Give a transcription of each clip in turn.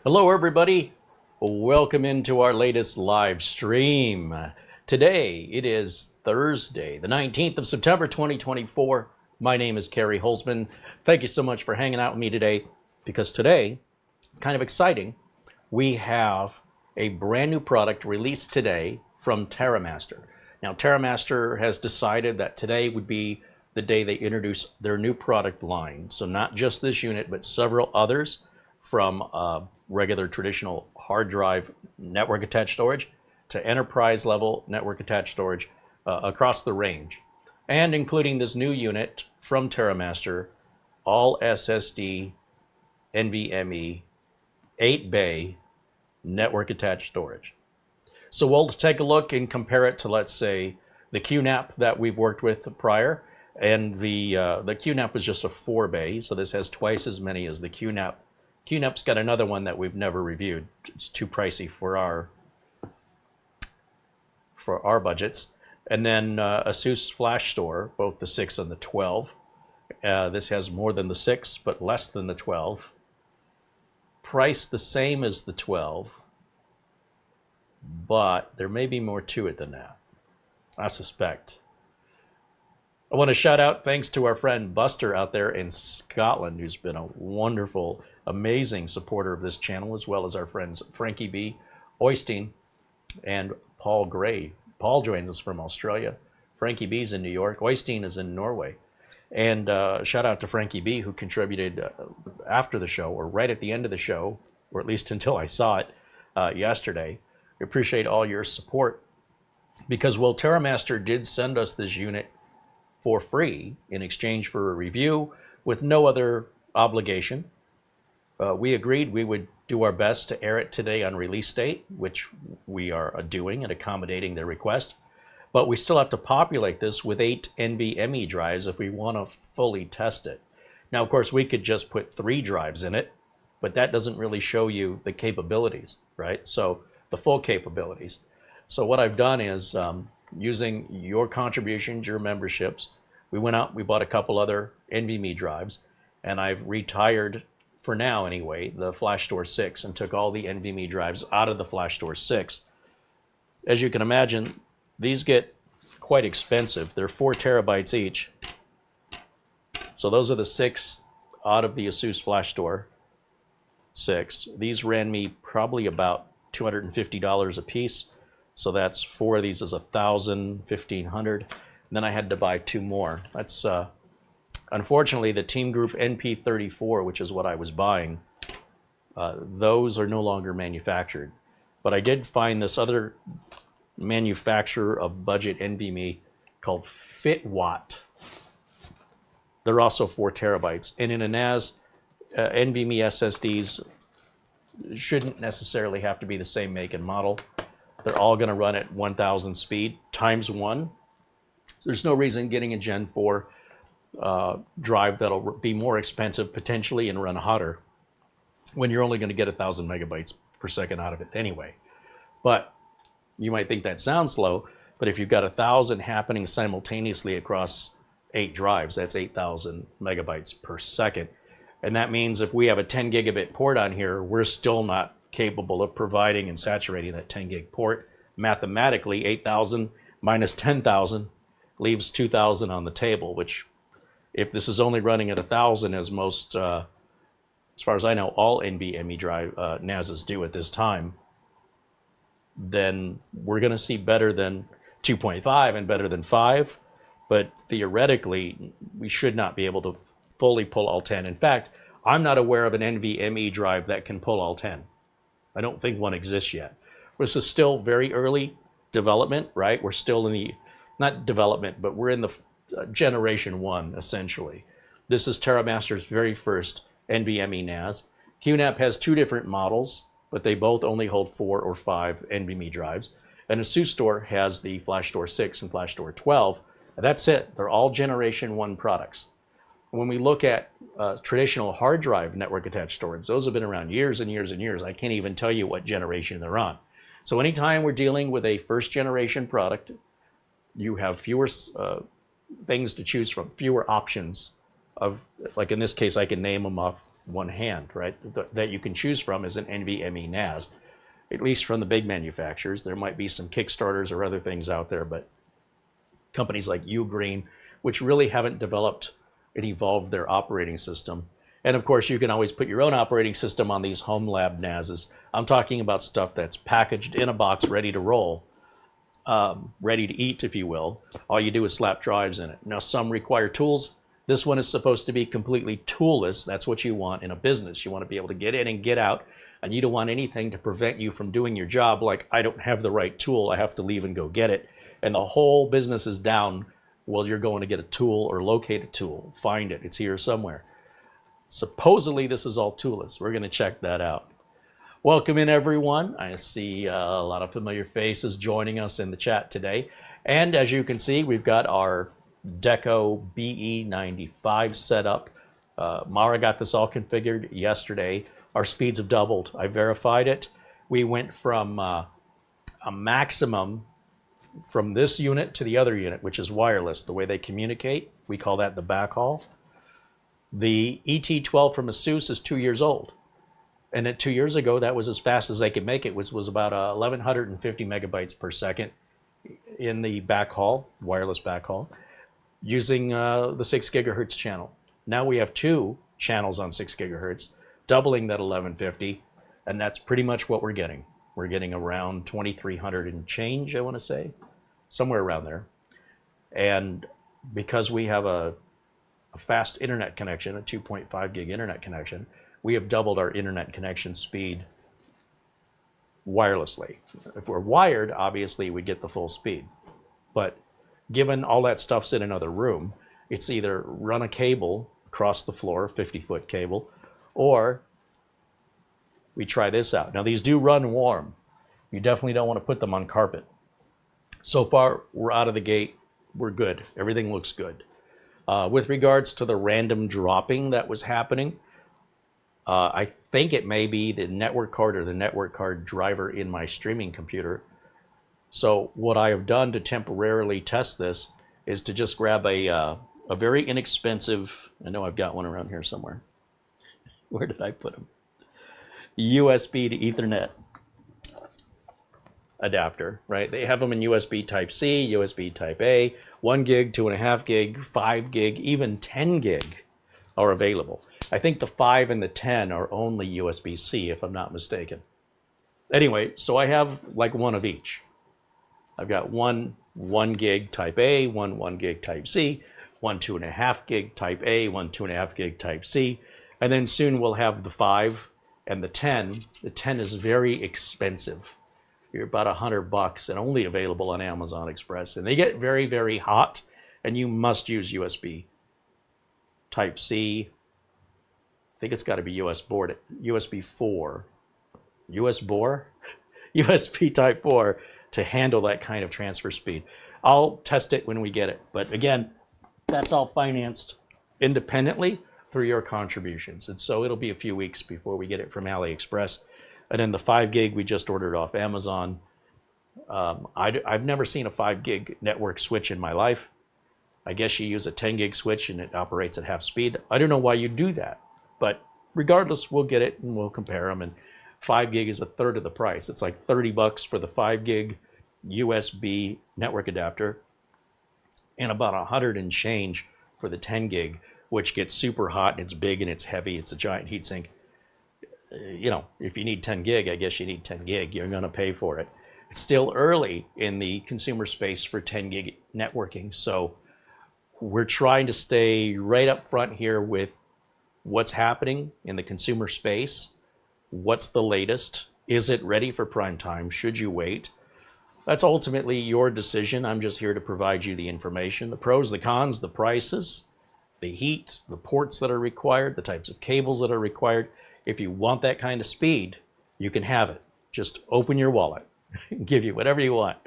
Hello everybody, welcome into our latest live stream. Today it is Thursday, the 19th of September 2024. My name is CareyHolzman. Thank you so much for hanging out with me today, because today, kind of exciting, we have a brand new product released today from TerraMaster. Now TerraMaster has decided that today would be the day they introduce their new product line. So not just this unit, but several others, from regular traditional hard drive network attached storage to enterprise level network attached storage across the range, and including this new unit from TerraMaster, All SSD NVMe 8-bay network attached storage. So we'll take a look and compare it to, let's say, the QNAP that we've worked with prior, and the QNAP was just a 4-bay, so this has twice as many as the QNAP. QNAP's got another one that we've never reviewed. It's too pricey for our budgets. And then ASUS Flash Store, both the 6 and the 12. This has more than the 6, but less than the 12. Price the same as the 12, but there may be more to it than that, I suspect. I want to shout out thanks to our friend Buster out there in Scotland, who's been a wonderful, amazing supporter of this channel, as well as our friends Frankie B, Oystein, and Paul Gray. Paul joins us from Australia. Frankie B's in New York. Oystein is in Norway. And shout out to Frankie B, who contributed after the show, or right at the end of the show, or at least until I saw it yesterday. We appreciate all your support, because, well, TerraMaster did send us this unit for free in exchange for a review with no other obligation. We agreed we would do our best to air it today on release date, which we are doing and accommodating their request. But we still have to populate this with 8 NVMe drives if we want to fully test it. Now, of course, we could just put 3 drives in it, but that doesn't really show you the capabilities, right? So the full capabilities. So what I've done is, using your contributions, your memberships, we went out, we bought a couple other NVMe drives, and I've retired, for now anyway, the Flash Store 6 and took all the NVMe drives out of the Flash Store 6. As you can imagine, these get quite expensive. They're 4 terabytes each. So those are the 6 out of the ASUS Flash Store 6. These ran me probably about $250 a piece. So that's 4 of these is $1,000, $1,500. And then I had to buy 2 more. That's unfortunately the Team Group NP34, which is what I was buying. Those are no longer manufactured. But I did find this other manufacturer of budget NVMe called FitWatt. They're also 4 terabytes. And in a NAS, NVMe SSDs shouldn't necessarily have to be the same make and model. They're all going to run at 1000 speed times 1. There's no reason getting a Gen 4 drive that'll be more expensive potentially and run hotter when you're only going to get 1000 megabytes per second out of it anyway. But you might think that sounds slow, but if you've got 1000 happening simultaneously across 8 drives, that's 8000 megabytes per second. And that means if we have a 10 gigabit port on here, we're still not capable of providing and saturating that 10 gig port. Mathematically, 8,000 minus 10,000 leaves 2,000 on the table, which, if this is only running at 1,000, as most, as far as I know, all NVMe drive NASs do at this time, then we're going to see better than 2.5 and better than 5. But theoretically, we should not be able to fully pull all 10. In fact, I'm not aware of an NVMe drive that can pull all 10. I don't think one exists yet. This is still very early development, right? We're still in the, not development, but we're in the generation 1, essentially. This is TerraMaster's very first NVMe NAS. QNAP has 2 different models, but they both only hold 4 or 5 NVMe drives. And ASUS Store has the Flash Store 6 and Flash Store 12. And that's it. They're all generation 1 products. When we look at traditional hard drive network attached storage, those have been around years and years and years. I can't even tell you what generation they're on. So anytime we're dealing with a first generation product, you have fewer things to choose from, fewer options of, like in this case, I can name them off one hand, right? That you can choose from is an NVMe NAS, at least from the big manufacturers. There might be some Kickstarters or other things out there, but companies like Ugreen, which really haven't developed and evolved their operating system. And of course, you can always put your own operating system on these home lab NASs. I'm talking about stuff that's packaged in a box, ready to roll, ready to eat, if you will. All you do is slap drives in it. Now, some require tools. This one is supposed to be completely toolless. That's what you want in a business. You want to be able to get in and get out, and you don't want anything to prevent you from doing your job, like I don't have the right tool, I have to leave and go get it, and the whole business is down. Well, you're going to get a tool or locate a tool, find it, it's here somewhere. Supposedly this is all toolless. We're going to check that out. Welcome in, everyone. I see a lot of familiar faces joining us in the chat today, and as you can see, we've got our Deco BE95 set up. Mara got this all configured yesterday. Our speeds have doubled. I verified it. We went from a maximum from this unit to the other unit, which is wireless, the way they communicate. We call that the backhaul. The ET12 from ASUS is 2 years old. And at 2 years ago, that was as fast as they could make it, which was about 1,150 megabytes per second in the backhaul, wireless backhaul, using the 6 gigahertz channel. Now we have 2 channels on 6 gigahertz, doubling that 1150, and that's pretty much what we're getting. We're getting around 2,300 and change, I want to say, somewhere around there. And because we have a fast internet connection, a 2.5 gig internet connection, we have doubled our internet connection speed wirelessly. If we're wired, obviously we get the full speed. But given all that stuff's in another room, it's either run a cable across the floor, 50-foot cable, or we try this out. Now, these do run warm. You definitely don't want to put them on carpet. So far, we're out of the gate. We're good. Everything looks good. With regards to the random dropping that was happening, I think it may be the network card or the network card driver in my streaming computer. So what I have done to temporarily test this is to just grab a very inexpensive, I know I've got one around here somewhere. Where did I put them? USB to Ethernet adapter, right? They have them in USB Type-C, USB Type-A, 1 gig, 2.5 gig, 5 gig, even 10 gig are available. I think the 5 and the 10 are only USB-C, if I'm not mistaken. Anyway, so I have like one of each. I've got one 1 gig Type-A, one 1 gig Type-C, one 2.5 gig Type-A, one 2.5 gig Type-C, and then soon we'll have the 5 and the 10. The 10 is very expensive. You're about $100 and only available on Amazon Express. And they get very, very hot, and you must use USB Type-C. I think it's got to be USB 4. USB Type 4 to handle that kind of transfer speed. I'll test it when we get it. But again, that's all financed independently through your contributions. And so it'll be a few weeks before we get it from AliExpress. And then the 5 gig we just ordered off Amazon. I've never seen a 5 gig network switch in my life. I guess you use a 10 gig switch and it operates at half speed. I don't know why you do that, but regardless, we'll get it and we'll compare them. And 5 gig is a third of the price. It's like $30 for the 5 gig USB network adapter and about 100 and change for the 10 gig, which gets super hot and it's big and it's heavy. It's a giant heatsink. You know, if you need 10 gig, I guess you need 10 gig. You're going to pay for it. It's still early in the consumer space for 10 gig networking. So we're trying to stay right up front here with what's happening in the consumer space. What's the latest? Is it ready for prime time? Should you wait? That's ultimately your decision. I'm just here to provide you the information, the pros, the cons, the prices, the heat, the ports that are required, the types of cables that are required. If you want that kind of speed, you can have it. Just open your wallet, give you whatever you want.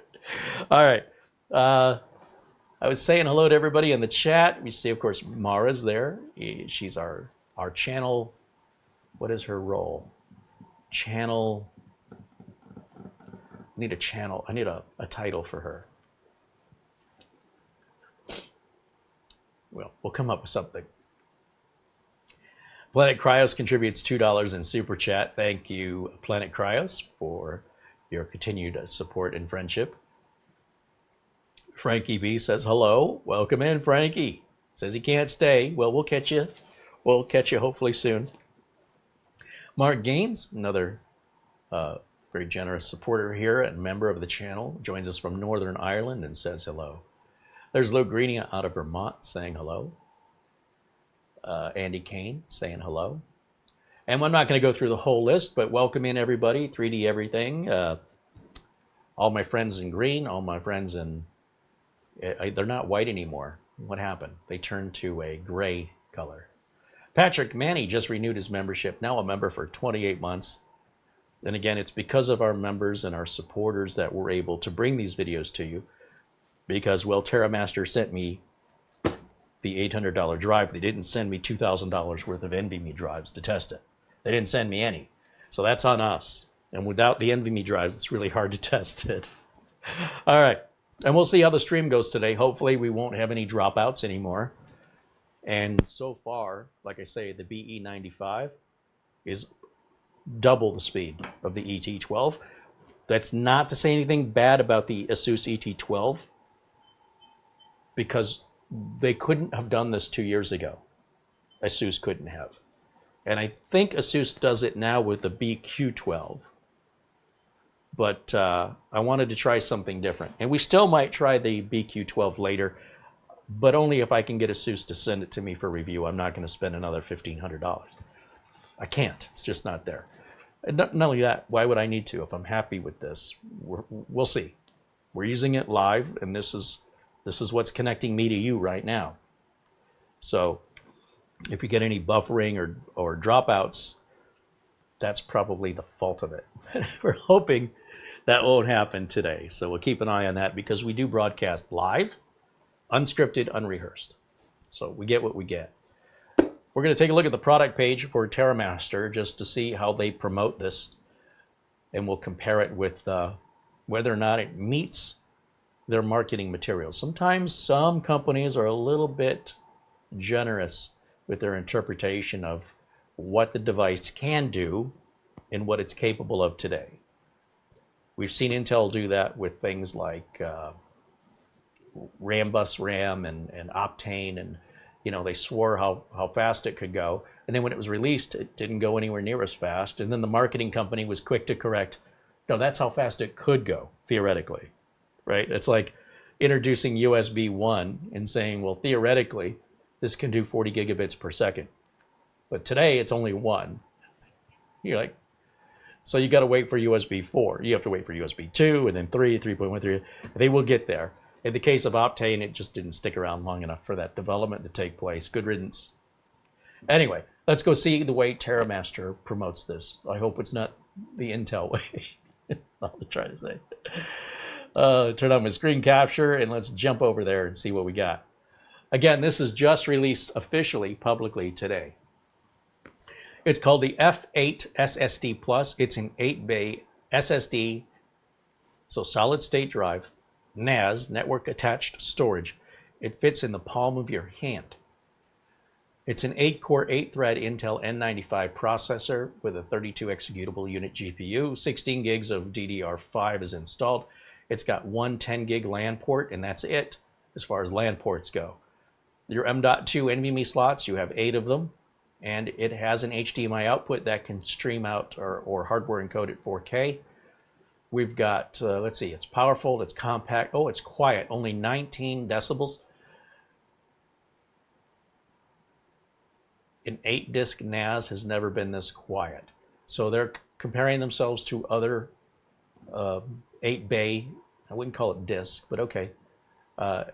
All right. I was saying hello to everybody in the chat. We see, of course, Mara's there. She's our channel. What is her role? Channel. I need a channel. I need a title for her. Well, we'll come up with something. Planet Cryos contributes $2 in Super Chat. Thank you, Planet Cryos, for your continued support and friendship. Frankie B says hello. Welcome in, Frankie. Says he can't stay. Well, we'll catch you. We'll catch you hopefully soon. Mark Gaines, another very generous supporter here and member of the channel, joins us from Northern Ireland and says hello. There's Lou Greeny out of Vermont saying hello. Andy Kane saying hello. And I'm not going to go through the whole list, but welcome in everybody, 3D everything. All my friends in green, all my friends in... they're not white anymore. What happened? They turned to a gray color. Patrick Manny just renewed his membership, now a member for 28 months. And again, it's because of our members and our supporters that we're able to bring these videos to you. Because, well, TerraMaster sent me the $800 drive. They didn't send me $2,000 worth of NVMe drives to test it. They didn't send me any. So that's on us. And without the NVMe drives, it's really hard to test it. All right. And we'll see how the stream goes today. Hopefully we won't have any dropouts anymore. And so far, like I say, the BE95 is double the speed of the ET12. That's not to say anything bad about the Asus ET12, because they couldn't have done this 2 years ago. Asus couldn't have. And I think Asus does it now with the BQ12. But I wanted to try something different. And we still might try the BQ12 later, but only if I can get Asus to send it to me for review. I'm not going to spend another $1,500. I can't. It's just not there. And not only that, why would I need to if I'm happy with this? We'll see. We're using it live, and this is what's connecting me to you right now. So if you get any buffering or dropouts, that's probably the fault of it. We're hoping that won't happen today. So we'll keep an eye on that, because we do broadcast live, unscripted, unrehearsed. So we get what we get. We're going to take a look at the product page for TerraMaster just to see how they promote this. And we'll compare it with whether or not it meets their marketing materials. Sometimes some companies are a little bit generous with their interpretation of what the device can do and what it's capable of today. We've seen Intel do that with things like RAM bus RAM and Optane, and they swore how fast it could go. And then when it was released, it didn't go anywhere near as fast. And then the marketing company was quick to correct, no, that's how fast it could go, theoretically. Right? It's like introducing USB 1 and saying, well, theoretically, this can do 40 gigabits per second. But today, it's only 1. You're like, so you got to wait for USB 4. You have to wait for USB 2, and then 3, 3.13. They will get there. In the case of Optane, it just didn't stick around long enough for that development to take place. Good riddance. Anyway, let's go see the way TerraMaster promotes this. I hope it's not the Intel way. I'll try to say. Turn on my screen capture, and let's jump over there and see what we got. Again, this is just released officially, publicly today. It's called the F8 SSD Plus. It's an 8-bay SSD, so solid state drive, NAS, network attached storage. It fits in the palm of your hand. It's an 8-core, 8-thread Intel N95 processor with a 32 executable unit GPU. 16 gigs of DDR5 is installed. It's got one 10-gig LAN port, and that's it as far as LAN ports go. Your M.2 NVMe slots, you have 8 of them, and it has an HDMI output that can stream out or hardware encode at 4K. We've got, let's see, it's powerful, it's compact. Oh, it's quiet, only 19 decibels. An 8-disk NAS has never been this quiet. So they're comparing themselves to other 8-bay, I wouldn't call it disk, but okay. I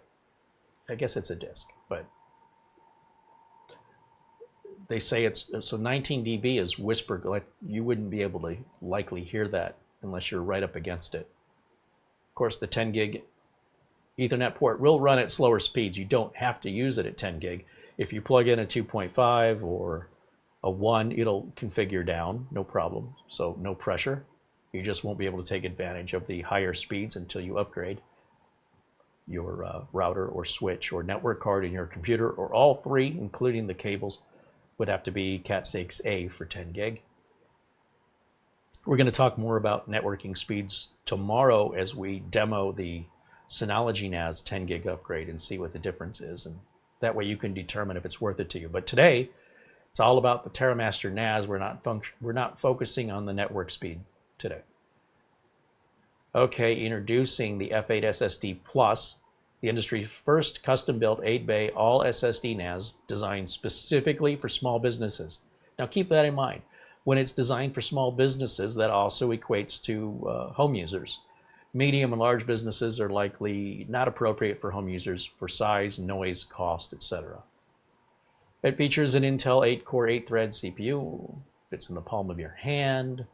guess it's a disk, but they say it's, so 19 dB is whispered, like you wouldn't be able to likely hear that unless you're right up against it. Of course, the 10 gig Ethernet port will run at slower speeds. You don't have to use it at 10 gig. If you plug in a 2.5 or a 1, it'll configure down, no problem. So no pressure. You just won't be able to take advantage of the higher speeds until you upgrade your router or switch or network card in your computer, or all three, including the cables. would have to be Cat6a for 10 gig. We're going to talk more about networking speeds tomorrow as we demo the Synology NAS 10 gig upgrade and see what the difference is. And that way you can determine if it's worth it to you. But today, it's all about the TerraMaster NAS. We're not focusing on the network speed today. Okay, introducing the F8 SSD Plus, the industry's first custom-built 8-bay all SSD NAS designed specifically for small businesses. Now keep that in mind. When it's designed for small businesses, that also equates to home users. Medium and large businesses are likely not appropriate for home users for size, noise, cost, etc. It features an Intel 8-core 8-thread CPU, fits in the palm of your hand,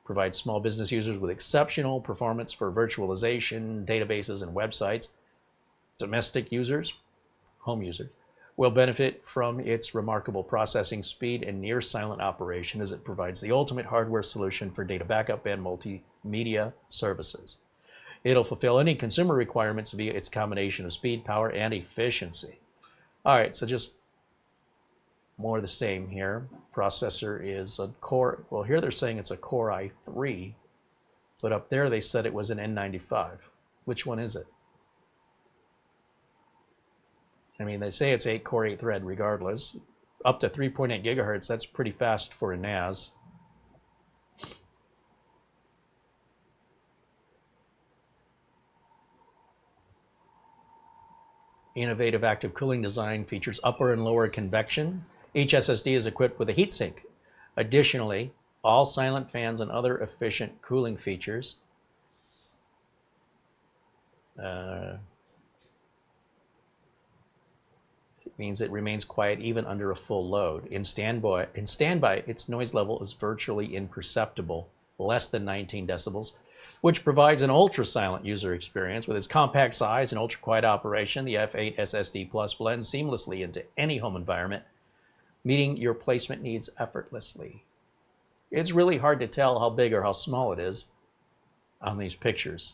provides small business users with exceptional performance for virtualization, databases, and websites. Domestic users, home users, will benefit from its remarkable processing speed and near silent operation as it provides the ultimate hardware solution for data backup and multimedia services. It'll fulfill any consumer requirements via its combination of speed, power, and efficiency. All right, so just more of the same here. Processor is a Core, well here they're saying it's a Core i3, but up there they said it was an N95. Which one is it? I mean, they say it's 8-core 8-thread regardless. Up to 3.8 gigahertz, that's pretty fast for a NAS. Innovative active cooling design features upper and lower convection. Each SSD is equipped with a heatsink. Additionally, all silent fans and other efficient cooling features. It means it remains quiet even under a full load. In standby, its noise level is virtually imperceptible, less than 19 decibels, which provides an ultra-silent user experience. With its compact size and ultra-quiet operation, the F8 SSD Plus blends seamlessly into any home environment, meeting your placement needs effortlessly. It's really hard to tell how big or how small it is on these pictures.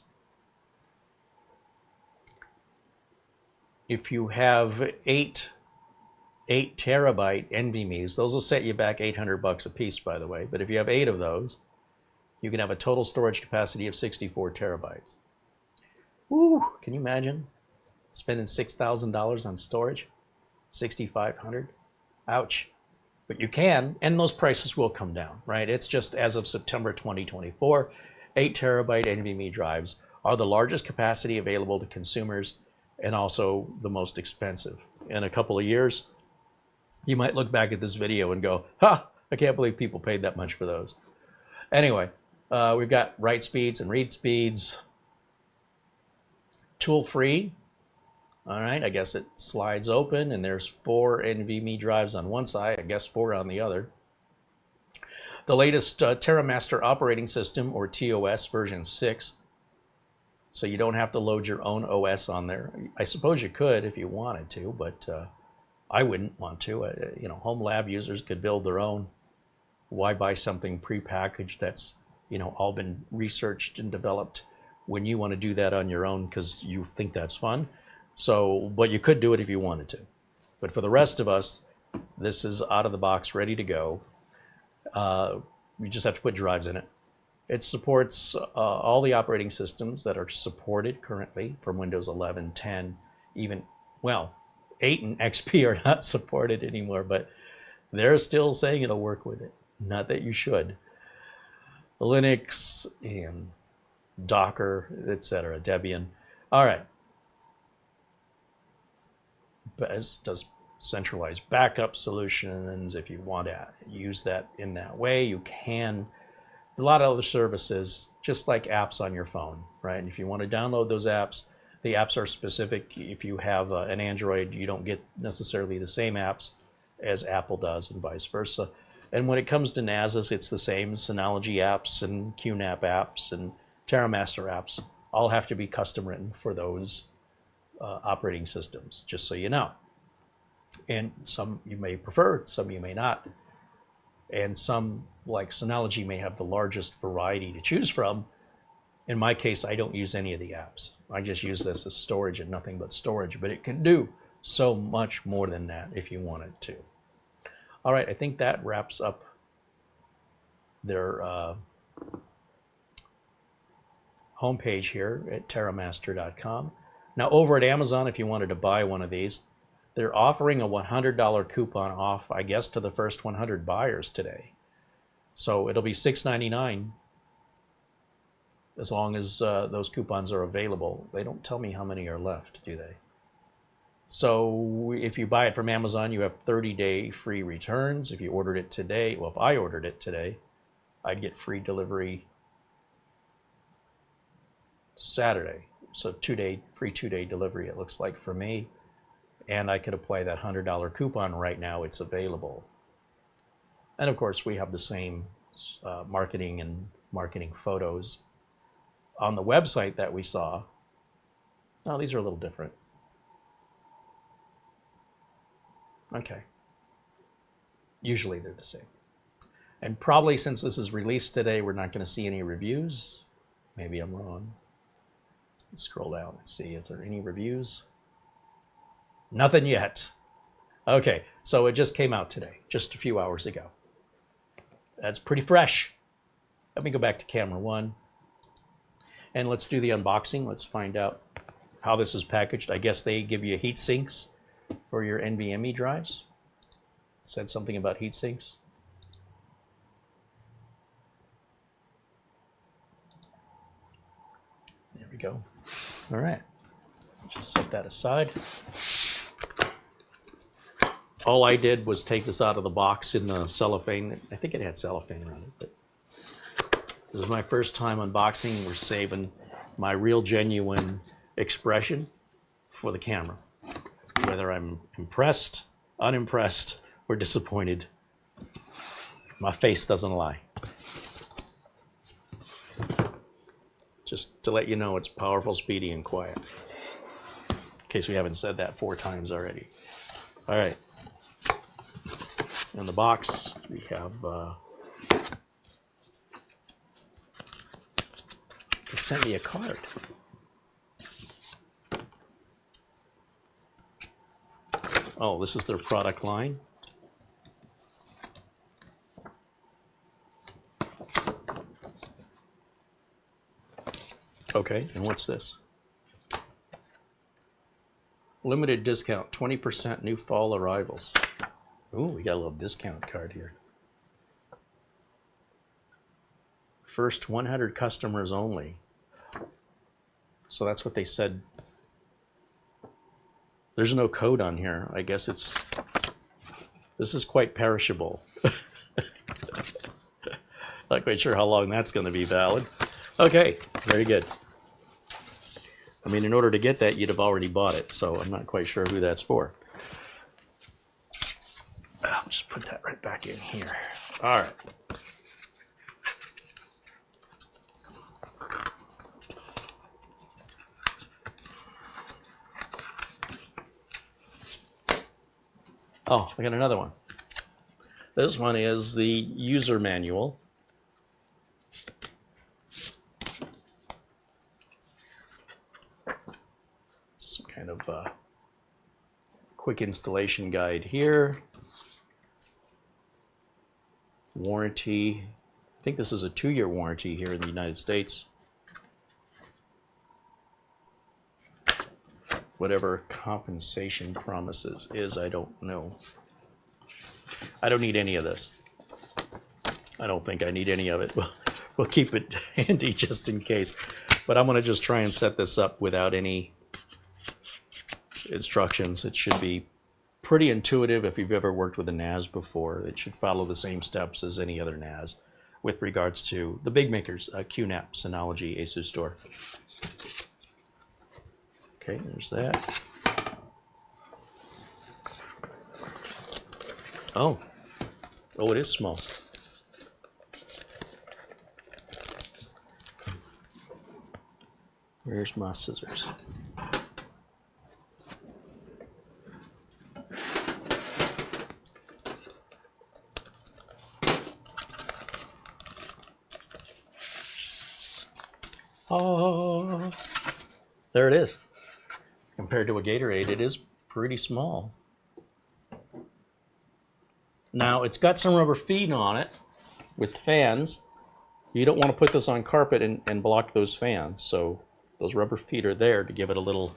If you have eight terabyte NVMe's, those will set you back $800 a piece, by the way. But if you have 8 of those, you can have a total storage capacity of 64 terabytes. Woo! Can you imagine spending $6,000 on storage? $6,500? Ouch. But you can, and those prices will come down, right? It's just as of September 2024, 8 terabyte NVMe drives are the largest capacity available to consumers and also the most expensive. In a couple of years, you might look back at this video and go, ha, I can't believe people paid that much for those. Anyway, we've got write speeds and read speeds. Tool-free. All right, I guess it slides open and there's 4 NVMe drives on one side, I guess 4 on the other. The latest TerraMaster operating system, or TOS version 6. So you don't have to load your own OS on there. I suppose you could if you wanted to, but I wouldn't want to. You know, home lab users could build their own. Why buy something prepackaged that's, you know, all been researched and developed when you want to do that on your own because you think that's fun? So, but you could do it if you wanted to. But for the rest of us, this is out of the box, ready to go. You just have to put drives in it. It supports all the operating systems that are supported currently from Windows 11, 10, even, well, 8 and XP are not supported anymore, but they're still saying it'll work with it. Not that you should. Linux and Docker, etc., Debian. All right. Does centralized backup solutions. If you want to use that in that way, you can. A lot of other services, just like apps on your phone, right? And if you want to download those apps, the apps are specific. If you have an Android, you don't get necessarily the same apps as Apple does and vice versa. And when it comes to NASs, it's the same. Synology apps and QNAP apps and TerraMaster apps all have to be custom written for those operating systems, just so you know. And some you may prefer, some you may not. And some, like Synology, may have the largest variety to choose from. In my case, I don't use any of the apps. I just use this as storage and nothing but storage, but it can do so much more than that if you wanted to. All right, I think that wraps up their homepage here at TerraMaster.com. Now, over at Amazon, if you wanted to buy one of these, they're offering a $100 coupon off, I guess, to the first 100 buyers today. So it'll be $6.99 as long as those coupons are available. They don't tell me how many are left, do they? So if you buy it from Amazon, you have 30-day free returns. If you ordered it today, well, if I ordered it today, I'd get free delivery Saturday. So free two-day delivery, it looks like for me. And I could apply that $100 coupon right now. It's available. And of course, we have the same marketing photos on the website that we saw. Now, these are a little different. Okay. Usually they're the same. And probably since this is released today, we're not going to see any reviews. Maybe I'm wrong. Let's scroll down and see, is there any reviews? Nothing yet. Okay, so it just came out today, just a few hours ago. That's pretty fresh. Let me go back to camera 1. And let's do the unboxing. Let's find out how this is packaged. I guess they give you heat sinks for your NVMe drives. Said something about heat sinks. There we go. All right. Just set that aside. All I did was take this out of the box in the cellophane. I think it had cellophane around it, but this is my first time unboxing. We're saving my real genuine expression for the camera. Whether I'm impressed, unimpressed, or disappointed, my face doesn't lie. Just to let you know, it's powerful, speedy, and quiet. In case we haven't said that 4 times already. All right. In the box, we have they sent me a card. Oh, this is their product line. Okay, and what's this? Limited discount, 20% new fall arrivals. Ooh, we got a little discount card here. First 100 customers only. So that's what they said. There's no code on here. I guess this is quite perishable. Not quite sure how long that's going to be valid. Okay, very good. I mean, in order to get that, you'd have already bought it, so I'm not quite sure who that's for. I'll just put that right back in here. All right. Oh, I got another one. This one is the user manual. Some kind of quick installation guide here. Warranty. I think this is a 2-year warranty here in the United States. Whatever compensation promises is, I don't know. I don't need any of this. I don't think I need any of it. We'll keep it handy just in case. But I'm going to just try and set this up without any instructions. It should be pretty intuitive if you've ever worked with a NAS before. It should follow the same steps as any other NAS with regards to the big makers, QNAP, Synology, Asus Store. Okay, there's that. Oh, it is small. Where's my scissors? Oh, there it is. Compared to a Gatorade, it is pretty small. Now it's got some rubber feet on it with fans. You don't want to put this on carpet and block those fans, so those rubber feet are there to give it a little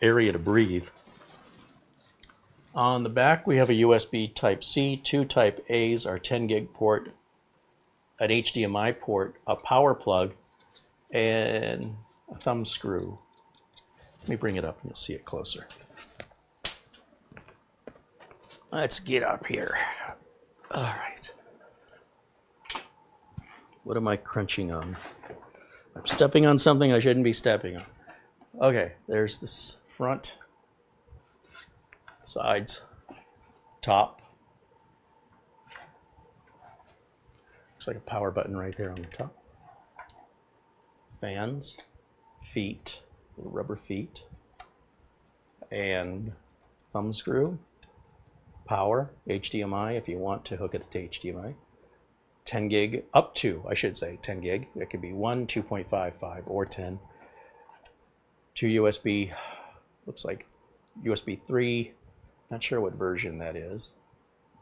area to breathe. On the back we have a USB Type-C, 2 Type-A's, our 10 gig port, an HDMI port, a power plug, and a thumb screw. Let me bring it up and you'll see it closer. Let's get up here. All right. What am I crunching on? I'm stepping on something I shouldn't be stepping on. Okay, there's this front, sides, top. Looks like a power button right there on the top. Fans, feet, little rubber feet, and thumb screw, power, HDMI if you want to hook it to HDMI, 10 gig, up to, I should say, 10 gig. It could be 1, 2.55, or 10. 2 USB, looks like USB 3, not sure what version that is.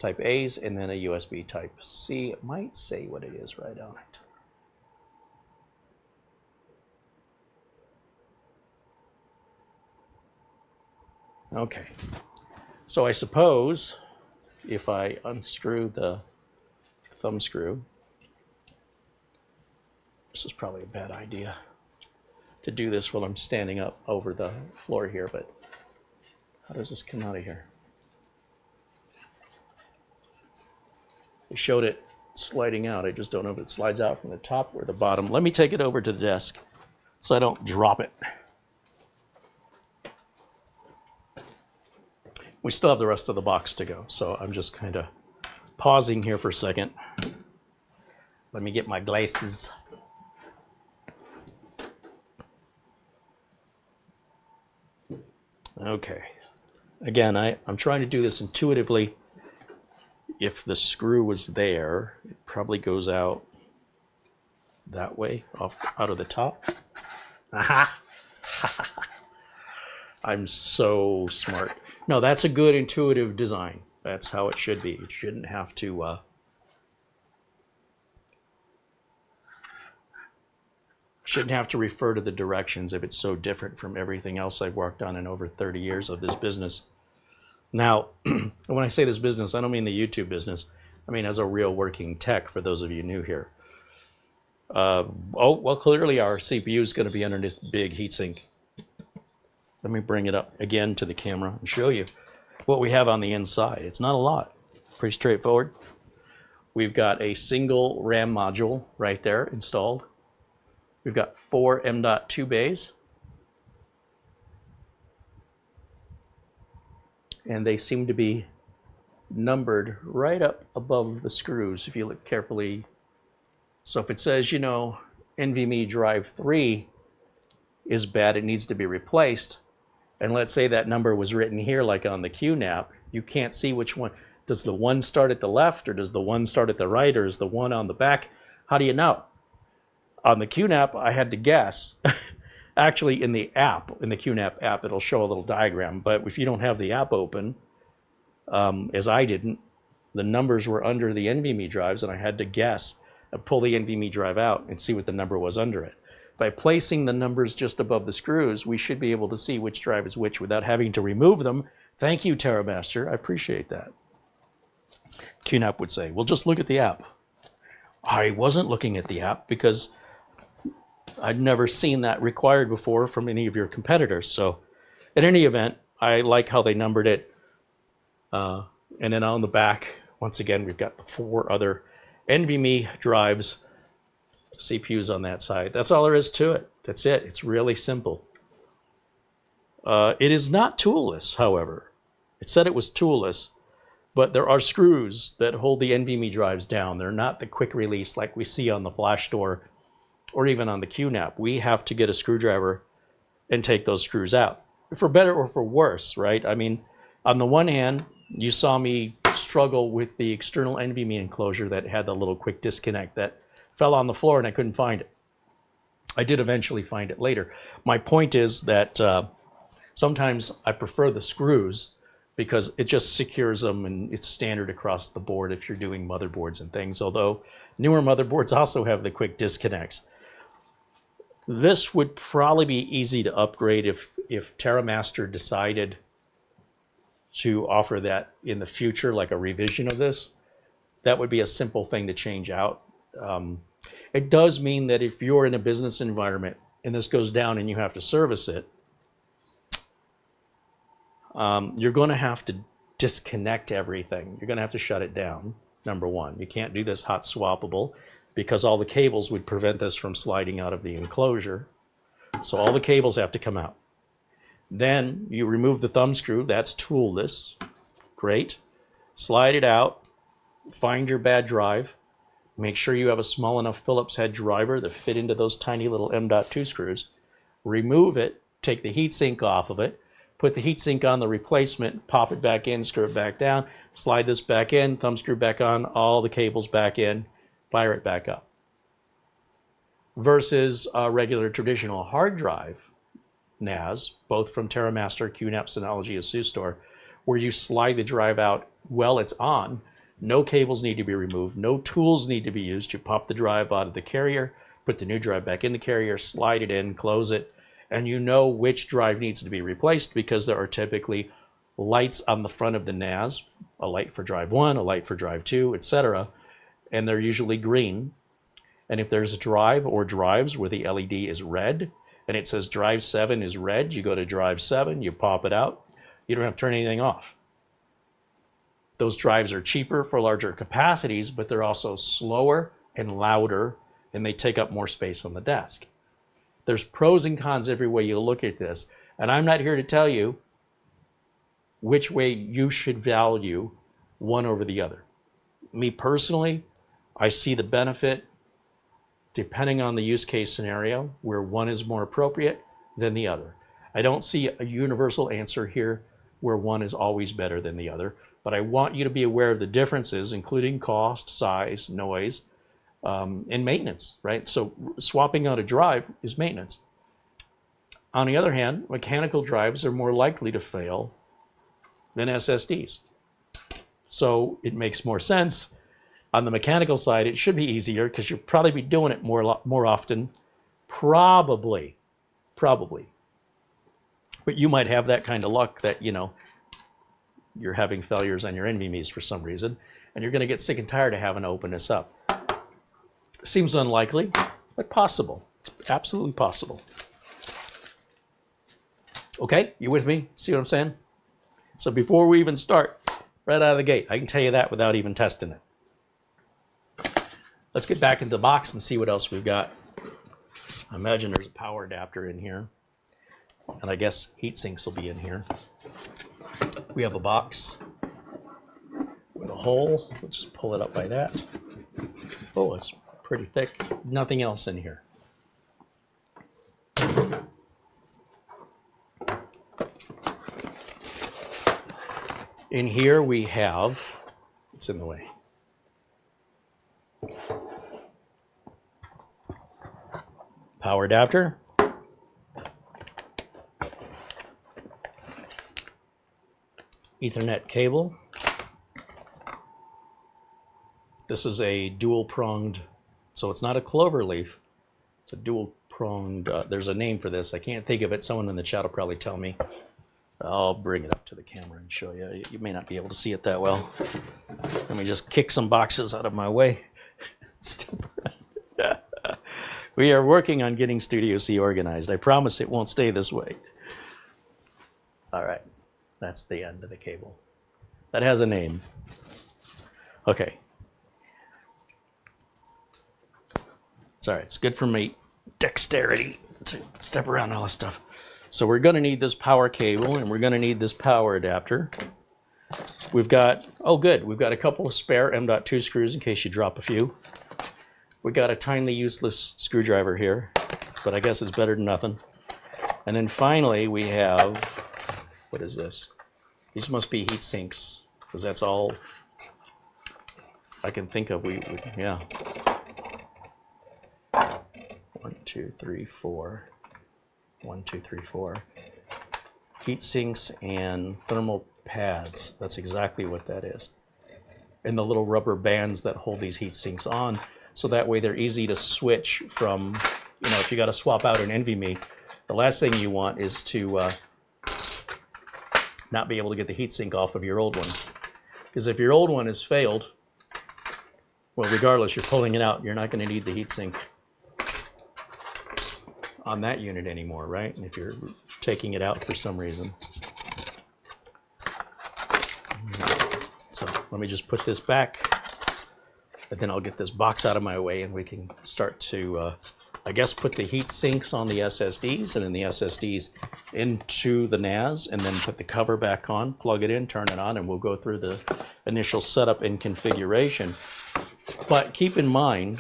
Type A's, and then a USB Type C. It might say what it is right on it. Okay, so I suppose if I unscrew the thumb screw, this is probably a bad idea to do this while I'm standing up over the floor here, but how does this come out of here? They showed it sliding out. I just don't know if it slides out from the top or the bottom. Let me take it over to the desk so I don't drop it. We still have the rest of the box to go, so I'm just kind of pausing here for a second. Let me get my glasses. Okay. Again, I'm trying to do this intuitively. If the screw was there, it probably goes out that way, out of the top. Aha! I'm so smart. No, that's a good intuitive design. That's how it should be. It shouldn't have to refer to the directions if it's so different from everything else I've worked on in over 30 years of this business. Now, when I say this business, I don't mean the YouTube business. I mean as a real working tech, for those of you new here. Well, clearly our CPU is going to be under this big heatsink. Let me bring it up again to the camera and show you what we have on the inside. It's not a lot. Pretty straightforward. We've got a single RAM module right there installed. We've got 4 M.2 bays. And they seem to be numbered right up above the screws if you look carefully. So if it says, you know, NVMe drive 3 is bad, it needs to be replaced, and let's say that number was written here like on the QNAP, you can't see which one. Does the one start at the left, or does the one start at the right, or is the one on the back? How do you know? On the QNAP, I had to guess. Actually, in the app, in the QNAP app, it'll show a little diagram, but if you don't have the app open, as I didn't, the numbers were under the NVMe drives, and I had to guess and pull the NVMe drive out and see what the number was under it. By placing the numbers just above the screws, we should be able to see which drive is which without having to remove them. Thank you, TerraMaster. I appreciate that. QNAP would say, well, just look at the app. I wasn't looking at the app because I'd never seen that required before from any of your competitors. So in any event, I like how they numbered it. And then on the back, once again, we've got the 4 other NVMe drives, CPUs on that side. That's all there is to it. That's it. It's really simple. It is not toolless, however. It said it was toolless, but there are screws that hold the NVMe drives down. They're not the quick release like we see on the flash store or even on the QNAP. We have to get a screwdriver and take those screws out, for better or for worse, right? I mean, on the one hand, you saw me struggle with the external NVMe enclosure that had the little quick disconnect that fell on the floor and I couldn't find it. I did eventually find it later. My point is that sometimes I prefer the screws because it just secures them, and it's standard across the board if you're doing motherboards and things, although newer motherboards also have the quick disconnects. This would probably be easy to upgrade if TerraMaster decided to offer that in the future, like a revision of this. That would be a simple thing to change out. It does mean that if you're in a business environment and this goes down and you have to service it, you're going to have to disconnect everything. You're going to have to shut it down, number one. You can't do this hot swappable because all the cables would prevent this from sliding out of the enclosure. So all the cables have to come out. Then you remove the thumb screw. That's toolless. Great. Slide it out. Find your bad drive. Make sure you have a small enough Phillips head driver that fit into those tiny little M.2 screws. Remove it. Take the heatsink off of it. Put the heatsink on the replacement. Pop it back in. Screw it back down. Slide this back in. Thumb screw back on. All the cables back in. Fire it back up. Versus a regular traditional hard drive NAS, both from TerraMaster, QNAP, Synology, ASUS Store, where you slide the drive out while it's on. No cables need to be removed. No tools need to be used. You pop the drive out of the carrier, put the new drive back in the carrier, slide it in, close it, and you know which drive needs to be replaced because there are typically lights on the front of the NAS, a light for drive 1, a light for drive 2, etc., and they're usually green. And if there's a drive or drives where the LED is red and it says drive 7 is red, you go to drive 7, you pop it out, you don't have to turn anything off. Those drives are cheaper for larger capacities, but they're also slower and louder, and they take up more space on the desk. There's pros and cons every way you look at this, and I'm not here to tell you which way you should value one over the other. Me personally, I see the benefit depending on the use case scenario where one is more appropriate than the other. I don't see a universal answer here where one is always better than the other, but I want you to be aware of the differences, including cost, size, noise, and maintenance, right? So swapping out a drive is maintenance. On the other hand, mechanical drives are more likely to fail than SSDs. So it makes more sense. On the mechanical side, it should be easier because you'll probably be doing it more often. Probably. But you might have that kind of luck that, you know, you're having failures on your NVMe's for some reason, and you're going to get sick and tired of having to open this up. Seems unlikely, but possible. It's absolutely possible. Okay, you with me? See what I'm saying? So before we even start, right out of the gate, I can tell you that without even testing it. Let's get back into the box and see what else we've got. I imagine there's a power adapter in here, and I guess heat sinks will be in here. We have a box with a hole. We'll just pull it up by that. Oh, it's pretty thick. Nothing else in here. In here we have, it's in the way. Power adapter. Ethernet cable. This is a dual-pronged, so it's not a clover leaf. It's a dual-pronged, there's a name for this. I can't think of it. Someone in the chat will probably tell me. I'll bring it up to the camera and show you. You may not be able to see it that well. Let me just kick some boxes out of my way. We are working on getting Studio C organized. I promise it won't stay this way. All right. That's the end of the cable. That has a name. Okay. It's all right. It's good for me. Dexterity to step around all this stuff. So we're going to need this power cable, and we're going to need this power adapter. We've got, oh good, we've got a couple of spare M.2 screws in case you drop a few. We got a tiny useless screwdriver here, but I guess it's better than nothing. And then finally we have, what is this? These must be heat sinks, because that's all I can think of. Yeah. 1, 2, 3, 4. 1, 2, 3, 4. heat sinks and thermal pads. That's exactly what that is. And the little rubber bands that hold these heat sinks on, so that way they're easy to switch from, you know, if you got to swap out an NVMe, the last thing you want is to not be able to get the heatsink off of your old one. Because if your old one has failed, well, regardless, you're pulling it out, you're not going to need the heatsink on that unit anymore, right? And if you're taking it out for some reason. So let me just put this back, but then I'll get this box out of my way and we can start to, I guess, put the heat sinks on the SSDs and then the SSDs into the NAS, and then put the cover back on, plug it in, turn it on, and we'll go through the initial setup and configuration. But keep in mind,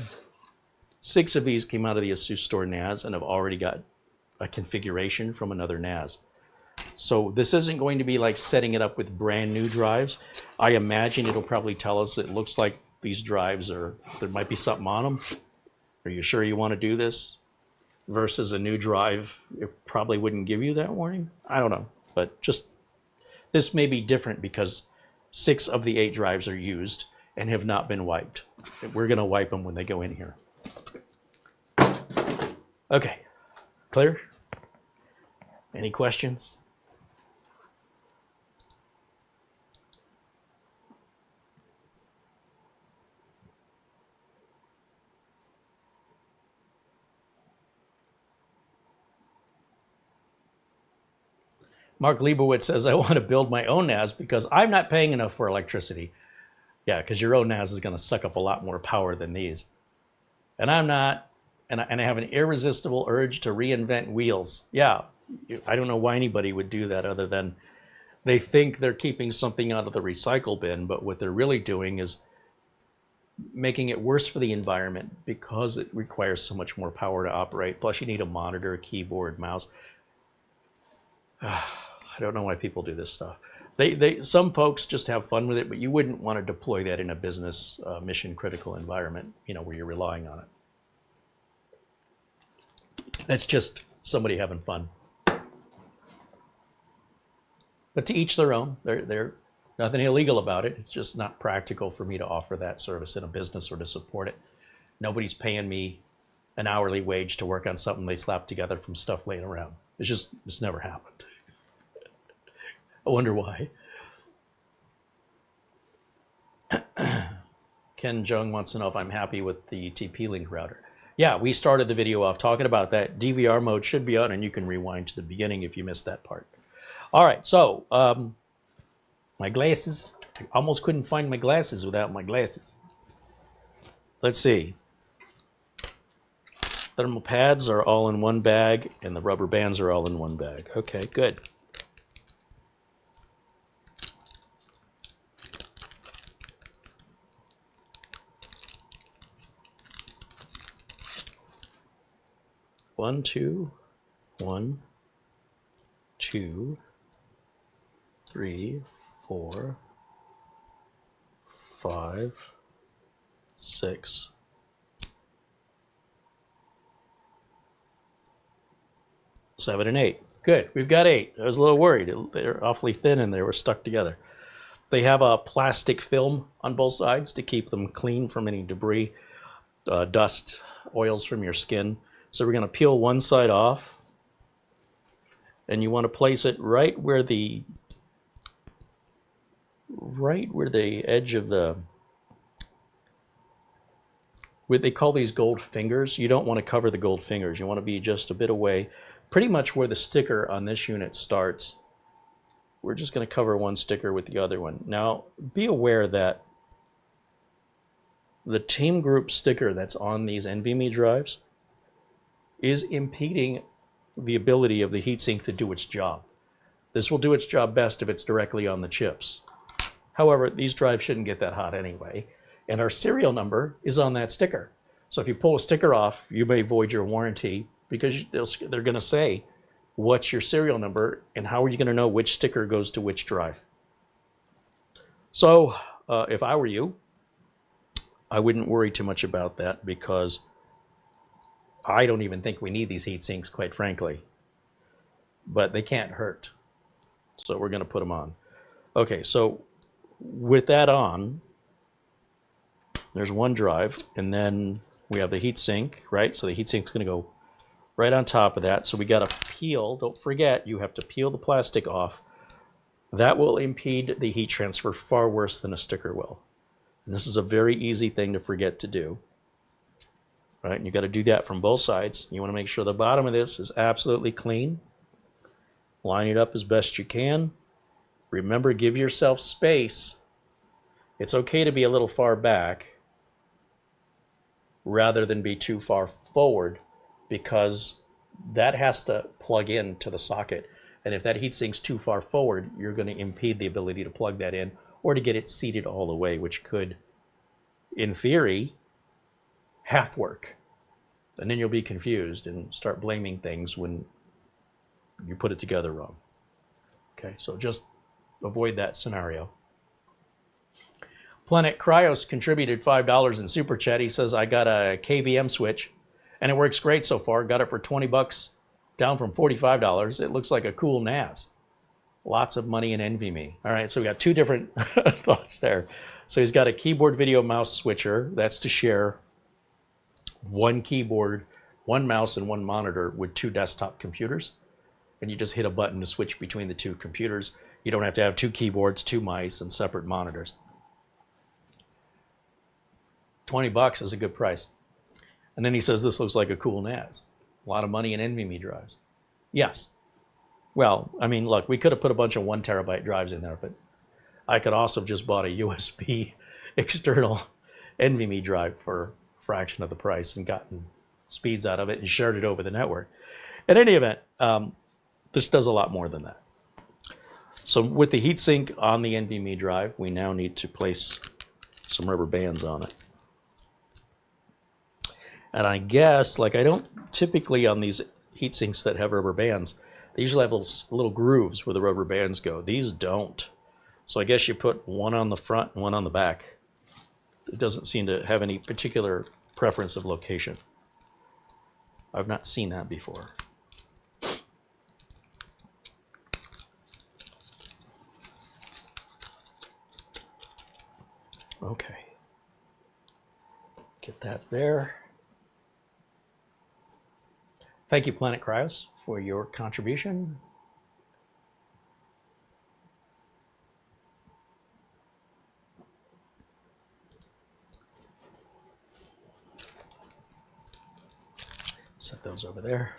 6 of these came out of the ASUS Store NAS and have already got a configuration from another NAS. So this isn't going to be like setting it up with brand new drives. I imagine it'll probably tell us it looks like these drives are, there might be something on them. Are you sure you want to do this? Versus a new drive, it probably wouldn't give you that warning. I don't know, but just, this may be different because 6 of the 8 drives are used and have not been wiped. We're going to wipe them when they go in here. Okay, clear? Any questions? Mark Leibowitz says, I want to build my own NAS because I'm not paying enough for electricity. Yeah, because your own NAS is going to suck up a lot more power than these. And I'm not, and I have an irresistible urge to reinvent wheels. Yeah, I don't know why anybody would do that other than they think they're keeping something out of the recycle bin, but what they're really doing is making it worse for the environment because it requires so much more power to operate. Plus you need a monitor, a keyboard, mouse. I don't know why people do this stuff. Some folks just have fun with it, but you wouldn't want to deploy that in a business mission critical environment, you know, where you're relying on it. That's just somebody having fun. But to each their own. They're nothing illegal about it. It's just not practical for me to offer that service in a business or to support it. Nobody's paying me an hourly wage to work on something they slapped together from stuff laying around. It's never happened. I wonder why. Ken Jung wants to know if I'm happy with the TP-Link router. Yeah, we started the video off talking about that. DVR mode should be on, and you can rewind to the beginning if you missed that part. All right, so my glasses. I almost couldn't find my glasses without my glasses. Let's see. Thermal pads are all in one bag, and the rubber bands are all in one bag. Okay, good. One, two, 3, 4, 5, 6, 7, and 8. Good, we've got 8. I was a little worried. They're awfully thin and they were stuck together. They have a plastic film on both sides to keep them clean from any debris, dust, oils from your skin. So we're going to peel one side off, and you want to place it right where the edge of the, what they call these gold fingers. You don't want to cover the gold fingers. You want to be just a bit away, pretty much where the sticker on this unit starts. We're just going to cover one sticker with the other one. Now, be aware that the team group sticker that's on these NVMe drives is impeding the ability of the heatsink to do its job. This will do its job best if it's directly on the chips. However, these drives shouldn't get that hot anyway, and our serial number is on that sticker. So if you pull a sticker off, you may void your warranty because they're going to say, what's your serial number, and how are you going to know which sticker goes to which drive? So if I were you, I wouldn't worry too much about that because I don't even think we need these heat sinks, quite frankly. But they can't hurt. So we're going to put them on. Okay, so with that on, there's one drive, and then we have the heatsink, right? So the heatsink's going to go right on top of that. So we got to peel. Don't forget, you have to peel the plastic off. That will impede the heat transfer far worse than a sticker will. And this is a very easy thing to forget to do. Right? And you got to do that from both sides. You want to make sure the bottom of this is absolutely clean. Line it up as best you can. Remember, give yourself space. It's okay to be a little far back rather than be too far forward, because that has to plug in to the socket. And if that heatsink's too far forward, you're going to impede the ability to plug that in or to get it seated all the way, which could, in theory, half work. And then you'll be confused and start blaming things when you put it together wrong. Okay, so just avoid that scenario. Planet Cryos contributed $5 in Super Chat. He says, I got a KVM switch, and it works great so far. Got it for 20 bucks, down from $45. It looks like a cool NAS. Lots of money in NVMe. All right, so we got two different thoughts there. So he's got a keyboard video mouse switcher. That's to share one keyboard, one mouse, and one monitor with two desktop computers. And you just hit a button to switch between the two computers. You don't have to have two keyboards, two mice, and separate monitors. 20 bucks is a good price. And then he says this looks like a cool NAS. A lot of money in NVMe drives. Yes. Well, I mean, look, we could have put a bunch of 1 terabyte drives in there, but I could also have just bought a USB external NVMe drive for a fraction of the price and gotten speeds out of it and shared it over the network. In any event, this does a lot more than that. So with the heatsink on the NVMe drive, we now need to place some rubber bands on it. And I guess, like, I don't typically on these heat sinks that have rubber bands, they usually have little grooves where the rubber bands go. These don't. So I guess you put one on the front and one on the back. It doesn't seem to have any particular preference of location. I've not seen that before. Okay. Get that there. Thank you, Planet Cryos, for your contribution. Set those over there.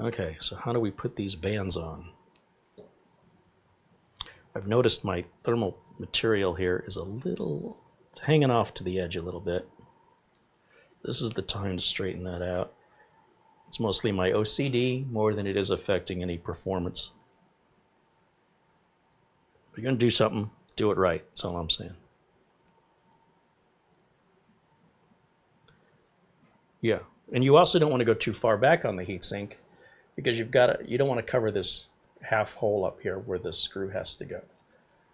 Okay, so how do we put these bands on? I've noticed my thermal material here is it's hanging off to the edge a little bit. This is the time to straighten that out. It's mostly my OCD more than it is affecting any performance. If you're going to do something, do it right. That's all I'm saying. Yeah, and you also don't want to go too far back on the heatsink because you don't want to cover this half hole up here where the screw has to go.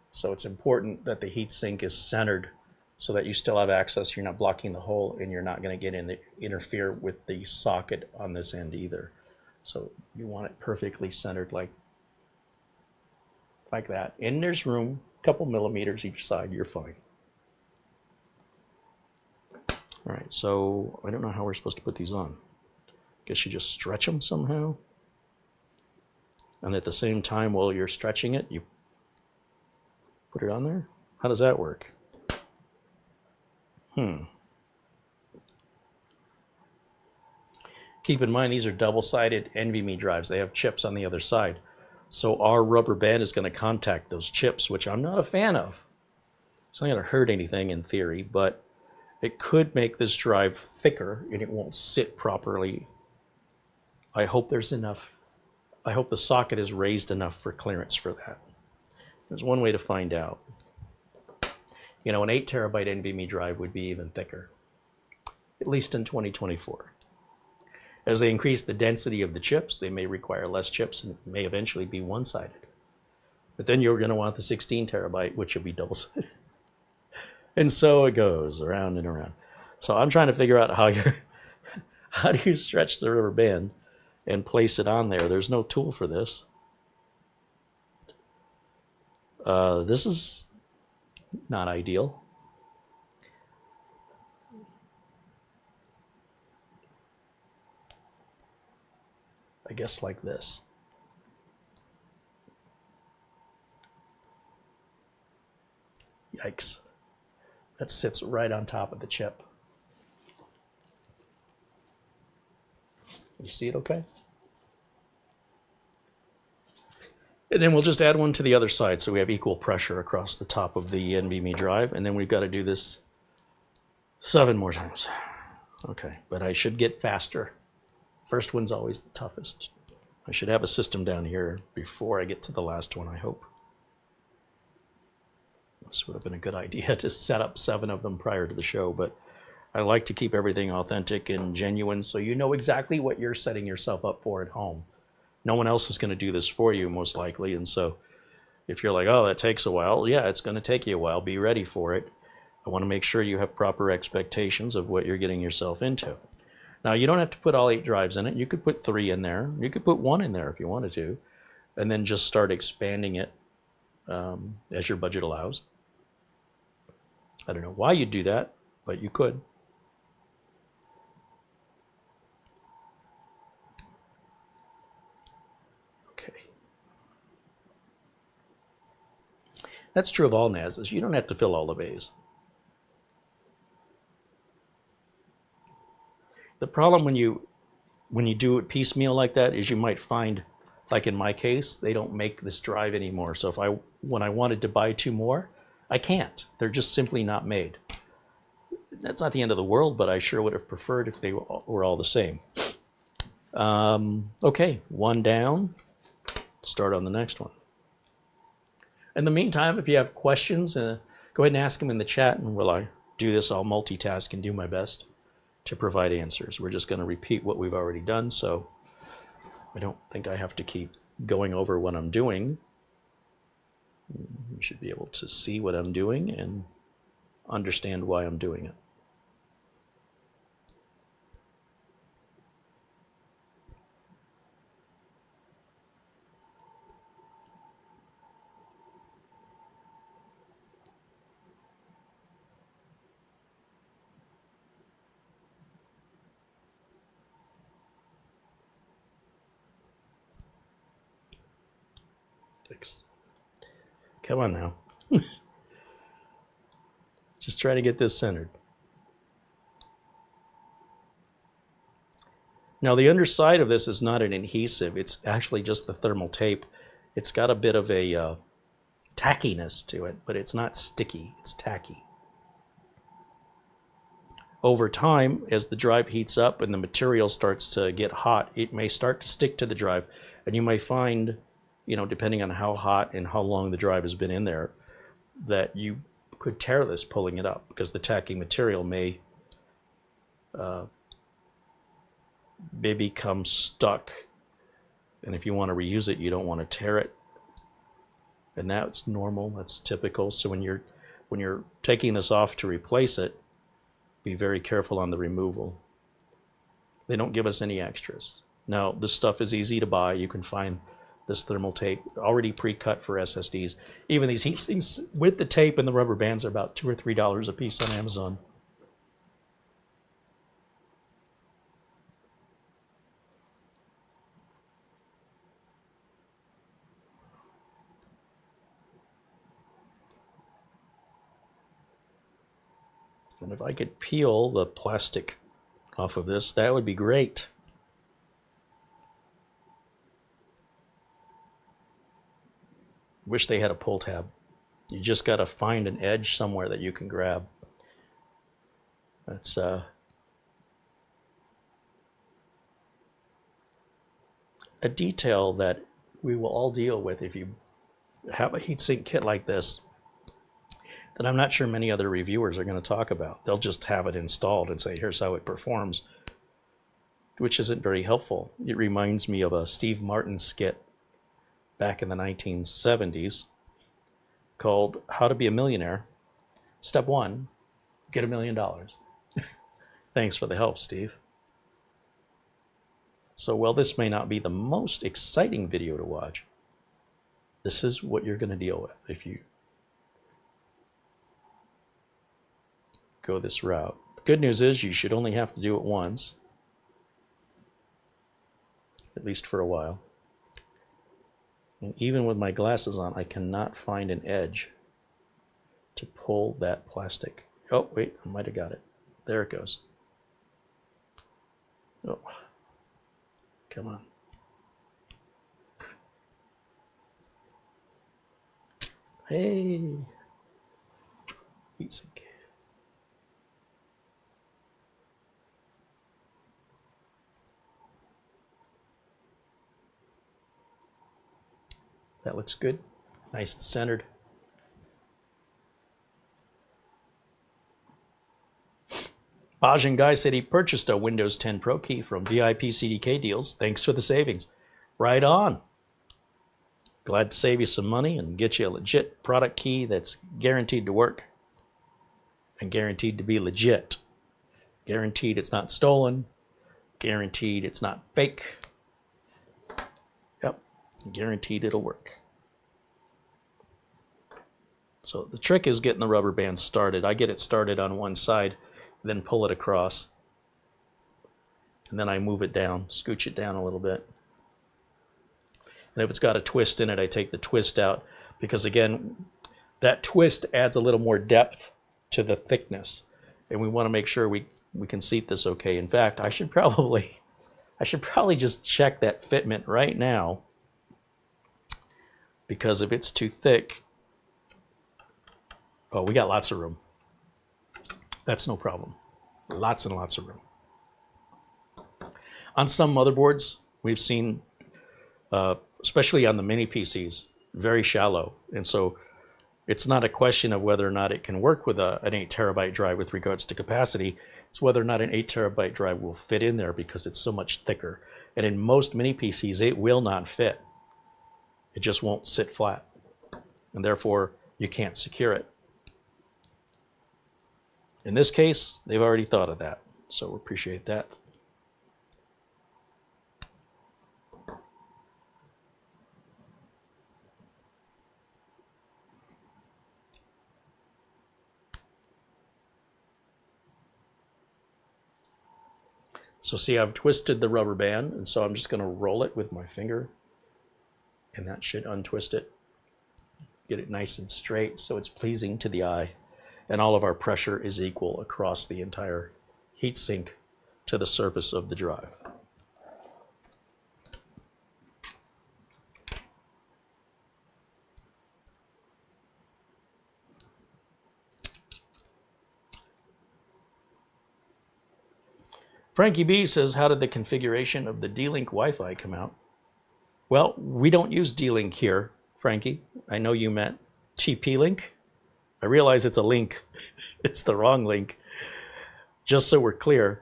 So it's important that the heatsink is centered so that you still have access, you're not blocking the hole, and you're not going to interfere with the socket on this end either. So you want it perfectly centered like that. And there's room, a couple millimeters each side, you're fine. All right, so I don't know how we're supposed to put these on. Guess you just stretch them somehow. And at the same time, while you're stretching it, you put it on there? How does that work? Keep in mind, these are double-sided NVMe drives. They have chips on the other side. So our rubber band is going to contact those chips, which I'm not a fan of. It's not going to hurt anything in theory, but it could make this drive thicker and it won't sit properly. I hope there's enough. I hope the socket is raised enough for clearance for that. There's one way to find out. You know, an 8 terabyte NVMe drive would be even thicker, at least in 2024. As they increase the density of the chips, they may require less chips and may eventually be one-sided. But then you're going to want the 16 terabyte, which will be double-sided. And so it goes around and around. So I'm trying to figure out how do you stretch the rubber band and place it on there. There's no tool for this. This is not ideal. I guess like this. Yikes. That sits right on top of the chip. You see it okay? And then we'll just add one to the other side so we have equal pressure across the top of the NVMe drive. And then we've got to do this 7 more times. Okay, but I should get faster. First one's always the toughest. I should have a system down here before I get to the last one, I hope. This would have been a good idea to set up 7 of them prior to the show, but I like to keep everything authentic and genuine so you know exactly what you're setting yourself up for at home. No one else is going to do this for you, most likely, and so if you're like, oh, that takes a while, yeah, it's going to take you a while. Be ready for it. I want to make sure you have proper expectations of what you're getting yourself into. Now, you don't have to put all 8 drives in it. You could put 3 in there. You could put 1 in there if you wanted to, and then just start expanding it as your budget allows. I don't know why you'd do that, but you could. Okay. That's true of all NASs. You don't have to fill all the bays. The problem when you do it piecemeal like that is you might find, like in my case, they don't make this drive anymore. So when I wanted to buy 2 more, I can't. They're just simply not made. That's not the end of the world, but I sure would have preferred if they were all the same. Okay, 1 down. Start on the next one. In the meantime, if you have questions, go ahead and ask them in the chat, and while I do this, I'll multitask and do my best to provide answers. We're just going to repeat what we've already done, so I don't think I have to keep going over what I'm doing. You should be able to see what I'm doing and understand why I'm doing it. Come on now. Just try to get this centered. Now the underside of this is not an adhesive. It's actually just the thermal tape. It's got a bit of a tackiness to it, but it's not sticky. It's tacky. Over time, as the drive heats up and the material starts to get hot, it may start to stick to the drive, and you may find, you know, depending on how hot and how long the drive has been in there, that you could tear this pulling it up because the tacky material may become stuck. And if you want to reuse it, you don't want to tear it. And that's normal, that's typical. So when you're taking this off to replace it, be very careful on the removal. They don't give us any extras. Now, this stuff is easy to buy. You can find this thermal tape already pre-cut for SSDs. Even these heat sinks with the tape and the rubber bands are about $2 or $3 a piece on Amazon. And if I could peel the plastic off of this, that would be great. Wish they had a pull tab. You just got to find an edge somewhere that you can grab. That's a detail that we will all deal with if you have a heatsink kit like this that I'm not sure many other reviewers are going to talk about. They'll just have it installed and say, here's how it performs, which isn't very helpful. It reminds me of a Steve Martin skit back in the 1970s called How to Be a Millionaire. Step 1, get $1 million. Thanks for the help, Steve. So while this may not be the most exciting video to watch, this is what you're going to deal with if you go this route. The good news is you should only have to do it once, at least for a while. And even with my glasses on, I cannot find an edge to pull that plastic. Oh, wait, I might have got it. There it goes. Oh, come on. Hey, heatsink. That looks good, nice and centered. Bajan Guy said he purchased a Windows 10 Pro key from VIP CDK Deals. Thanks for the savings. Right on. Glad to save you some money and get you a legit product key that's guaranteed to work and guaranteed to be legit. Guaranteed it's not stolen. Guaranteed it's not fake. Yep, guaranteed it'll work. So the trick is getting the rubber band started. I get it started on one side, then pull it across. And then I move it down, scooch it down a little bit. And if it's got a twist in it, I take the twist out because, again, that twist adds a little more depth to the thickness. And we want to make sure we can seat this okay. In fact, I should probably just check that fitment right now, because if it's too thick, oh, we got lots of room. That's no problem. Lots and lots of room. On some motherboards, we've seen, especially on the mini PCs, very shallow. And so it's not a question of whether or not it can work with an 8 terabyte drive with regards to capacity. It's whether or not an 8 terabyte drive will fit in there because it's so much thicker. And in most mini PCs, it will not fit. It just won't sit flat. And therefore, you can't secure it. In this case, they've already thought of that. So we appreciate that. So see, I've twisted the rubber band, and so I'm just going to roll it with my finger, and that should untwist it. Get it nice and straight so it's pleasing to the eye, and all of our pressure is equal across the entire heatsink to the surface of the drive. Frankie B says, how did the configuration of the D-Link Wi-Fi come out? Well, we don't use D-Link here, Frankie. I know you meant TP-Link. I realize it's a link. It's the wrong link. Just so we're clear,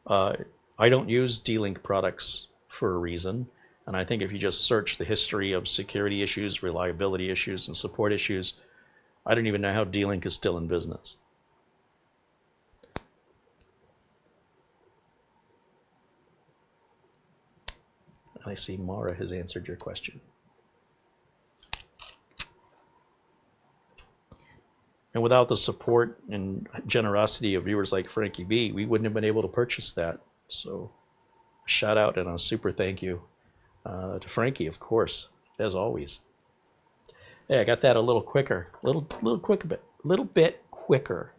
I don't use D-Link products for a reason. And I think if you just search the history of security issues, reliability issues, and support issues, I don't even know how D-Link is still in business. I see Mara has answered your question. And without the support and generosity of viewers like Frankie B, we wouldn't have been able to purchase that. So a shout out and a super thank you to Frankie, of course, as always. Hey, I got that a little quicker, little bit quicker.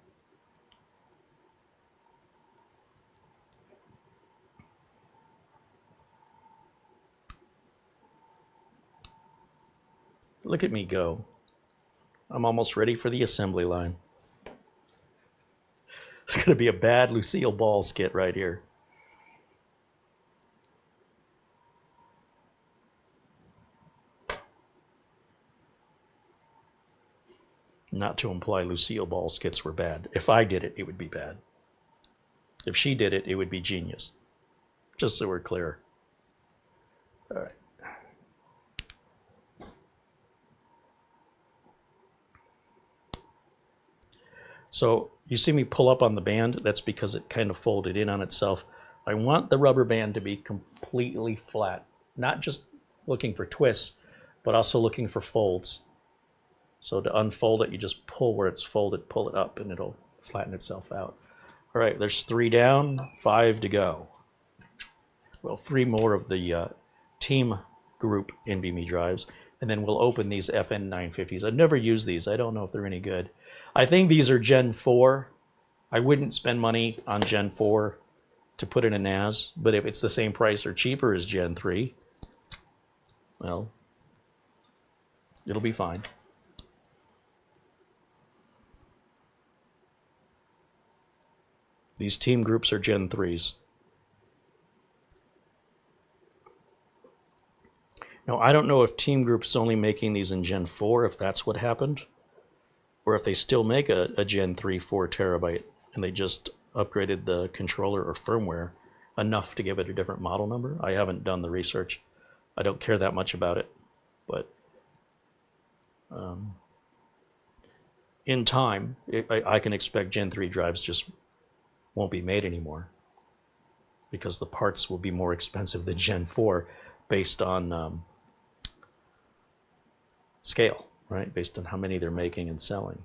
Look at me go. I'm almost ready for the assembly line. It's going to be a bad Lucille Ball skit right here. Not to imply Lucille Ball skits were bad. If I did it, it would be bad. If she did it, it would be genius. Just so we're clear. All right. So you see me pull up on the band. That's because it kind of folded in on itself. I want the rubber band to be completely flat, not just looking for twists, but also looking for folds. So to unfold it, you just pull where it's folded, pull it up, and it'll flatten itself out. All right, there's 3 down, 5 to go. Well, 3 more of the team group NVMe drives, and then we'll open these FN950s. I've never used these. I don't know if they're any good. I think these are Gen 4. I wouldn't spend money on Gen 4 to put in a NAS, but if it's the same price or cheaper as Gen 3, well, it'll be fine. These team groups are Gen 3s. Now, I don't know if Team Group's only making these in Gen 4, if that's what happened, or if they still make a Gen 3 4 terabyte, and they just upgraded the controller or firmware enough to give it a different model number. I haven't done the research. I don't care that much about it, but in time, I can expect Gen 3 drives just won't be made anymore because the parts will be more expensive than Gen 4 based on scale, right? Based on how many they're making and selling.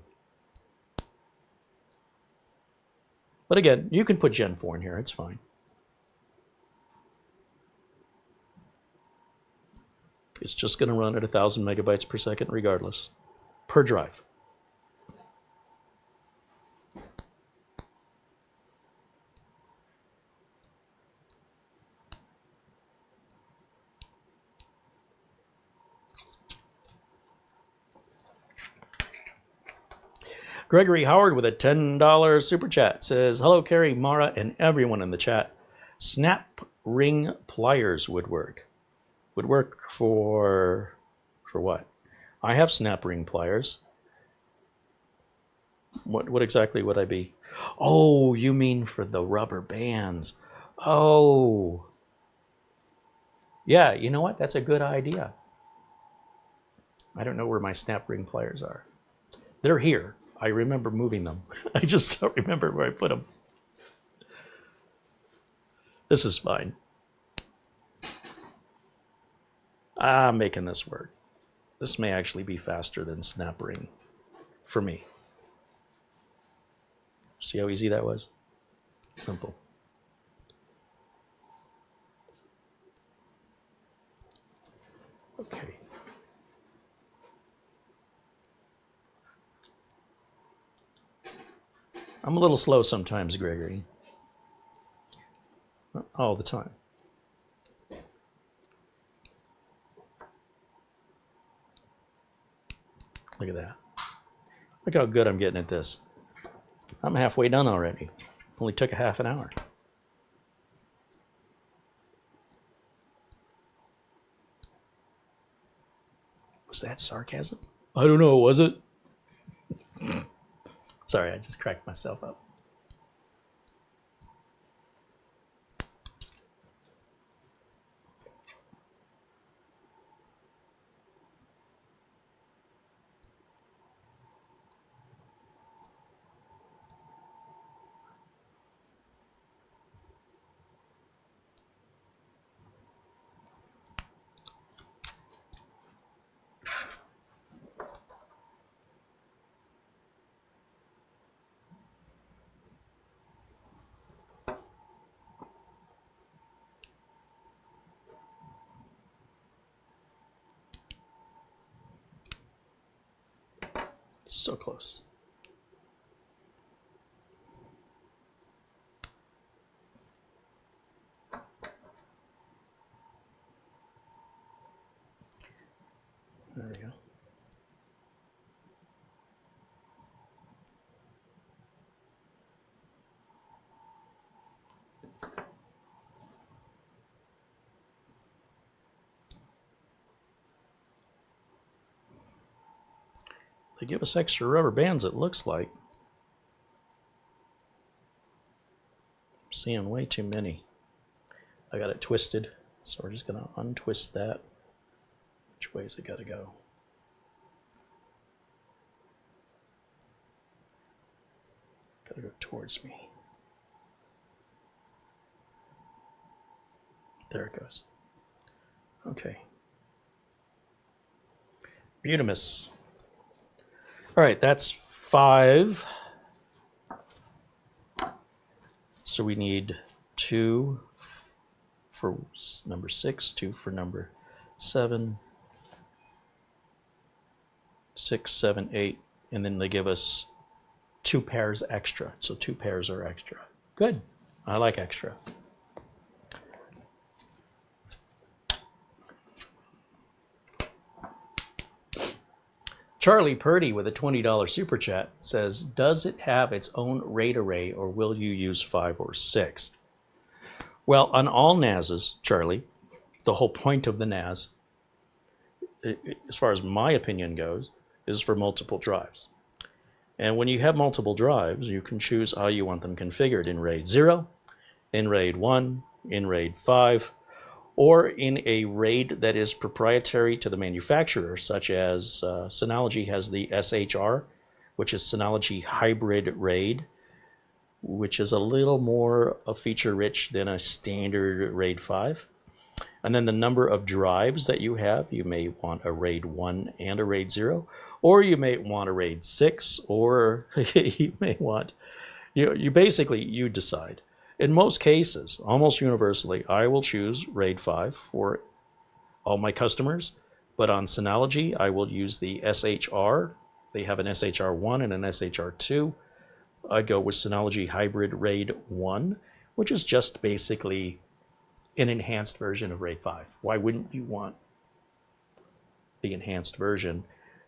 But again, you can put Gen 4 in here, it's fine. It's just going to run at 1,000 megabytes per second regardless, per drive. Gregory Howard with a $10 super chat says, hello, Carey, Mara, and everyone in the chat. Snap ring pliers would work. Would work for what? I have snap ring pliers. What exactly would I be? Oh, you mean for the rubber bands. Oh. Yeah, you know what? That's a good idea. I don't know where my snap ring pliers are. They're here. I remember moving them. I just don't remember where I put them. This is fine. I'm making this work. This may actually be faster than snap ring for me. See how easy that was? Simple. Okay. I'm a little slow sometimes, Gregory. Not all the time. Look at that. Look how good I'm getting at this. I'm halfway done already. Only took a half an hour. Was that sarcasm? I don't know, was it? Sorry, I just cracked myself up. So close. There we go. They give us extra rubber bands, it looks like. I'm seeing way too many. I got it twisted, so we're just going to untwist that. Which way is it got to go? Got to go towards me. There it goes. Okay. Butamus. All right, that's 5. So we need 2 for number 6, 2 for number 7, 6, 7, 8, and then they give us 2 pairs extra. So 2 pairs are extra. Good. I like extra. Charlie Purdy with a $20 super chat says, does it have its own RAID array or will you use 5 or 6? Well, on all NASs, Charlie, the whole point of the NAS, as far as my opinion goes, is for multiple drives. And when you have multiple drives, you can choose how you want them configured in RAID 0, in RAID 1, in RAID 5, or in a RAID that is proprietary to the manufacturer, such as Synology has the SHR, which is Synology Hybrid RAID, which is a little more feature-rich than a standard RAID 5. And then the number of drives that you have, you may want a RAID 1 and a RAID 0, or you may want a RAID 6, or you may want, you basically, you decide. In most cases, almost universally, I will choose RAID 5 for all my customers, but on Synology, I will use the SHR. They have an SHR1 and an SHR2. I go with Synology Hybrid RAID 1, which is just basically an enhanced version of RAID 5. Why wouldn't you want the enhanced version?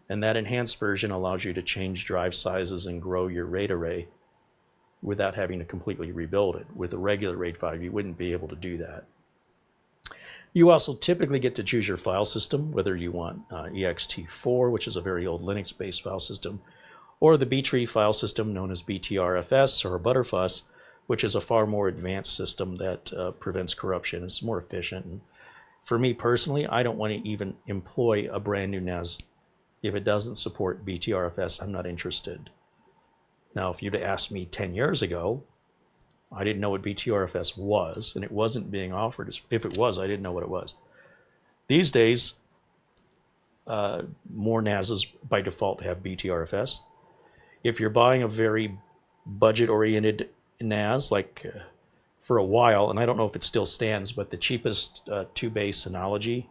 And that enhanced version allows you to change drive sizes and grow your RAID array without having to completely rebuild it. With a regular RAID 5, you wouldn't be able to do that. You also typically get to choose your file system, whether you want ext4, which is a very old Linux-based file system, or the B-tree file system known as BTRFS or Butterfuss, which is a far more advanced system that prevents corruption. It's more efficient. And for me personally, I don't want to even employ a brand new NAS. If it doesn't support BTRFS, I'm not interested. Now, if you'd asked me 10 years ago, I didn't know what BTRFS was, and it wasn't being offered. If it was, I didn't know what it was. These days, more NASs by default have BTRFS. If you're buying a very budget-oriented NAS, like for a while, and I don't know if it still stands, but the cheapest 2-bay Synology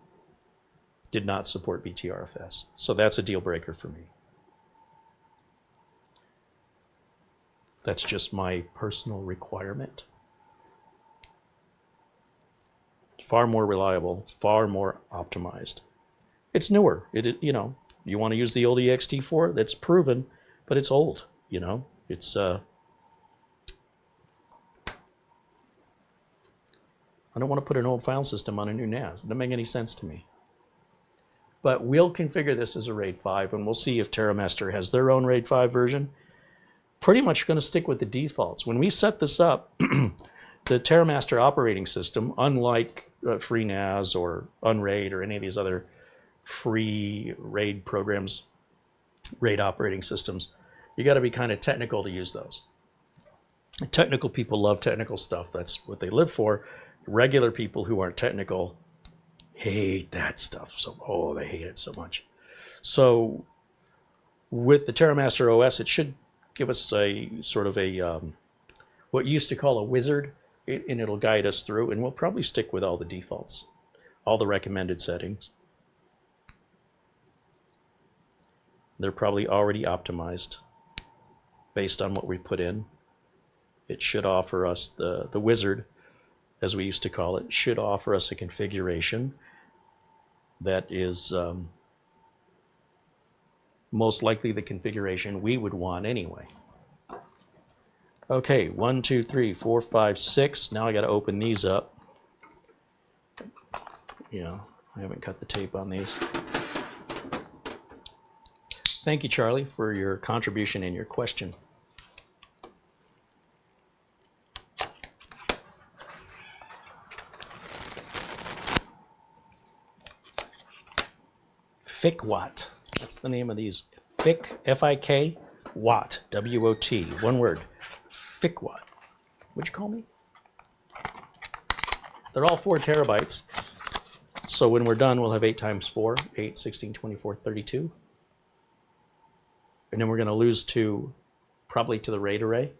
did not support BTRFS. So that's a deal breaker for me. That's just my personal requirement. Far more reliable, far more optimized. It's newer. You know, you want to use the old ext4, that's proven, but it's old, you know. It's I don't want to put an old file system on a new NAS. It doesn't make any sense to me. But we'll configure this as a RAID 5, and we'll see if TerraMaster has their own RAID 5 version. Pretty much going to stick with the defaults. When we set this up, the TerraMaster operating system, unlike FreeNAS or Unraid or any of these other free RAID programs, RAID operating systems, you got to be kind of technical to use those. Technical people love technical stuff. That's what they live for. Regular people who aren't technical hate that stuff. So, they hate it so much. So with the TerraMaster OS, it should give us a sort of a, what you used to call a wizard, and it'll guide us through, and we'll probably stick with all the defaults, all the recommended settings. They're probably already optimized based on what we put in. It should offer us, the wizard, as we used to call it, should offer us a configuration that is most likely the configuration we would want anyway. Okay, 1, 2, 3, 4, 5, 6. Now I got to open these up. You know, I haven't cut the tape on these. Thank you, Charlie, for your contribution and your question. FICWAT. That's the name of these. FIC, F-I-K, Watt, W-O-T, one word. FICWAT. What'd you call me? They're all 4 terabytes. So when we're done, we'll have 8 times 4, 8, 16, 24, 32. And then we're going to lose probably to the RAID array.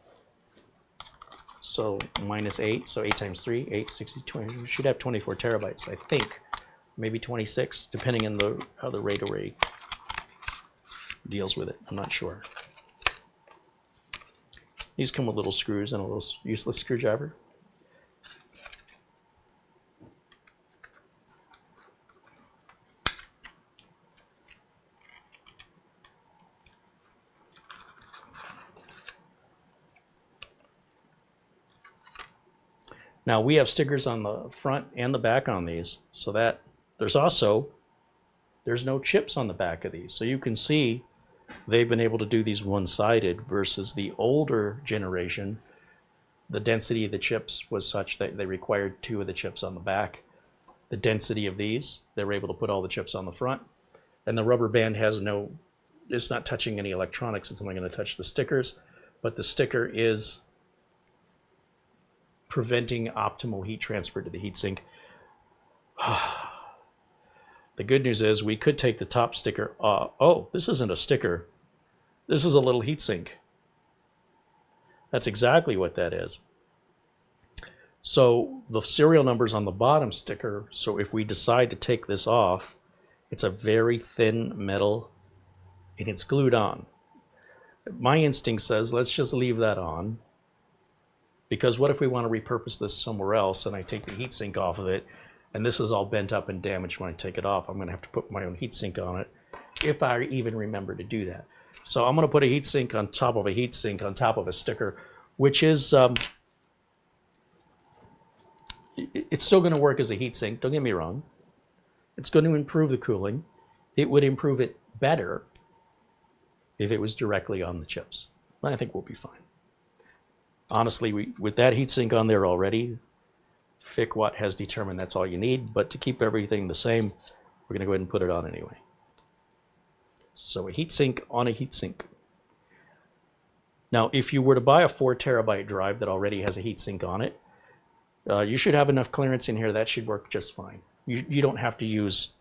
So minus 8, so 8 times 3, 8, 60, 20. We should have 24 terabytes, I think. Maybe 26, depending on how the RAID array deals with it. I'm not sure. These come with little screws and a little useless screwdriver. Now we have stickers on the front and the back on these, so that there's no chips on the back of these. So you can see they've been able to do these one-sided versus the older generation. The density of the chips was such that they required 2 of the chips on the back. The density of these, they were able to put all the chips on the front. And the rubber band it's not touching any electronics. It's only going to touch the stickers, but the sticker is preventing optimal heat transfer to the heatsink. The good news is we could take the top sticker off. Oh, this isn't a sticker. This is a little heatsink. That's exactly what that is. So the serial number's on the bottom sticker. So if we decide to take this off, it's a very thin metal and it's glued on. My instinct says, let's just leave that on. Because what if we want to repurpose this somewhere else and I take the heatsink off of it and this is all bent up and damaged when I take it off? I'm going to have to put my own heatsink on it if I even remember to do that. So I'm going to put a heatsink on top of a heatsink on top of a sticker, which is, it's still going to work as a heatsink, don't get me wrong. It's going to improve the cooling. It would improve it better if it was directly on the chips. I think we'll be fine. Honestly, with that heatsink on there already, FICWAT has determined that's all you need, but to keep everything the same, we're going to go ahead and put it on anyway. So a heatsink on a heatsink. Now, if you were to buy a 4 terabyte drive that already has a heatsink on it, you should have enough clearance in here that should work just fine. You don't have to use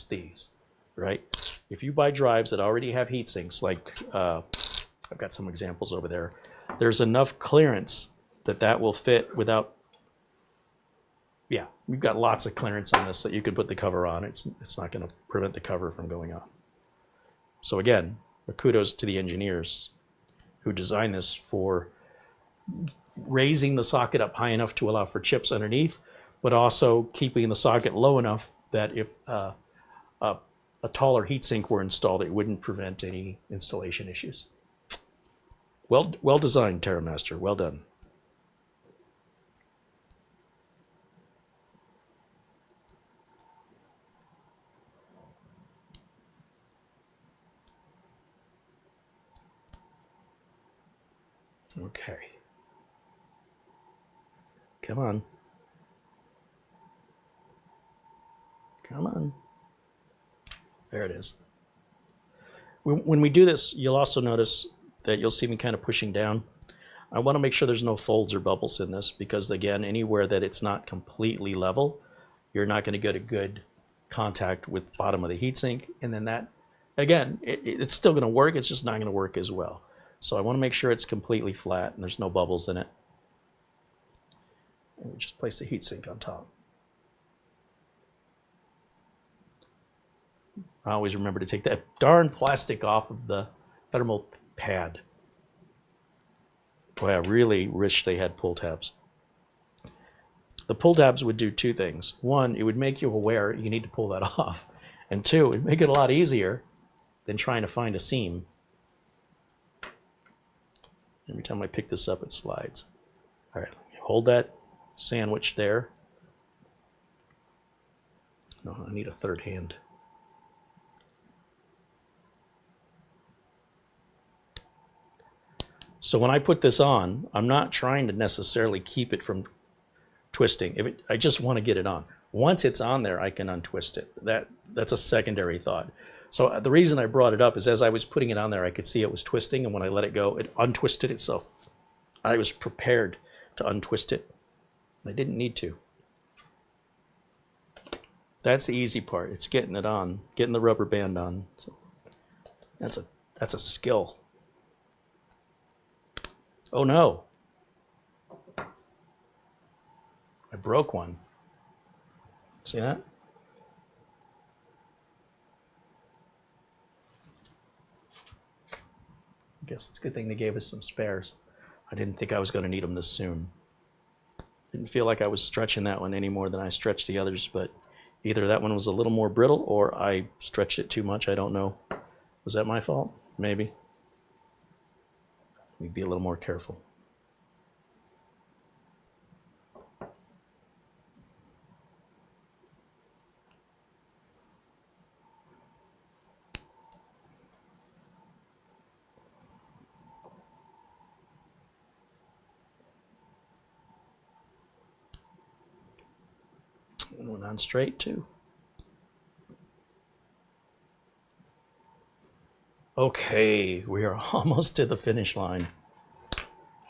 these, right? If you buy drives that already have heatsinks, like I've got some examples over there, there's enough clearance that will fit without, yeah, we've got lots of clearance on this that you can put the cover on. It's not going to prevent the cover from going on. So again, kudos to the engineers who designed this for raising the socket up high enough to allow for chips underneath, but also keeping the socket low enough that if a taller heatsink were installed, it wouldn't prevent any installation issues. Well designed, TerraMaster. Well done. Okay. Come on. Come on. There it is. When we do this, you'll also notice that you'll see me kind of pushing down. I want to make sure there's no folds or bubbles in this because, again, anywhere that it's not completely level, you're not going to get a good contact with the bottom of the heatsink. And then that, again, it's still going to work. It's just not going to work as well. So I want to make sure it's completely flat and there's no bubbles in it. And we just place the heatsink on top. I always remember to take that darn plastic off of the thermal pad. Boy, I really wish they had pull tabs. The pull tabs would do 2 things. 1, it would make you aware you need to pull that off. And 2, it would make it a lot easier than trying to find a seam. Every time I pick this up, it slides. All right, hold that sandwich there. No, I need a third hand. So when I put this on, I'm not trying to necessarily keep it from twisting. I just want to get it on. Once it's on there, I can untwist it. That's a secondary thought. So the reason I brought it up is as I was putting it on there, I could see it was twisting, and when I let it go, it untwisted itself. I was prepared to untwist it. I didn't need to. That's the easy part. It's getting it on, getting the rubber band on. So that's a skill. Oh no. I broke one. See that? I guess it's a good thing they gave us some spares. I didn't think I was going to need them this soon. Didn't feel like I was stretching that one any more than I stretched the others, but either that one was a little more brittle or I stretched it too much. I don't know. Was that my fault? Maybe. Let me be a little more careful. And went on straight too. Okay, we are almost to the finish line.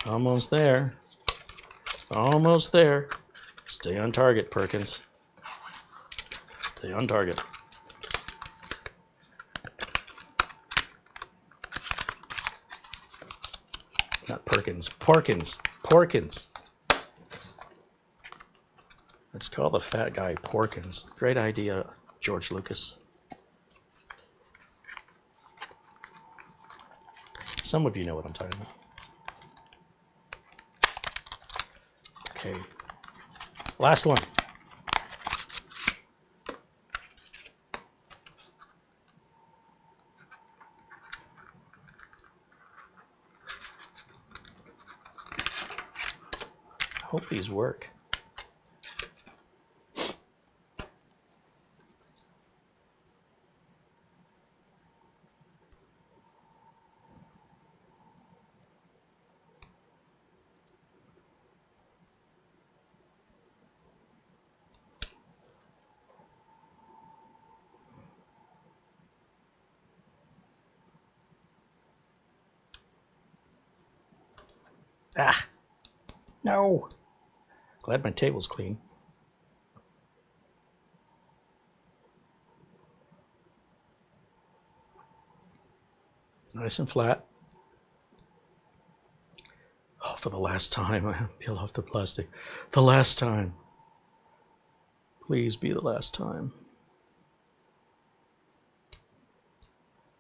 Almost there. Almost there. Stay on target, Perkins. Stay on target. Not Perkins. Porkins. Porkins. Let's call the fat guy Porkins. Great idea, George Lucas. Some of you know what I'm talking about. Okay. Last one. I hope these work. Ah, no. Glad my table's clean. Nice and flat. Oh, for the last time, I peel off the plastic. The last time. Please be the last time.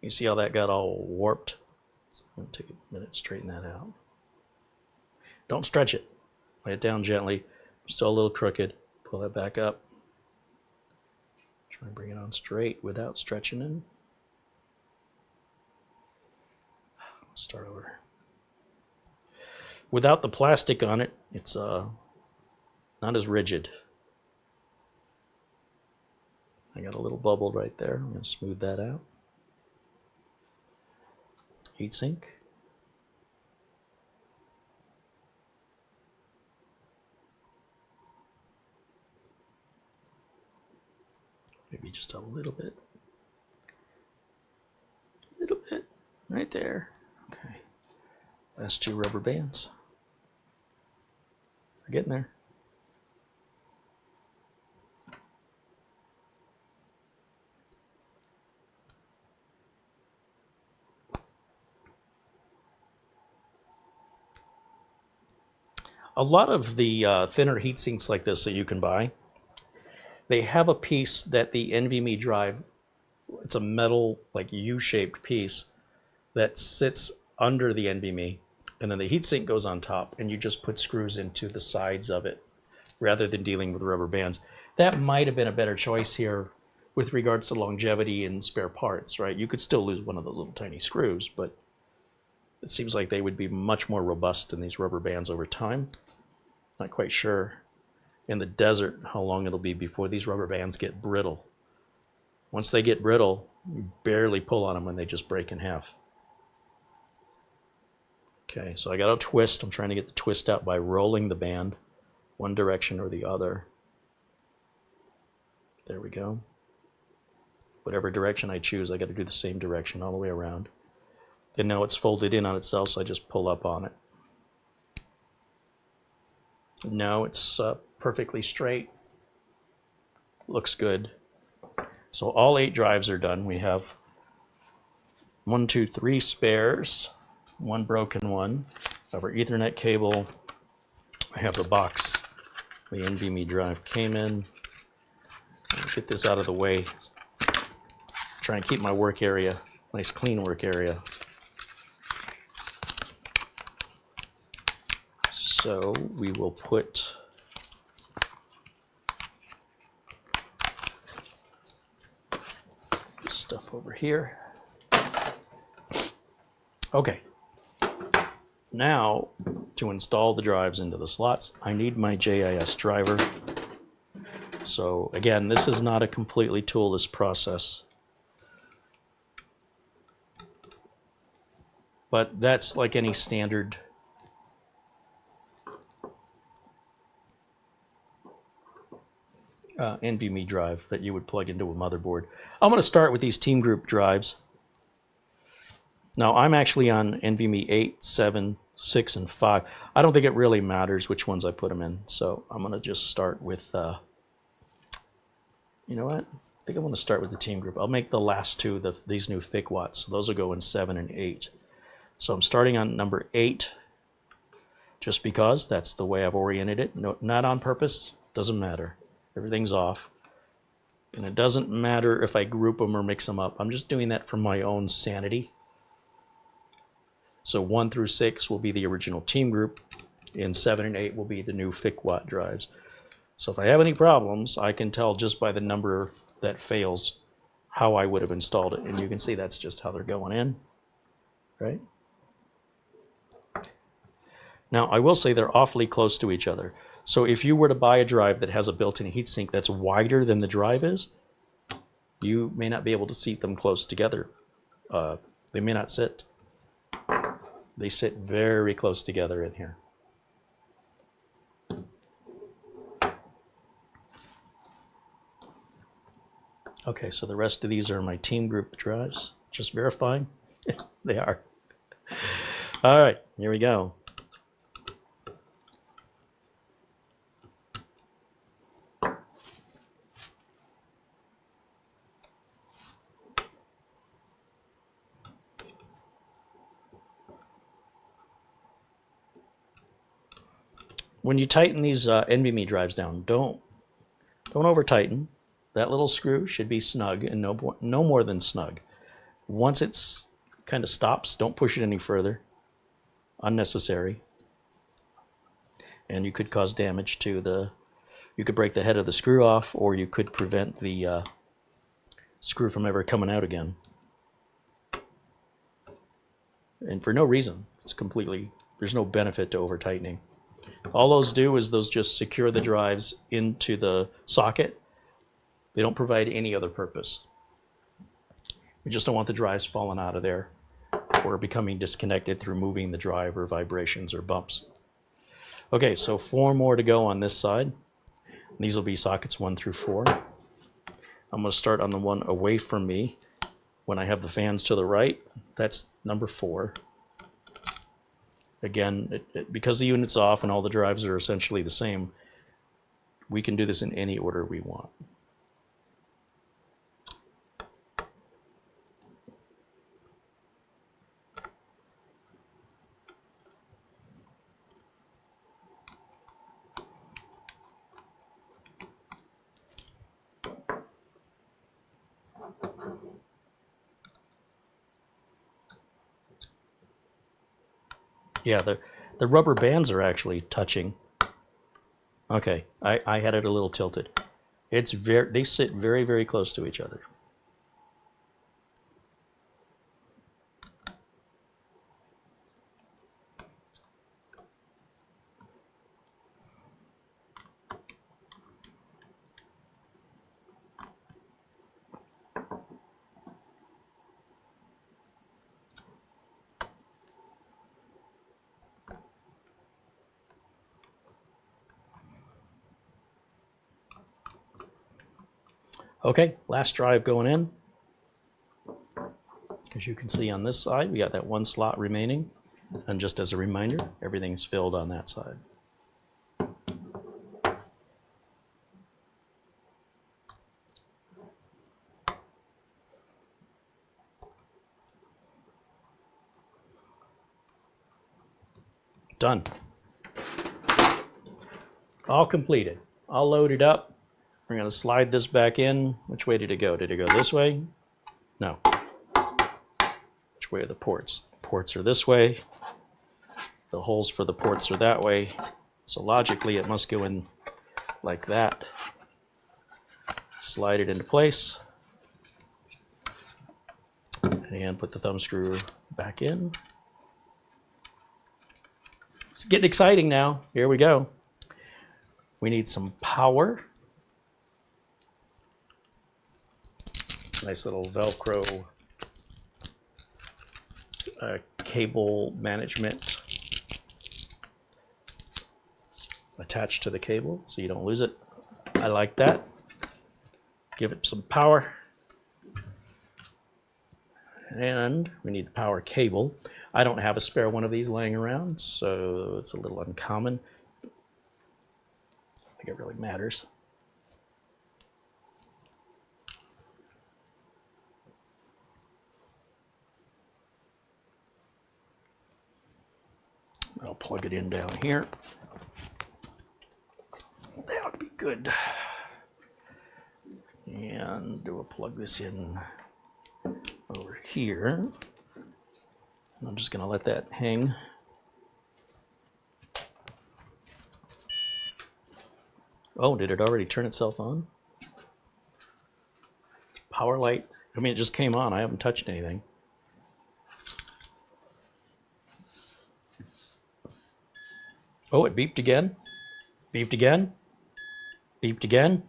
You see how that got all warped? So I'm going to take a minute to straighten that out. Don't stretch it. Lay it down gently. Still a little crooked. Pull that back up. Try and bring it on straight without stretching it. Start over. Without the plastic on it, it's not as rigid. I got a little bubble right there. I'm going to smooth that out. Heatsink. Maybe just a little bit. A little bit. Right there. Okay. Last two rubber bands. We're getting there. A lot of the thinner heat sinks like this that you can buy, they have a piece that the NVMe drive, it's a metal like U-shaped piece that sits under the NVMe, and then the heatsink goes on top, and you just put screws into the sides of it rather than dealing with rubber bands. That might have been a better choice here with regards to longevity and spare parts, right? You could still lose one of those little tiny screws, but it seems like they would be much more robust than these rubber bands over time. Not quite sure in the desert how long it'll be before these rubber bands get brittle. Once they get brittle, you barely pull on them when they just break in half. Okay, so I got a twist. I'm trying to get the twist out by rolling the band one direction or the other. There we go. Whatever direction I choose, I got to do the same direction all the way around. And now it's folded in on itself, so I just pull up on it. Now it's perfectly straight. Looks good. So all 8 drives are done. We have 1, 2, 3 spares, 1 broken one. I have our Ethernet cable. I have the box the NVMe drive came in. Get this out of the way. Try and keep my work area, nice clean work area. So we will put this stuff over here. Okay. Now, to install the drives into the slots, I need my JIS driver. So again, this is not a completely toolless process. But that's like any standard NVMe drive that you would plug into a motherboard. I'm going to start with these team group drives. Now, I'm actually on NVMe 8, 7, 6, and 5. I don't think it really matters which ones I put them in. So I'm going to just start with, you know what? I think I want to start with the team group. I'll make the last two, these new thick watts. So those will go in 7 and 8. So I'm starting on number 8, just because that's the way I've oriented it. No, not on purpose. Doesn't matter. Everything's off. And it doesn't matter if I group them or mix them up. I'm just doing that for my own sanity. So 1 through 6 will be the original team group, and 7 and 8 will be the new thick watt drives. So if I have any problems, I can tell just by the number that fails how I would have installed it. And you can see that's just how they're going in, right? Now, I will say they're awfully close to each other. So if you were to buy a drive that has a built-in heatsink that's wider than the drive is, you may not be able to seat them close together. They may not sit. They sit very close together in here. Okay, so the rest of these are my team group drives. Just verifying. They are. All right, here we go. When you tighten these NVMe drives down, don't over tighten. That little screw should be snug and no more than snug. Once it's kind of stops, don't push it any further. Unnecessary. And you could cause damage to you could break the head of the screw off, or you could prevent the screw from ever coming out again. And for no reason. It's completely, there's no benefit to over tightening. All those do is those just secure the drives into the socket. They don't provide any other purpose. We just don't want the drives falling out of there or becoming disconnected through moving the drive or vibrations or bumps. Okay, so 4 more to go on this side. These will be sockets 1 through 4. I'm going to start on the one away from me. When I have the fans to the right, that's number 4. Again, because the unit's off and all the drives are essentially the same, we can do this in any order we want. Yeah, the rubber bands are actually touching. Okay, I had it a little tilted. They sit very, very close to each other. Okay, last drive going in. As you can see on this side, we got that 1 slot remaining. And just as a reminder, everything's filled on that side. Done. All completed. All loaded up. We're going to slide this back in. Which way did it go? Did it go this way? No. Which way are the ports? The ports are this way. The holes for the ports are that way. So logically, it must go in like that. Slide it into place. And put the thumb screw back in. It's getting exciting now. Here we go. We need some power. Nice little Velcro cable management attached to the cable so you don't lose it. I like that. Give it some power. And we need the power cable. I don't have a spare one of these laying around, so it's a little uncommon. I think it really matters. I'll plug it in down here. That would be good. And we'll plug this in over here. And I'm just going to let that hang. Oh, did it already turn itself on? Power light. I mean, it just came on. I haven't touched anything. Oh, it beeped again. Beeped again. Beeped again.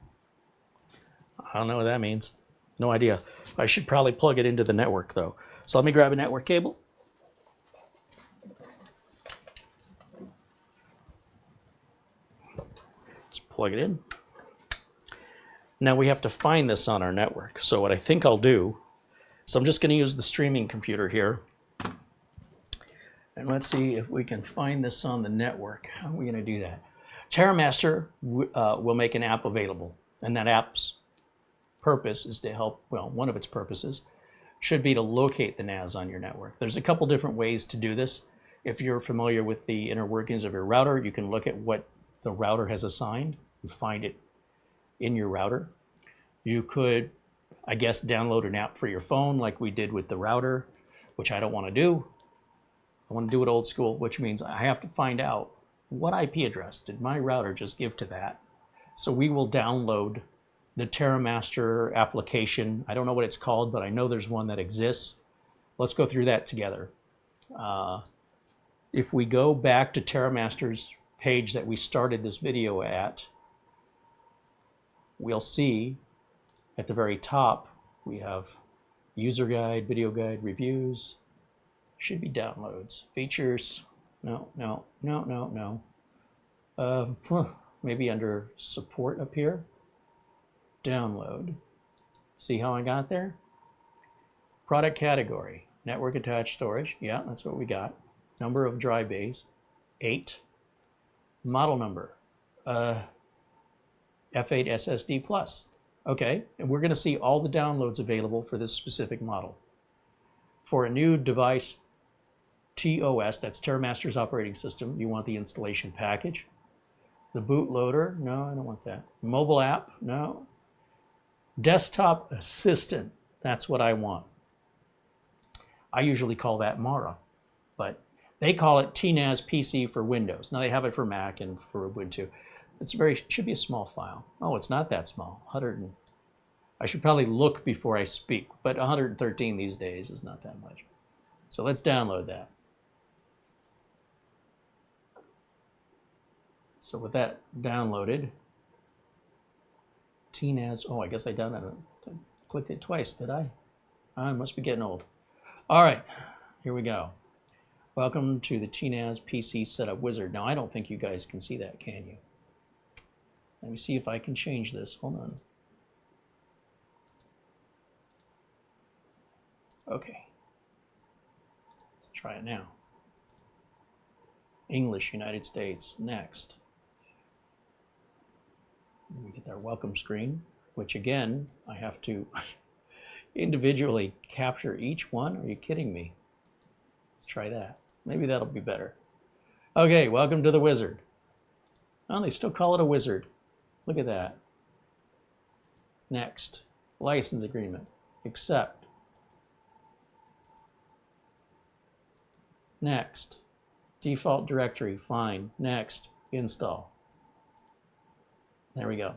I don't know what that means. No idea. I should probably plug it into the network, though. So let me grab a network cable. Let's plug it in. Now we have to find this on our network. So what I think I'll do is I'm just going to use the streaming computer here. And let's see if we can find this on the network. How are we going to do that? TerraMaster will make an app available. And that app's purpose is to help, well, one of its purposes should be to locate the NAS on your network. There's a couple different ways to do this. If you're familiar with the inner workings of your router, you can look at what the router has assigned and find it in your router. You could, I guess, download an app for your phone like we did with the router, which I don't want to do. I want to do it old school, which means I have to find out what IP address did my router just give to that. So we will download the TerraMaster application. I don't know what it's called, but I know there's one that exists. Let's go through that together. If we go back to TerraMaster's page that we started this video at, we'll see at the very top we have user guide, video guide, reviews. Should be downloads, features. No. Maybe under support up here. Download. See how I got there? Product category, network attached storage. Yeah, that's what we got. Number of dry bays, 8. Model number, F8 SSD Plus. Okay, and we're going to see all the downloads available for this specific model. For a new device, TOS, that's TerraMaster's operating system, you want the installation package. The bootloader, no, I don't want that. Mobile app, no. Desktop assistant, that's what I want. I usually call that Mara, but they call it TNAS PC for Windows. Now they have it for Mac and for Ubuntu. It's should be a small file. Oh, it's not that small. I should probably look before I speak, but 113 these days is not that much. So let's download that. So with that downloaded, TNAS, oh, I guess I downloaded it. Clicked it twice, did I? I must be getting old. All right, here we go. Welcome to the TNAS PC Setup Wizard. Now, I don't think you guys can see that, can you? Let me see if I can change this. Hold on. Okay. Let's try it now. English, United States, next. We get our welcome screen, which again, I have to individually capture each one. Are you kidding me? Let's try that. Maybe that'll be better. Okay, welcome to the wizard. Oh, they still call it a wizard. Look at that. Next, license agreement, accept. Next, default directory, fine. Next, install. There we go.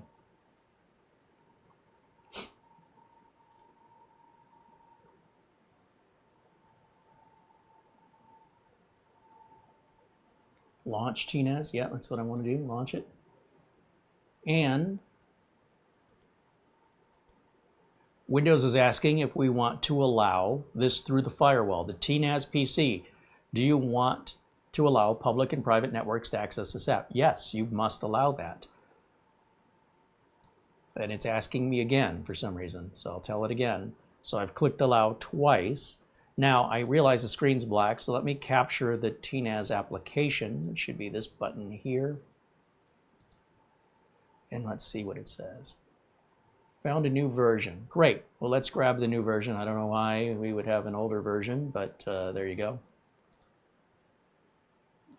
Launch TNAS, yeah, that's what I want to do, launch it. And Windows is asking if we want to allow this through the firewall, the TNAS PC. Do you want to allow public and private networks to access this app? Yes, you must allow that. And it's asking me again for some reason, so I'll tell it again. So I've clicked allow twice. Now I realize the screen's black, so let me capture the TNAS application. It should be this button here. And let's see what it says. Found a new version. Great. Well, let's grab the new version. I don't know why we would have an older version, but there you go.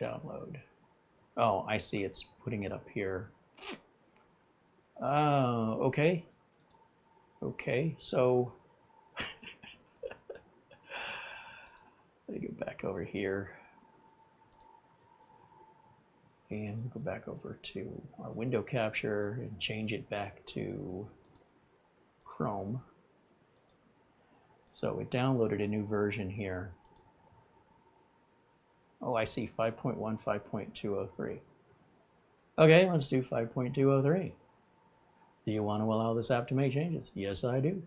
Download. Oh, I see. It's putting it up here. Okay. Okay, so let me go back over here and go back over to our window capture and change it back to Chrome. So it downloaded a new version here. Oh, I see, 5.1, 5.203. Okay, let's do 5.203. Do you want to allow this app to make changes? Yes, I do.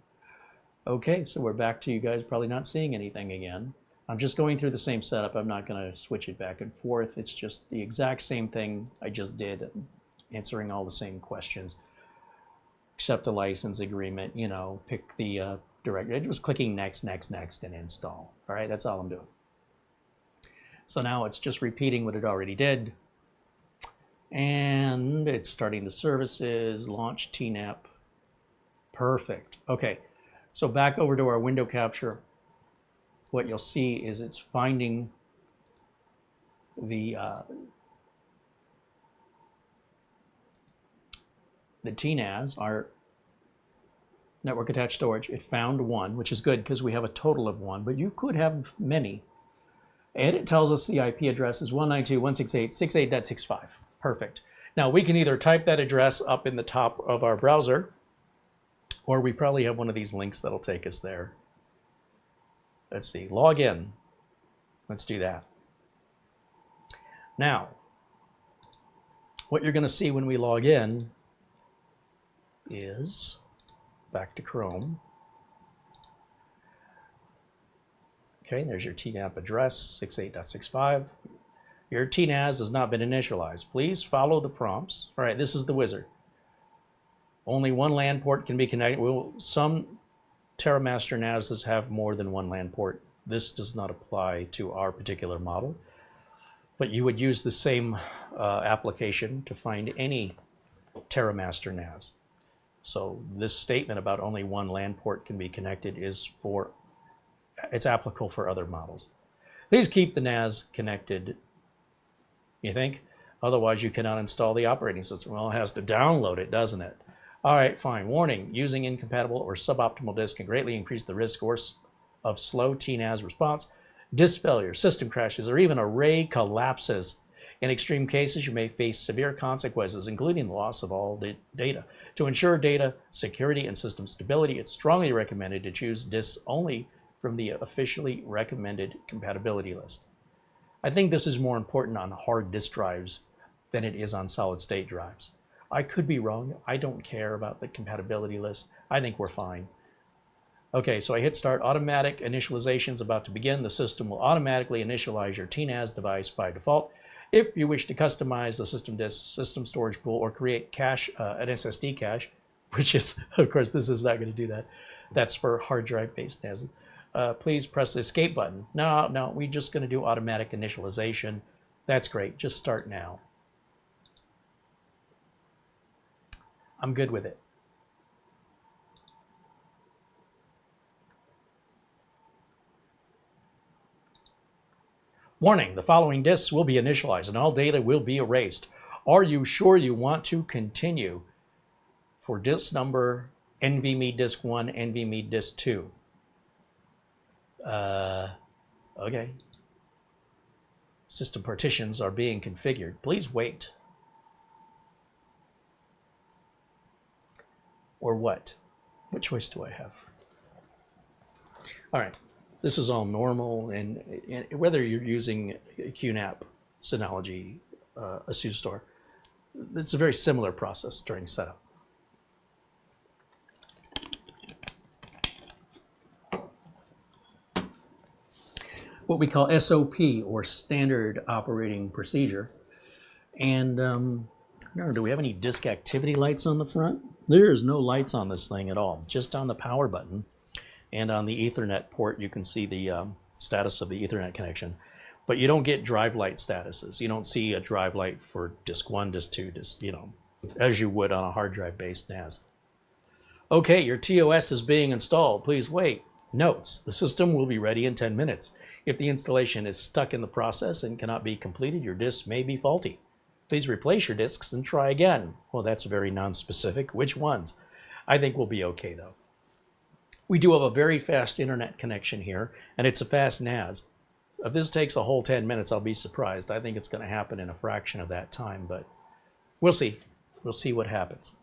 Okay, so we're back to you guys probably not seeing anything again. I'm just going through the same setup. I'm not going to switch it back and forth. It's just the exact same thing I just did, answering all the same questions. Accept a license agreement, you know, pick the directory. Just clicking next, next, next, and install. All right, that's all I'm doing. So now it's just repeating what it already did. And it's starting the services, launch TNAP. Perfect. Okay, so back over to our window capture. What you'll see is it's finding the TNAS, our network attached storage. It found one, which is good because we have a total of one, but you could have many. And it tells us the IP address is 192.168.68.65. Perfect. Now we can either type that address up in the top of our browser, or we probably have one of these links that'll take us there. Let's see, log in. Let's do that. Now, what you're going to see when we log in is, back to Chrome. Okay, there's your TNAP address, 68.65. Your TNAS has not been initialized. Please follow the prompts. All right, this is the wizard. Only one LAN port can be connected. Some TerraMaster NASs have more than one LAN port. This does not apply to our particular model, but you would use the same application to find any TerraMaster NAS. So this statement about only one LAN port can be connected is it's applicable for other models. Please keep the NAS connected, you think? Otherwise you cannot install the operating system. Well, it has to download it, doesn't it? All right, fine. Warning, using incompatible or suboptimal disk can greatly increase the risk of slow TNAS response, disk failure, system crashes, or even array collapses. In extreme cases, you may face severe consequences, including the loss of all the data. To ensure data security and system stability, it's strongly recommended to choose disks only from the officially recommended compatibility list. I think this is more important on hard disk drives than it is on solid state drives. I could be wrong. I don't care about the compatibility list. I think we're fine. Okay, so I hit start. Automatic initialization is about to begin. The system will automatically initialize your TNAS device by default. If you wish to customize the system disk, system storage pool, or create cache, an SSD cache, which is, of course, this is not going to do that. That's for hard drive based NAS. Please press the escape button. No, we're just going to do automatic initialization. That's great. Just start now. I'm good with it. Warning, the following disks will be initialized and all data will be erased. Are you sure you want to continue? For disk number NVMe disk 1, NVMe disk 2. Okay. System partitions are being configured. Please wait. Or what? What choice do I have? All right. This is all normal, and whether you're using QNAP, Synology, a SUSE-store, it's a very similar process during setup. What we call SOP, or Standard Operating Procedure. And I don't know, do we have any disk activity lights on the front? There is no lights on this thing at all, just on the power button. And on the Ethernet port, you can see the status of the Ethernet connection. But you don't get drive light statuses. You don't see a drive light for disk 1, disk 2, disk, as you would on a hard drive based NAS. Okay, your TOS is being installed. Please wait. Notes, the system will be ready in 10 minutes. If the installation is stuck in the process and cannot be completed, your disk may be faulty. Please replace your disks and try again. Well, that's very non-specific. Which ones? I think we'll be okay, though. We do have a very fast internet connection here, and it's a fast NAS. If this takes a whole 10 minutes, I'll be surprised. I think it's going to happen in a fraction of that time, but we'll see. We'll see what happens.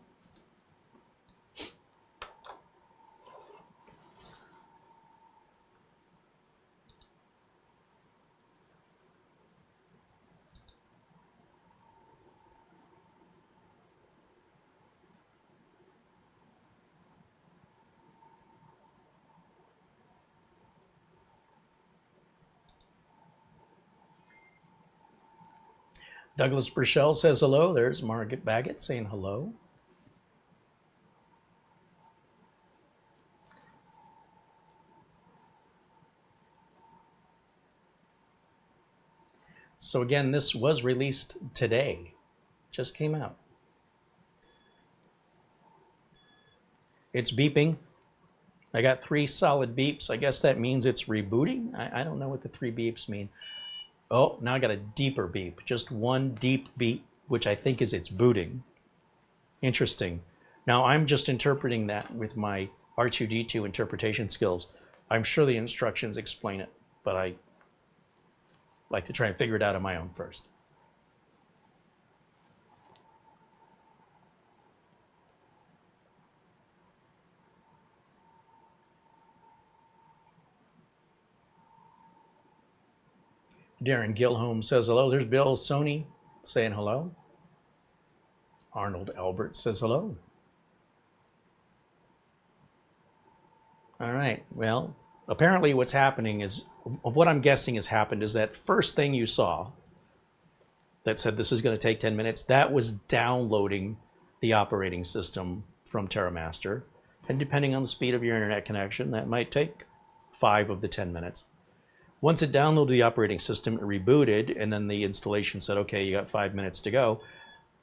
Douglas Burchell says hello. There's Margaret Baggett saying hello. So again, this was released today. Just came out. It's beeping. I got 3 solid beeps. I guess that means it's rebooting. I don't know what the 3 beeps mean. Oh, now I got a deeper beep. Just one deep beep, which I think is it's booting. Interesting. Now I'm just interpreting that with my R2-D2 interpretation skills. I'm sure the instructions explain it, but I like to try and figure it out on my own first. Darren Gilholm says hello. There's Bill Sony saying hello. Arnold Albert says hello. All right. Well, apparently what's happening is, what I'm guessing has happened is that first thing you saw that said this is going to take 10 minutes, that was downloading the operating system from TerraMaster. And depending on the speed of your internet connection, that might take 5 of the 10 minutes. Once it downloaded the operating system, it rebooted, and then the installation said, okay, you got 5 minutes to go.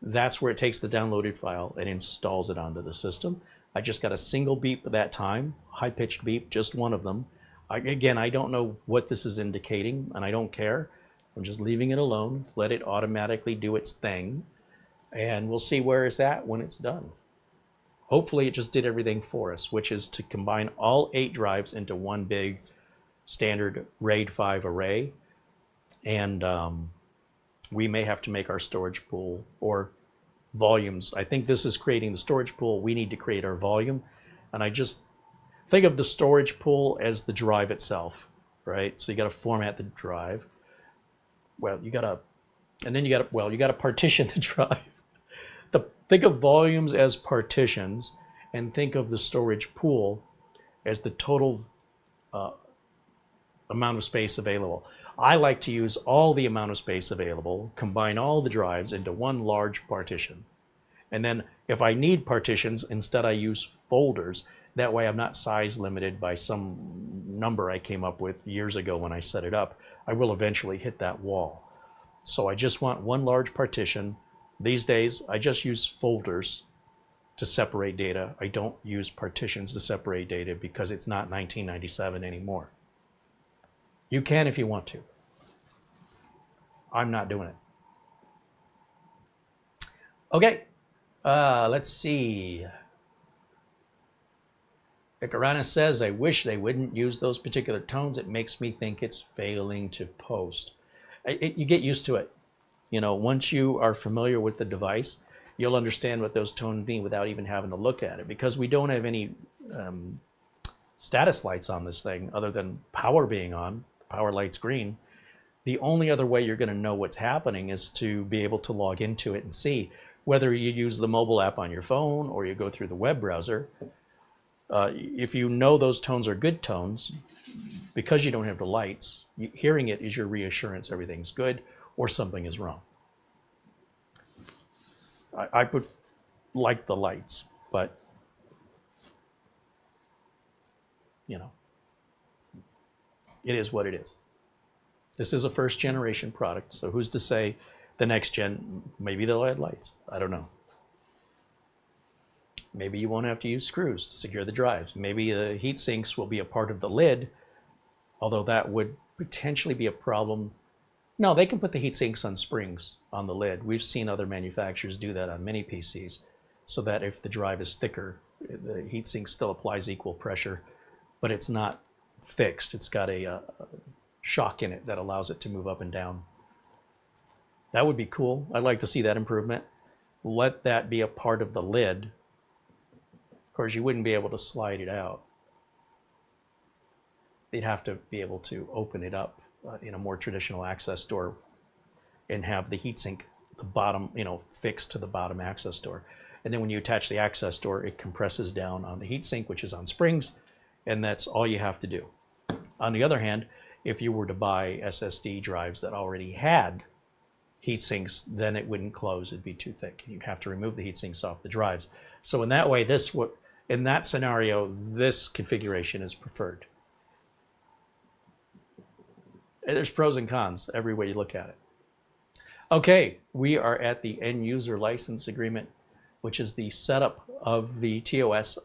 That's where it takes the downloaded file and installs it onto the system. I just got a single beep at that time, high-pitched beep, just one of them. Again, I don't know what this is indicating, and I don't care. I'm just leaving it alone, let it automatically do its thing, and we'll see where it's at when it's done. Hopefully it just did everything for us, which is to combine all 8 drives into one big standard RAID 5 array, and we may have to make our storage pool or volumes. I think this is creating the storage pool. We need to create our volume, and I just think of the storage pool as the drive itself, right? So you got to format the drive. Well, you got to, and then you got to partition the drive. Think of volumes as partitions, and think of the storage pool as the total amount of space available. I like to use all the amount of space available, combine all the drives into one large partition. And then if I need partitions, instead I use folders. That way I'm not size limited by some number I came up with years ago when I set it up. I will eventually hit that wall. So I just want one large partition. These days I just use folders to separate data. I don't use partitions to separate data because it's not 1997 anymore. You can if you want to. I'm not doing it. Okay, let's see. Icarana says, I wish they wouldn't use those particular tones. It makes me think it's failing to post. You get used to it. You know, once you are familiar with the device, you'll understand what those tones mean without even having to look at it. Because we don't have any status lights on this thing other than power being on, power light's green. The only other way you're going to know what's happening is to be able to log into it and see whether you use the mobile app on your phone or you go through the web browser. If you know those tones are good tones, because you don't have the lights, hearing it is your reassurance everything's good or something is wrong. I would like the lights, but you know, it is what it is. This is a first generation product, so who's to say the next gen, maybe they'll add lights. I don't know. Maybe you won't have to use screws to secure the drives. Maybe the heat sinks will be a part of the lid, although that would potentially be a problem. No, they can put the heat sinks on springs on the lid. We've seen other manufacturers do that on many PCs, so that if the drive is thicker, the heat sink still applies equal pressure, but it's not fixed. It's got a shock in it that allows it to move up and down. That would be cool. I'd like to see that improvement. Let that be a part of the lid. Of course, you wouldn't be able to slide it out. They'd have to be able to open it up in a more traditional access door and have the heatsink, the bottom, fixed to the bottom access door. And then when you attach the access door, it compresses down on the heatsink, which is on springs, and that's all you have to do. On the other hand, if you were to buy SSD drives that already had heat sinks, then it wouldn't close. It'd be too thick. You'd have to remove the heat sinks off the drives. So in that way, in that scenario, this configuration is preferred. And there's pros and cons every way you look at it. Okay, we are at the end user license agreement, which is the setup of the TOS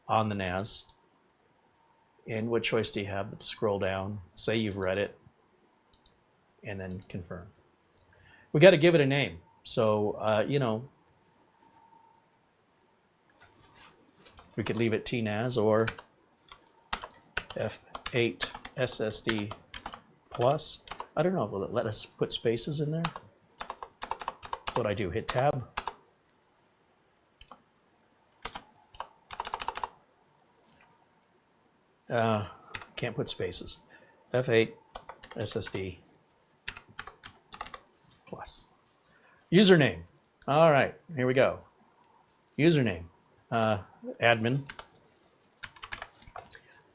on the NAS. And what choice do you have? Scroll down, say you've read it, and then confirm. We got to give it a name. So, we could leave it TNAS or F8 SSD Plus. I don't know, will it let us put spaces in there? What I do, hit tab. Can't put spaces. F8 SSD Plus. Username. All right, here we go. Username. Admin.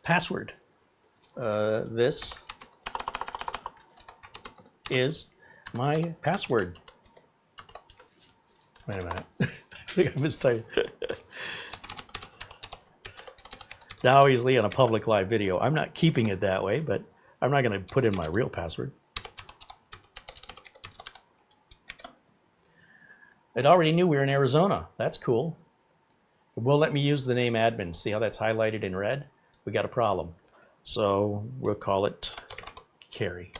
Password. This is my password. Wait a minute. I think I mistyped. Now, obviously, on a public live video, I'm not keeping it that way, but I'm not going to put in my real password. It already knew we were in Arizona. That's cool. It won't let me use the name admin. See how that's highlighted in red? We got a problem. So we'll call it Carey.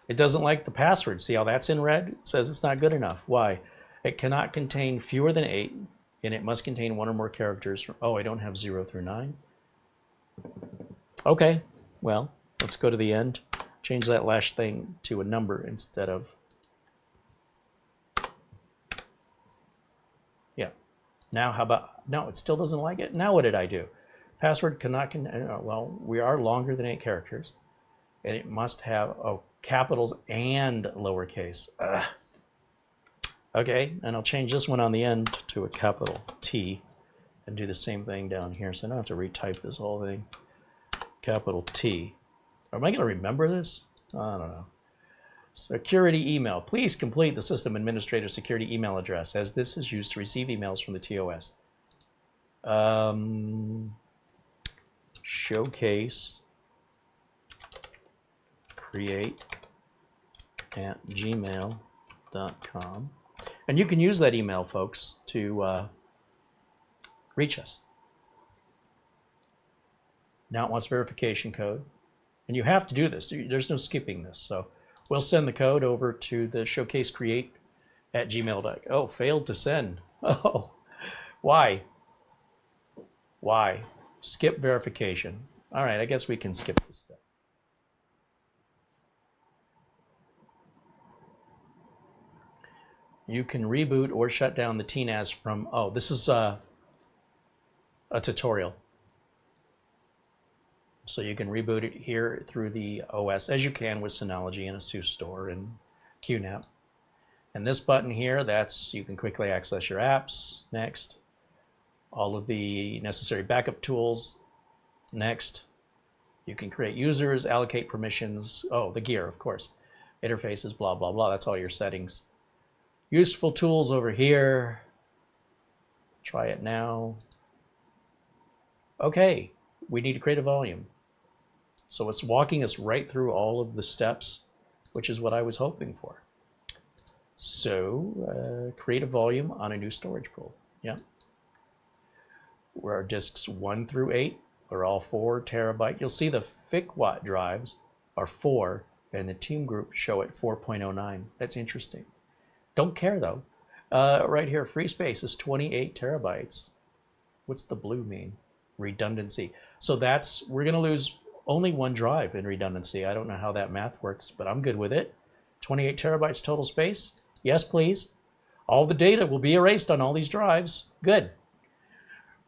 It doesn't like the password. See how that's in red? It says it's not good enough. Why? It cannot contain fewer than 8, and it must contain 1 or more characters. Oh, I don't have 0 through 9. Okay, well, let's go to the end. Change that last thing to a number instead of... Yeah. Now how about... No, it still doesn't like it. Now what did I do? Password cannot contain... Well, we are longer than 8 characters, and it must have capitals and lowercase. Ugh. Okay, and I'll change this one on the end to a capital T and do the same thing down here, so I don't have to retype this whole thing. Capital T. Am I going to remember this? I don't know. Security email. Please complete the system administrator security email address, as this is used to receive emails from the TOS. showcasecreate@gmail.com. And you can use that email, folks, to reach us. Now it wants verification code. And you have to do this. There's no skipping this. So We'll send the code over to the showcasecreate@gmail.com. Oh, failed to send. Oh, why? Why? Skip verification. All right, I guess we can skip this step. You can reboot or shut down the TNAS from, oh, this is a tutorial. So you can reboot it here through the OS, as you can with Synology and ASUS Store and QNAP. And this button here, you can quickly access your apps. Next. All of the necessary backup tools. Next. You can create users, allocate permissions. Oh, the gear, of course. Interfaces, blah, blah, blah. That's all your settings. Useful tools over here. Try it now. Okay, we need to create a volume. So it's walking us right through all of the steps, which is what I was hoping for. So create a volume on a new storage pool. Yeah. Where our disks 1 through 8 are all 4 terabyte. You'll see the FICWAT drives are 4, and the team group show it 4.09. That's interesting. Don't care though. Right here, free space is 28 terabytes. What's the blue mean? Redundancy. So we're going to lose only 1 drive in redundancy. I don't know how that math works, but I'm good with it. 28 terabytes total space. Yes, please. All the data will be erased on all these drives. Good.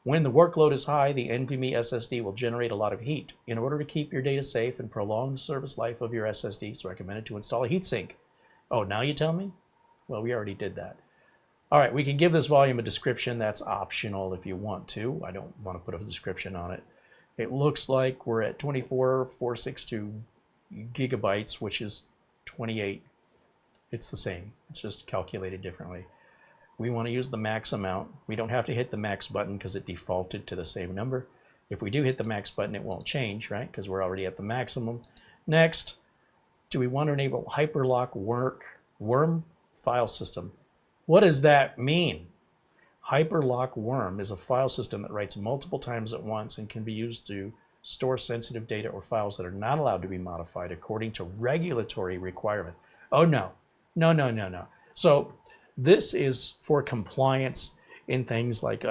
When the workload is high, the NVMe SSD will generate a lot of heat. In order to keep your data safe and prolong the service life of your SSD, it's recommended to install a heatsink. Oh, now you tell me? Well, we already did that. All right, we can give this volume a description. That's optional if you want to. I don't want to put a description on it. It looks like we're at 24,462 gigabytes, which is 28. It's the same. It's just calculated differently. We want to use the max amount. We don't have to hit the max button because it defaulted to the same number. If we do hit the max button, it won't change, right? Because we're already at the maximum. Next, do we want to enable hyperlock worm file system? What does that mean? Hyperlock worm is a file system that writes multiple times at once and can be used to store sensitive data or files that are not allowed to be modified according to regulatory requirement. Oh, no. No, no, no, no. So this is for compliance in things like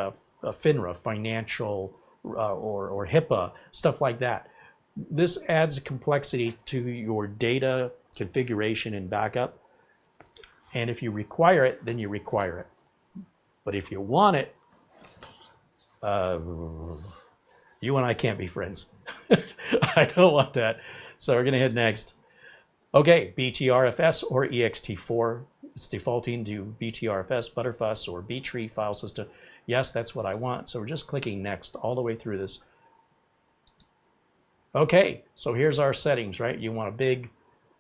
FINRA, financial, or HIPAA, stuff like that. This adds complexity to your data configuration and backup. And if you require it, then you require it. But if you want it, you and I can't be friends. I don't want that. So we're going to hit next. Okay, BTRFS or ext4. It's defaulting to BTRFS, Butterfuss, or B-tree file system. Yes, that's what I want. So we're just clicking next all the way through this. Okay, so here's our settings, right? You want a big,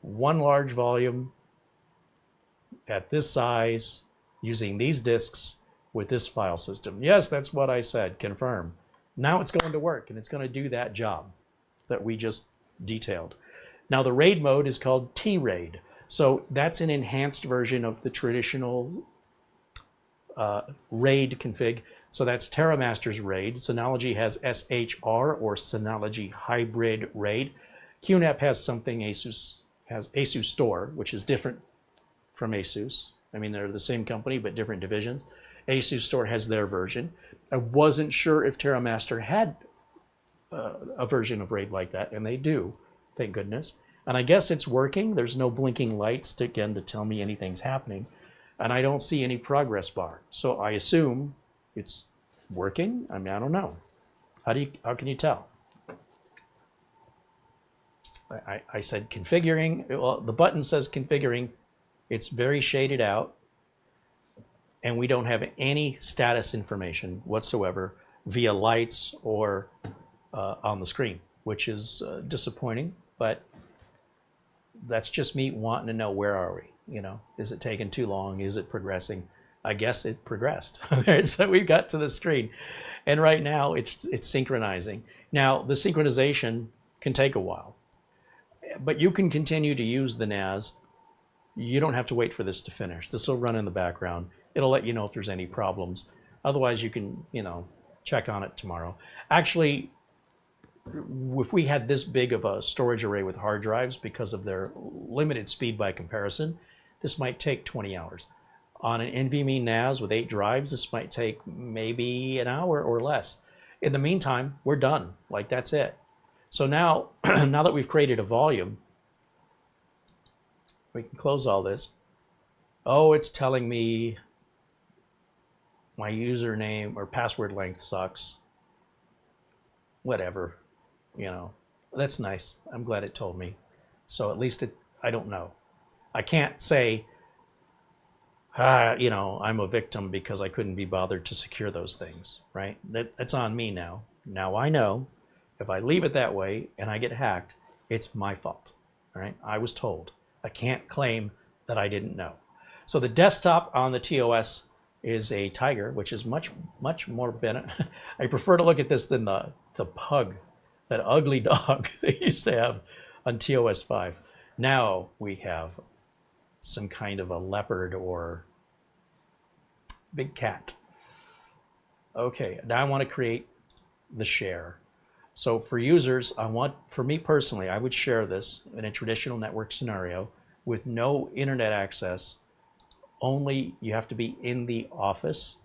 1 large volume at this size using these disks with this file system. Yes, that's what I said. Confirm. Now it's going to work, and it's going to do that job that we just detailed. Now the RAID mode is called T-RAID. So that's an enhanced version of the traditional RAID config. So that's TerraMaster's RAID. Synology has SHR, or Synology Hybrid RAID. QNAP has something, ASUS has ASUS Store, which is different from ASUS. I mean, they're the same company, but different divisions. ASUS Store has their version. I wasn't sure if TerraMaster had a version of RAID like that, and they do, thank goodness. And I guess it's working. There's no blinking lights to tell me anything's happening. And I don't see any progress bar. So I assume it's working. I mean, I don't know. How can you tell? I said configuring. Well, the button says configuring. It's very shaded out. And we don't have any status information whatsoever via lights or on the screen, which is disappointing. But that's just me wanting to know, where are we? You know, is it taking too long? Is it progressing? I guess it progressed. So we got to the screen, and right now it's synchronizing. Now the synchronization can take a while, but you can continue to use the NAS. You don't have to wait for this to finish. This will run in the background. It'll let you know if there's any problems. Otherwise, you can, check on it tomorrow. Actually, if we had this big of a storage array with hard drives, because of their limited speed by comparison, this might take 20 hours. On an NVMe NAS with 8 drives, this might take maybe an hour or less. In the meantime, we're done. Like, that's it. So now, now that we've created a volume, we can close all this. Oh, it's telling me my username or password length sucks. Whatever, you know, that's nice. I'm glad it told me. So at least I don't know. I can't say, you know, I'm a victim because I couldn't be bothered to secure those things, right? That's on me now. Now I know if I leave it that way and I get hacked, it's my fault, all right? I was told. I can't claim that I didn't know. So the desktop on the TOS is a Tiger, which is much more I prefer to look at this than the pug, that ugly dog they used to have on TOS 5. Now we have some kind of a leopard or big cat. Okay, now I want to create the share. So for users, for me personally, I would share this in a traditional network scenario with no internet access. Only you have to be in the office,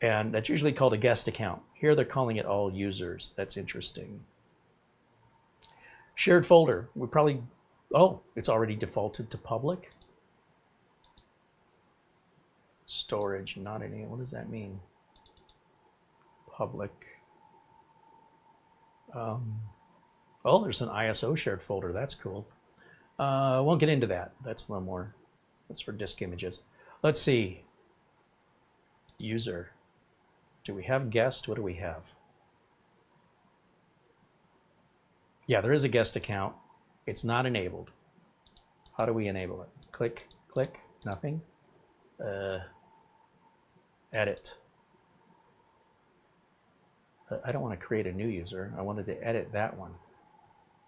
and that's usually called a guest account. Here they're calling it all users. That's interesting. Shared folder, we probably, oh, it's already defaulted to public. Storage, not any, what does that mean? Public. Oh, there's an ISO shared folder, that's cool. I won't get into that, that's a little more, that's for disk images. Let's see, user. Do we have guest? What do we have? Yeah, there is a guest account. It's not enabled. How do we enable it? Click, click, nothing. Edit. I don't want to create a new user. I wanted to edit that one.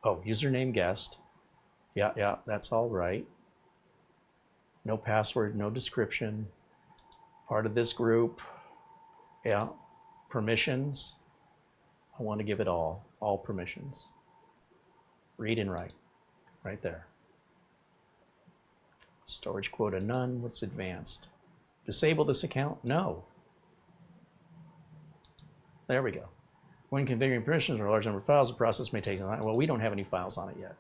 Oh, username guest. Yeah, that's all right. No password, no description. Part of this group. Yeah, permissions. I want to give it all permissions. Read and write, right there. Storage quota none, what's advanced? Disable this account? No. There we go. When configuring permissions or a large number of files, the process may take some time. Well, we don't have any files on it yet.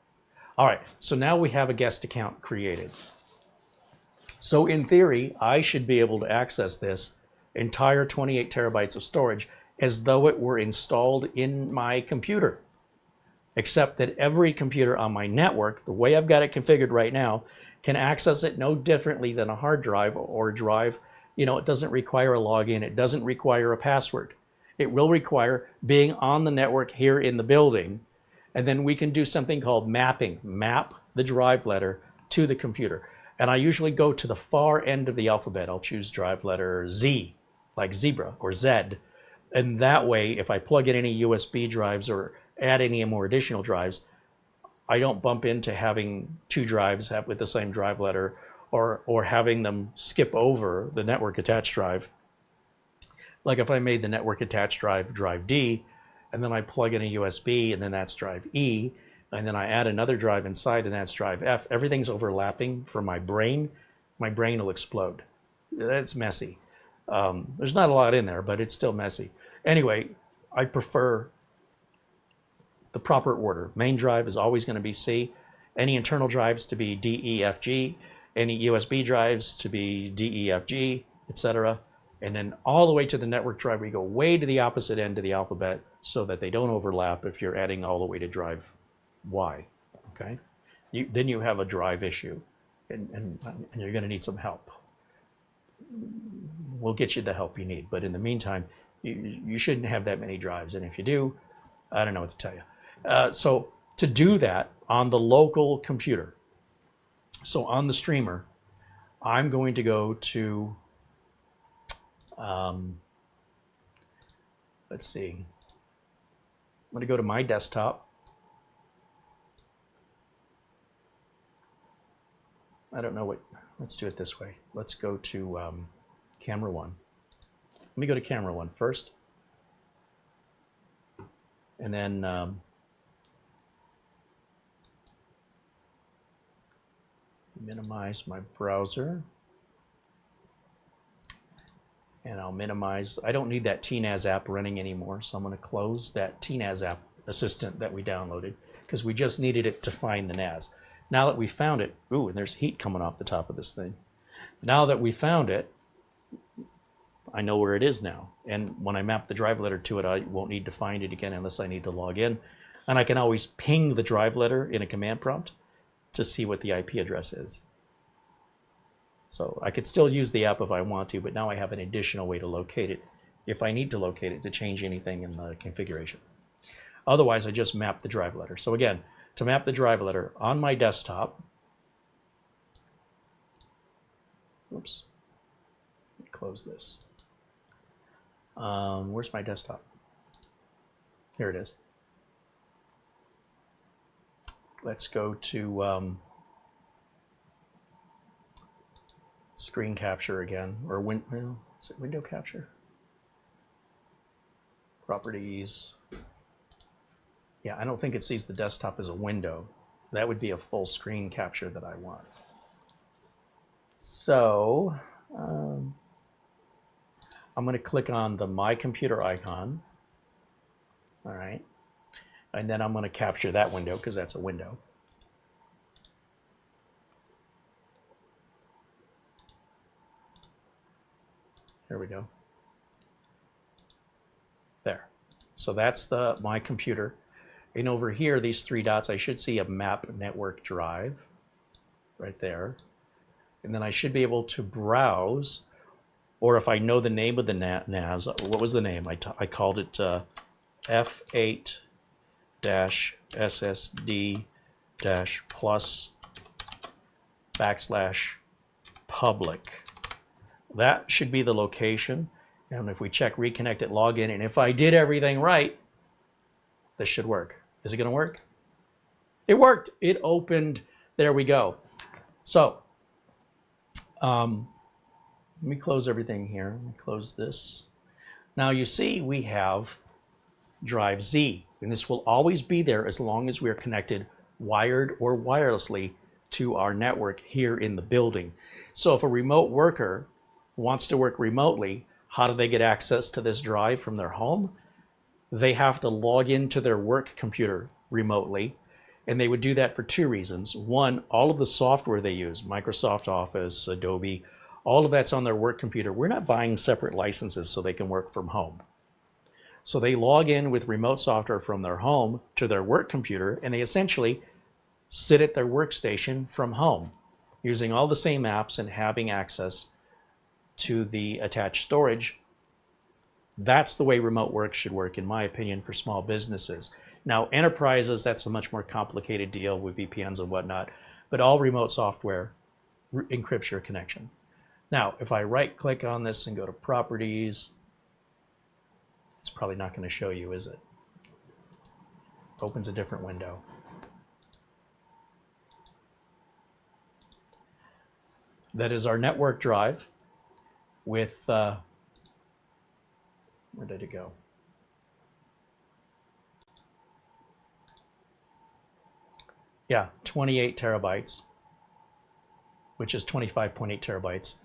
All right, so now we have a guest account created. So in theory, I should be able to access this entire 28 terabytes of storage as though it were installed in my computer. Except that every computer on my network, the way I've got it configured right now, can access it no differently than a hard drive or a drive. You know, it doesn't require a login. It doesn't require a password. It will require being on the network here in the building. And then we can do something called mapping, map the drive letter to the computer. And I usually go to the far end of the alphabet. I'll choose drive letter Z, like zebra or Z. And that way, if I plug in any USB drives or add any more additional drives, I don't bump into having 2 drives with the same drive letter or having them skip over the network attached drive. Like if I made the network attached drive, drive D, and then I plug in a USB and then that's drive E, and then I add another drive inside and that's drive F, everything's overlapping for my brain will explode. That's messy. There's not a lot in there, but it's still messy. Anyway, I prefer the proper order. Main drive is always going to be C. Any internal drives to be D, E, F, G. Any USB drives to be D, E, F, G, etc. And then all the way to the network drive, we go way to the opposite end of the alphabet so that they don't overlap if you're adding all the way to drive Y. Okay? Then you have a drive issue, and you're going to need some help. We'll get you the help you need, but in the meantime, you shouldn't have that many drives, and if you do, I don't know what to tell you. So to do that on the local computer, so on the streamer, I'm going to go to, let's see, I'm going to go to my desktop. I don't know what, let's do it this way. Let's go to camera 1. Let me go to camera 1 first. And then minimize my browser. And I'll minimize, I don't need that TNAS app running anymore, so I'm going to close that TNAS app assistant that we downloaded, because we just needed it to find the NAS. Now that we found it, ooh, and there's heat coming off the top of this thing. Now that we found it, I know where it is now. And when I map the drive letter to it, I won't need to find it again unless I need to log in. And I can always ping the drive letter in a command prompt to see what the IP address is. So I could still use the app if I want to, but now I have an additional way to locate it if I need to locate it to change anything in the configuration. Otherwise, I just map the drive letter. So again, to map the drive letter on my desktop, oops, let me close this. Where's my desktop? Here it is. Let's go to screen capture again, or is it window capture? Properties. Yeah, I don't think it sees the desktop as a window. That would be a full screen capture that I want. So I'm going to click on the My Computer icon. All right. And then I'm going to capture that window because that's a window. There we go. There. So that's the My Computer. And over here, these three dots, I should see a map network drive right there. And then I should be able to browse, or if I know the name of the NAS, what was the name? I called it F8 SSD Plus / public. That should be the location. And if we check reconnect it, log in, and if I did everything right, this should work. Is it going to work? It worked. It opened. There we go. So let me close everything here. Let me close this. Now you see we have drive Z, and this will always be there as long as we are connected wired or wirelessly to our network here in the building. So if a remote worker wants to work remotely, how do they get access to this drive from their home? They have to log into their work computer remotely, and they would do that for two reasons. One, all of the software they use, Microsoft Office, Adobe, all of that's on their work computer. We're not buying separate licenses so they can work from home. So they log in with remote software from their home to their work computer, and they essentially sit at their workstation from home using all the same apps and having access to the attached storage. That's the way remote work should work, in my opinion, for small businesses. Now, enterprises, that's a much more complicated deal with VPNs and whatnot, but all remote software encrypts your connection. Now, if I right-click on this and go to Properties, it's probably not going to show you, is it? Opens a different window. That is our network drive with, where did it go? Yeah, 28 terabytes, which is 25.8 terabytes.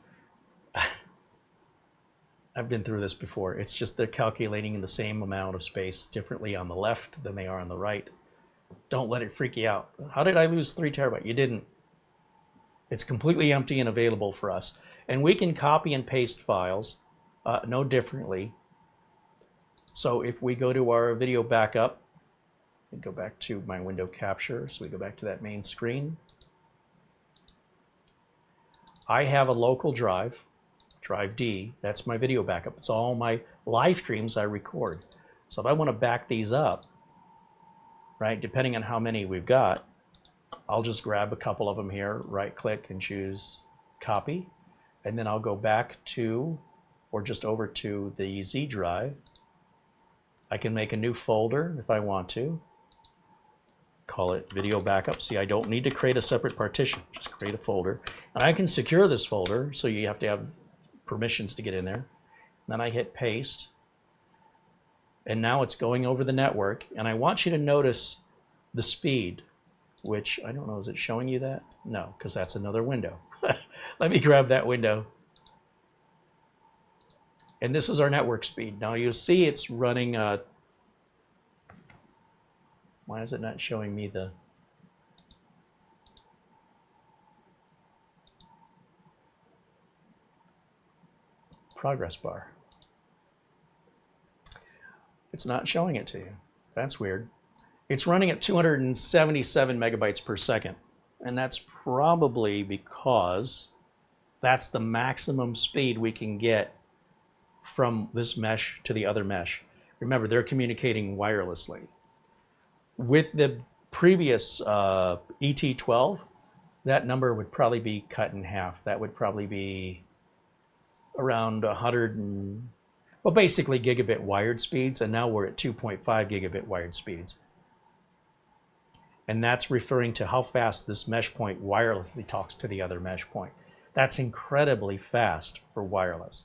I've been through this before. It's just they're calculating in the same amount of space differently on the left than they are on the right. Don't let it freak you out. How did I lose 3 terabytes? You didn't. It's completely empty and available for us. And we can copy and paste files no differently. So if we go to our video backup, and go back to my window capture, so we go back to that main screen. I have a local drive, drive D, that's my video backup. It's all my live streams I record. So if I want to back these up, right, depending on how many we've got, I'll just grab a couple of them here, right click and choose copy, and then I'll go back to, or just over to the Z drive. I can make a new folder if I want to. Call it video backup. See, I don't need to create a separate partition, just create a folder. And I can secure this folder, so you have to have permissions to get in there. Then I hit paste. and now it's going over the network, and I want you to notice the speed, which I don't know, is it showing you that? No, because that's another window. Let me grab that window. And this is our network speed. Now you'll see it's running, why is it not showing me the progress bar? It's not showing it to you. That's weird. It's running at 277 megabytes per second. And that's probably because that's the maximum speed we can get from this mesh to the other mesh. Remember, they're communicating wirelessly. With the previous ET12, that number would probably be cut in half. That would probably be around 100 and, well, basically gigabit wired speeds, and now we're at 2.5 gigabit wired speeds. And that's referring to how fast this mesh point wirelessly talks to the other mesh point. That's incredibly fast for wireless.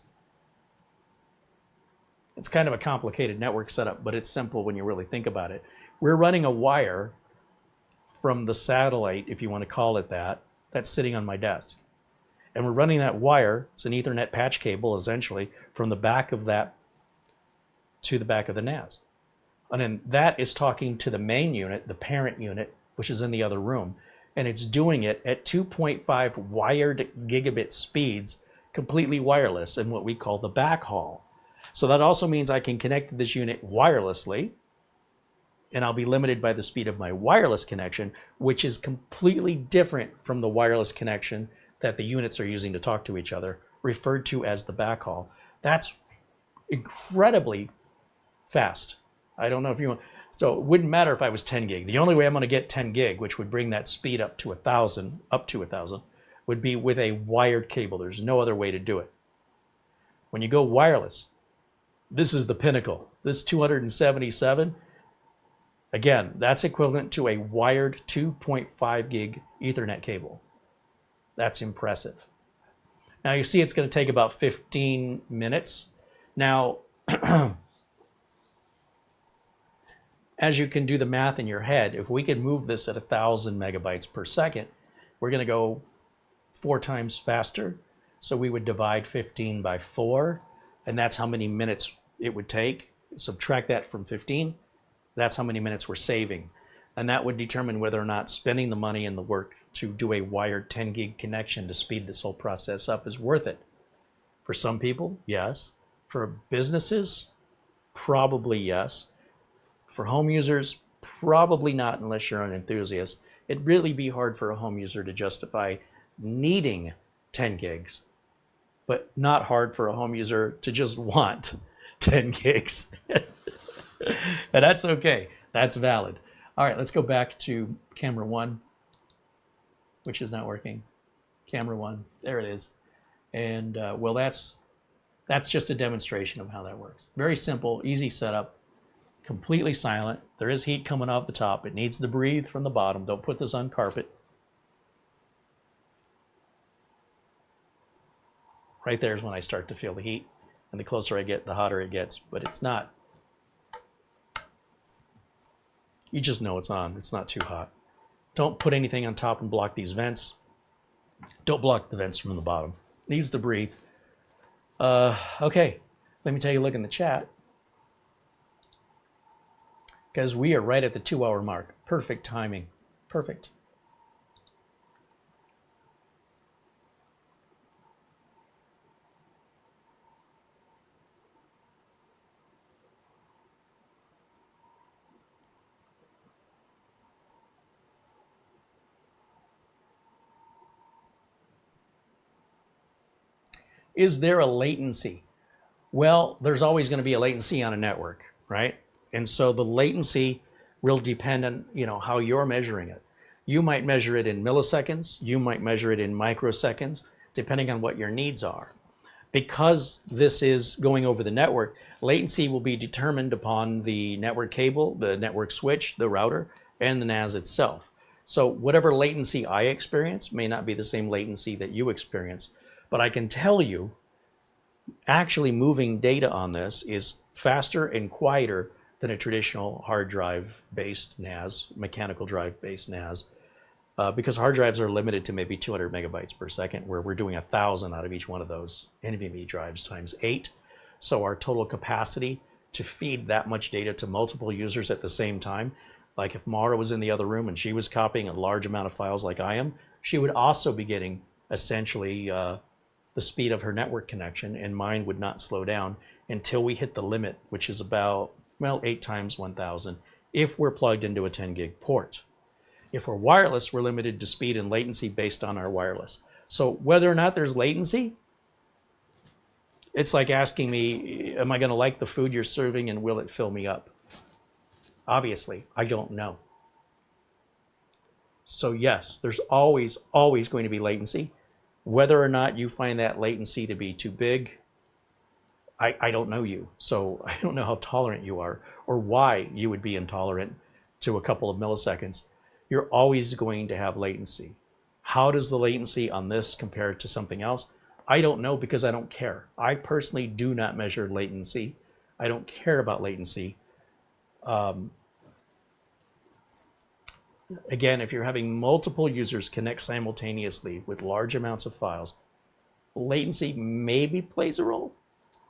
It's kind of a complicated network setup, but it's simple when you really think about it. We're running a wire from the satellite, if you want to call it that, that's sitting on my desk. And we're running that wire, it's an Ethernet patch cable essentially, from the back of that to the back of the NAS. And then that is talking to the main unit, the parent unit, which is in the other room. And it's doing it at 2.5 wired gigabit speeds, completely wireless in what we call the backhaul. So that also means I can connect to this unit wirelessly, and I'll be limited by the speed of my wireless connection, which is completely different from the wireless connection that the units are using to talk to each other, referred to as the backhaul. That's incredibly fast. I don't know if you want, so it wouldn't matter if I was 10 gig. The only way I'm going to get 10 gig, which would bring that speed up to 1,000, would be with a wired cable. There's no other way to do it. When you go wireless, this is the pinnacle. This 277, again, that's equivalent to a wired 2.5 gig Ethernet cable. That's impressive. Now you see it's going to take about 15 minutes. Now, as you can do the math in your head, if we could move this at 1,000 megabytes per second, we're going to go 4 times faster. So we would divide 15 by 4, and that's how many minutes it would take. Subtract that from 15, that's how many minutes we're saving. And that would determine whether or not spending the money and the work to do a wired 10 gig connection to speed this whole process up is worth it. For some people, yes. For businesses, probably yes. For home users, probably not unless you're an enthusiast. It'd really be hard for a home user to justify needing 10 gigs, but not hard for a home user to just want 10 gigs. And that's okay. That's valid. All right, let's go back to camera 1, which is not working. Camera 1, there it is. And well, that's just a demonstration of how that works. Very simple, easy setup, completely silent. There is heat coming off the top. It needs to breathe from the bottom. Don't put this on carpet. Right there is when I start to feel the heat. And the closer I get, the hotter it gets. But it's not. You just know it's on. It's not too hot. Don't put anything on top and block these vents. Don't block the vents from the bottom. It needs to breathe. Okay, let me take a look in the chat. Because we are right at the 2-hour mark. Perfect timing. Perfect. Is there a latency? Well, there's always going to be a latency on a network, right? And so the latency will depend on, how you're measuring it. You might measure it in milliseconds. You might measure it in microseconds, depending on what your needs are. Because this is going over the network, latency will be determined upon the network cable, the network switch, the router, and the NAS itself. So whatever latency I experience may not be the same latency that you experience. But I can tell you actually moving data on this is faster and quieter than a traditional hard drive based NAS, mechanical drive based NAS, because hard drives are limited to maybe 200 megabytes per second, where we're doing 1,000 out of each one of those NVMe drives times 8. So our total capacity to feed that much data to multiple users at the same time, like if Mara was in the other room and she was copying a large amount of files like I am, she would also be getting essentially the speed of her network connection, and mine would not slow down until we hit the limit, which is about, well, 8 times 1,000 if we're plugged into a 10 gig port. If we're wireless, we're limited to speed and latency based on our wireless. So whether or not there's latency, it's like asking me, am I going to like the food you're serving and will it fill me up? Obviously, I don't know. So yes, there's always going to be latency. Whether or not you find that latency to be too big, I don't know you. So I don't know how tolerant you are or why you would be intolerant to a couple of milliseconds. You're always going to have latency. How does the latency on this compare to something else? I don't know, because I don't care. I personally do not measure latency. I don't care about latency. Again, if you're having multiple users connect simultaneously with large amounts of files, latency maybe plays a role.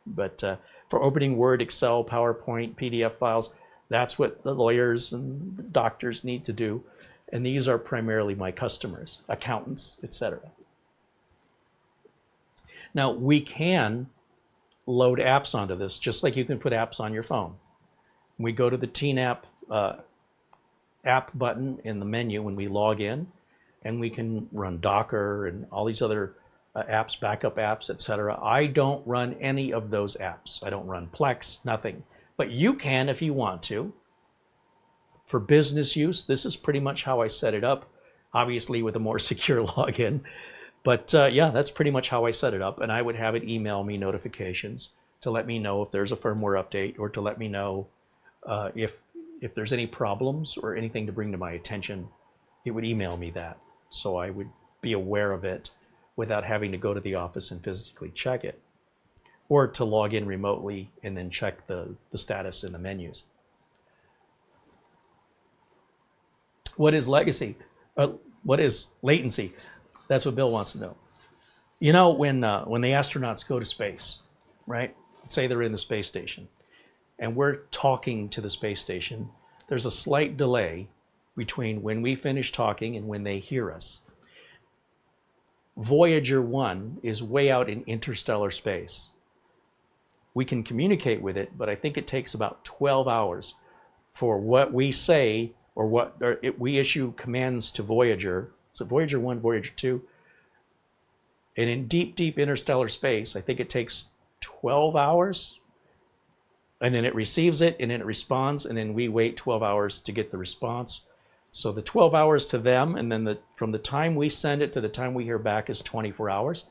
But for opening Word, Excel, PowerPoint, PDF files, that's what the lawyers and the doctors need to do. And these are primarily my customers, accountants, etc. Now, we can load apps onto this, just like you can put apps on your phone. We go to the TNAP app button in the menu when we log in, and we can run Docker and all these other apps, backup apps, etc. I don't run any of those apps. I don't run Plex, nothing. But you can if you want to. For business use, this is pretty much how I set it up, obviously with a more secure login. But yeah, that's pretty much how I set it up. And I would have it email me notifications to let me know if there's a firmware update, or to let me know if there's any problems or anything to bring to my attention. It would email me that, so I would be aware of it without having to go to the office and physically check it, or to log in remotely and then check the status in the menus. What is legacy? What is latency? That's what Bill wants to know. You know, when the astronauts go to space, right? Say they're in the space station, and we're talking to the space station, there's a slight delay between when we finish talking and when they hear us. Voyager 1 is way out in interstellar space. We can communicate with it, but I think it takes about 12 hours for what we say, or we issue commands to Voyager. So Voyager 1, Voyager 2. And in deep, deep interstellar space, I think it takes 12 hours. And then it receives it, and then it responds, and then we wait 12 hours to get the response. So the 12 hours to them, and then from the time we send it to the time we hear back is 24 hours.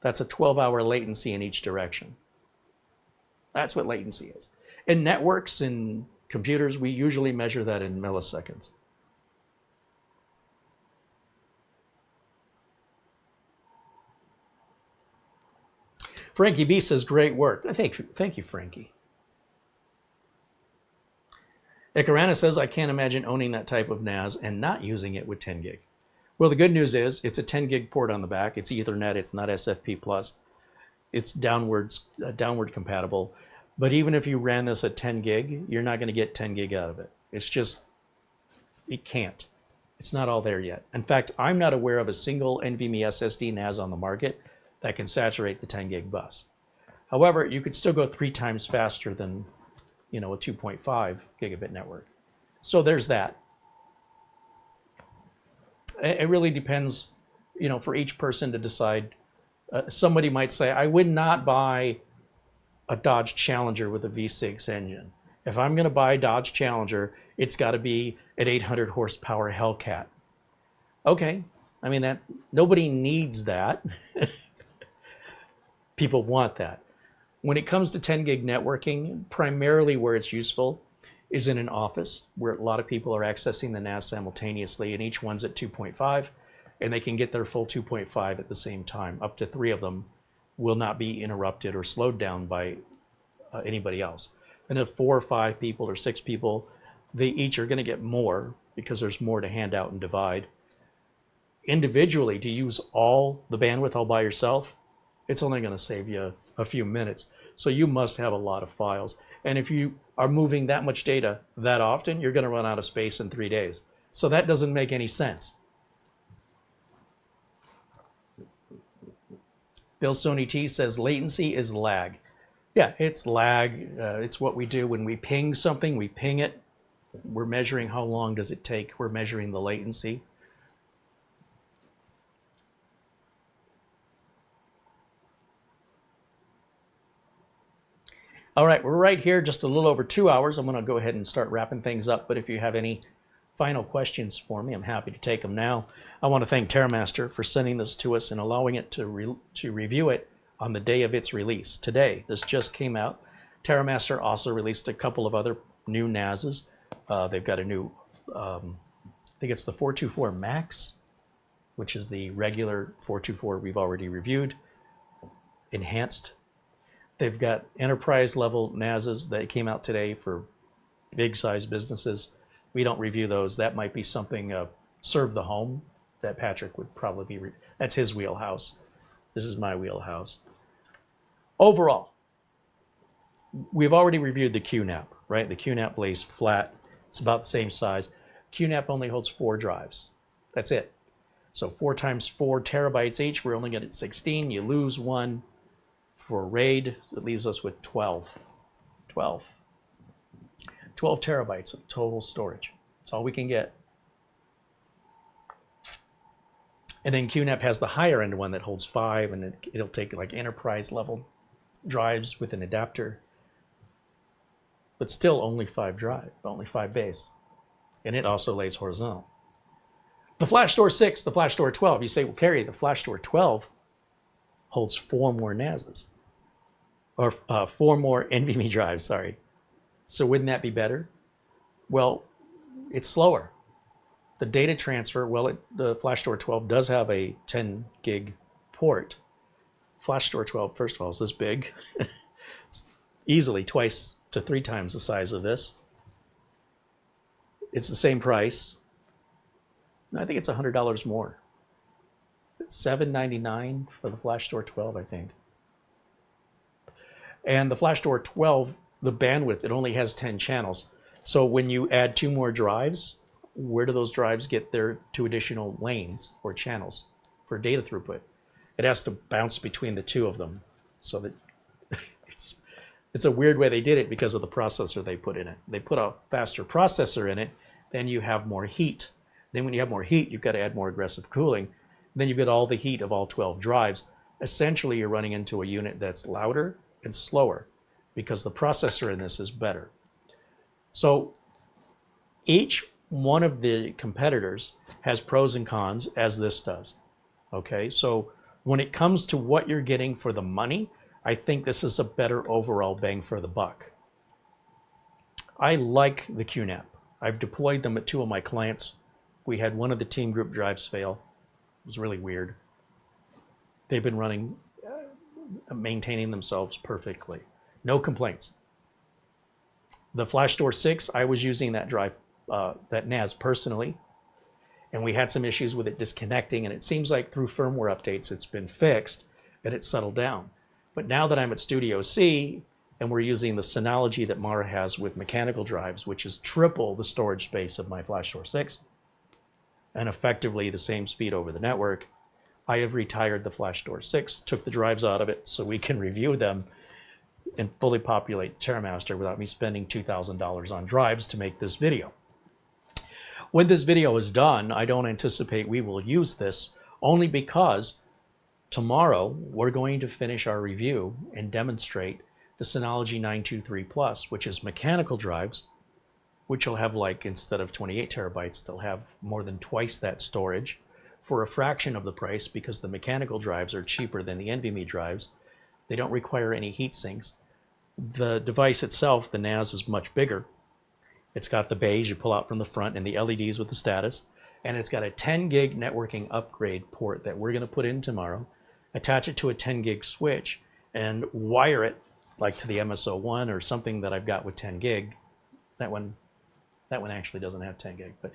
That's a 12-hour latency in each direction. That's what latency is. In networks and computers, we usually measure that in milliseconds. Frankie B says, great work. Thank you, Frankie. Icarana says, I can't imagine owning that type of NAS and not using it with 10 gig. Well, the good news is it's a 10 gig port on the back. It's Ethernet. It's not SFP Plus. It's downward compatible. But even if you ran this at 10 gig, you're not going to get 10 gig out of it. It's just, it can't. It's not all there yet. In fact, I'm not aware of a single NVMe SSD NAS on the market that can saturate the 10 gig bus. However, you could still go 3 times faster than, a 2.5 gigabit network. So there's that. It really depends, for each person to decide. Somebody might say, I would not buy a Dodge Challenger with a V6 engine. If I'm going to buy a Dodge Challenger, it's got to be an 800 horsepower Hellcat. Okay, I mean, that nobody needs that. People want that. When it comes to 10 gig networking, primarily where it's useful is in an office where a lot of people are accessing the NAS simultaneously, and each one's at 2.5, and they can get their full 2.5 at the same time, up to 3 of them will not be interrupted or slowed down by anybody else. And if 4 or 5 people or 6 people, they each are going to get more because there's more to hand out and divide. Individually, to use all the bandwidth all by yourself, it's only going to save you a few minutes. So you must have a lot of files. And if you are moving that much data that often, you're going to run out of space in 3 days. So that doesn't make any sense. Bill Sony T says latency is lag. Yeah, it's lag. It's what we do when we ping something. We ping it. We're measuring how long does it take. We're measuring the latency. All right, we're right here, just a little over 2 hours. I'm going to go ahead and start wrapping things up. But if you have any final questions for me, I'm happy to take them now. I want to thank TerraMaster for sending this to us and allowing it to review it on the day of its release. Today, this just came out. TerraMaster also released a couple of other new NASs. They've got a new, I think it's the 424 Max, which is the regular 424 we've already reviewed, enhanced. They've got enterprise level NASs that came out today for big size businesses. We don't review those. That might be something, serve the home, that Patrick would probably be, that's his wheelhouse. This is my wheelhouse. Overall, we've already reviewed the QNAP, right? The QNAP lays flat. It's about the same size. QNAP only holds 4 drives. That's it. So 4 times 4 terabytes each. We're only getting 16. You lose 1. For RAID, it leaves us with 12 terabytes of total storage. That's all we can get. And then QNAP has the higher end one that holds 5, and it'll take like enterprise level drives with an adapter. But still only 5 drive, only 5 bays. And it also lays horizontal. The FlashStore 6, the FlashStore 12, you say, well, Carey, the FlashStore 12 holds 4 more NASs. Or 4 more NVMe drives, sorry. So wouldn't that be better? Well, it's slower. The data transfer, well, the FlashStore 12 does have a 10 gig port. FlashStore 12, first of all, is this big. It's easily 2 to 3 times the size of this. It's the same price. I think it's $100 more. $799 for the FlashStore 12, I think. And the FlashStore 12, the bandwidth, it only has 10 channels. So when you add 2 more drives, where do those drives get their 2 additional lanes or channels for data throughput? It has to bounce between the 2 of them. So that it's a weird way they did it because of the processor they put in it. They put a faster processor in it, then you have more heat. Then when you have more heat, you've got to add more aggressive cooling. Then you've got all the heat of all 12 drives. Essentially, you're running into a unit that's louder and slower because the processor in this is better. So each one of the competitors has pros and cons, as this does. Okay, so when it comes to what you're getting for the money, I think this is a better overall bang for the buck. I like the QNAP. I've deployed them at 2 of my clients. We had one of the team group drives fail. It was really weird. They've been running, maintaining themselves perfectly. No complaints. The FlashStore 6, I was using that drive, that NAS personally, and we had some issues with it disconnecting, and it seems like through firmware updates it's been fixed and it's settled down. But now that I'm at Studio C and we're using the Synology that Mara has with mechanical drives, which is triple the storage space of my FlashStore 6, and effectively the same speed over the network, I have retired the FlashStore 6, took the drives out of it so we can review them and fully populate TerraMaster without me spending $2,000 on drives to make this video. When this video is done, I don't anticipate we will use this, only because tomorrow we're going to finish our review and demonstrate the Synology 923 Plus, which is mechanical drives, which will have, like, instead of 28 terabytes, they'll have more than twice that storage for a fraction of the price because the mechanical drives are cheaper than the NVMe drives. They don't require any heat sinks. The device itself, the NAS, is much bigger. It's got the bays you pull out from the front and the LEDs with the status. And it's got a 10 gig networking upgrade port that we're going to put in tomorrow. attach it to a 10 gig switch, and wire it like to the MSO1 or something that I've got with 10 gig. That one actually doesn't have 10 gig, but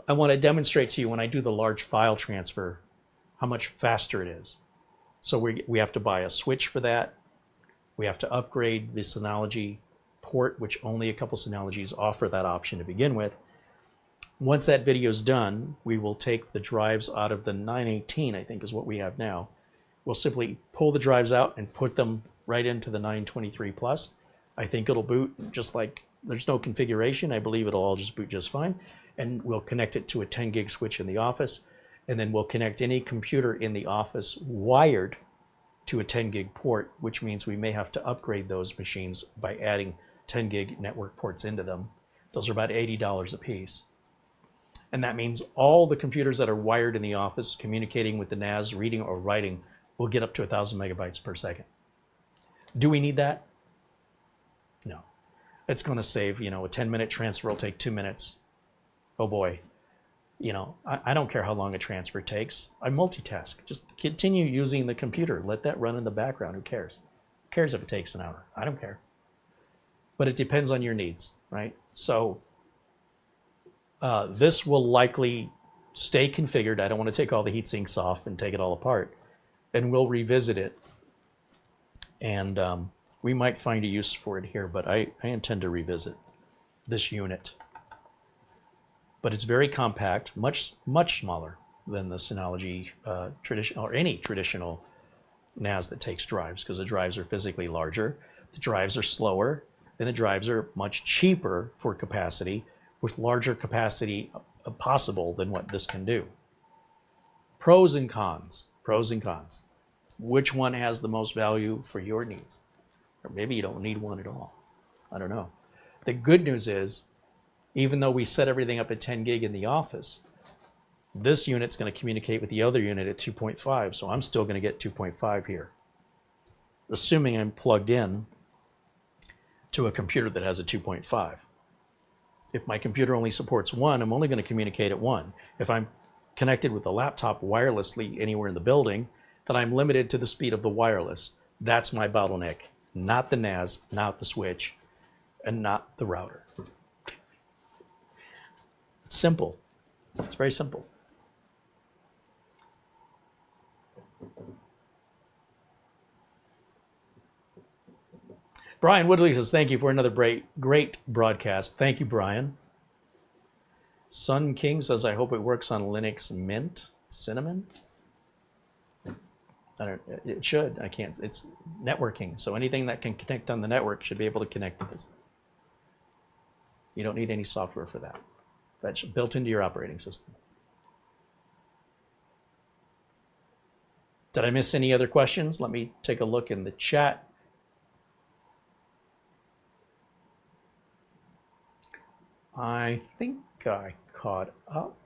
I want to demonstrate to you when I do the large file transfer how much faster it is. So we have to buy a switch for that. We have to upgrade the Synology port, which only a couple Synologies offer that option to begin with. Once that video is done, we will take the drives out of the 918, I think is what we have now. We'll simply pull the drives out and put them right into the 923 Plus. I think it'll boot just like, there's no configuration. I believe it'll all just boot just fine. And we'll connect it to a 10 gig switch in the office. And then we'll connect any computer in the office wired to a 10 gig port, which means we may have to upgrade those machines by adding 10 gig network ports into them. Those are about $80 a piece. And that means all the computers that are wired in the office communicating with the NAS, reading or writing, will get up to 1,000 megabytes per second. Do we need that? No. It's going to save, a 10-minute transfer will take 2 minutes. Oh boy. I don't care how long a transfer takes. I multitask. Just continue using the computer. Let that run in the background. Who cares? Who cares if it takes an hour? I don't care. But it depends on your needs, right? So this will likely stay configured. I don't want to take all the heat sinks off and take it all apart. And we'll revisit it. And we might find a use for it here, but I intend to revisit this unit. But it's very compact, much smaller than the Synology traditional, or any traditional NAS that takes drives, because the drives are physically larger, the drives are slower, and the drives are much cheaper for capacity, with larger capacity possible than what this can do. Pros and cons. Pros and cons. Which one has the most value for your needs? Or maybe you don't need one at all. I don't know. The good news is, even though we set everything up at 10 gig in the office, this unit's going to communicate with the other unit at 2.5, so I'm still going to get 2.5 here, assuming I'm plugged in to a computer that has a 2.5. If my computer only supports 1, I'm only going to communicate at 1. If I'm connected with a laptop wirelessly anywhere in the building, then I'm limited to the speed of the wireless. That's my bottleneck, not the NAS, not the switch, and not the router. It's simple. It's very simple. Brian Woodley says, thank you for another great broadcast. Thank you, Brian. Sun King says, I hope it works on Linux Mint, Cinnamon. It should. I can't. It's networking. So anything that can connect on the network should be able to connect to this. You don't need any software for that. That's built into your operating system. Did I miss any other questions? Let me take a look in the chat. I think I caught up.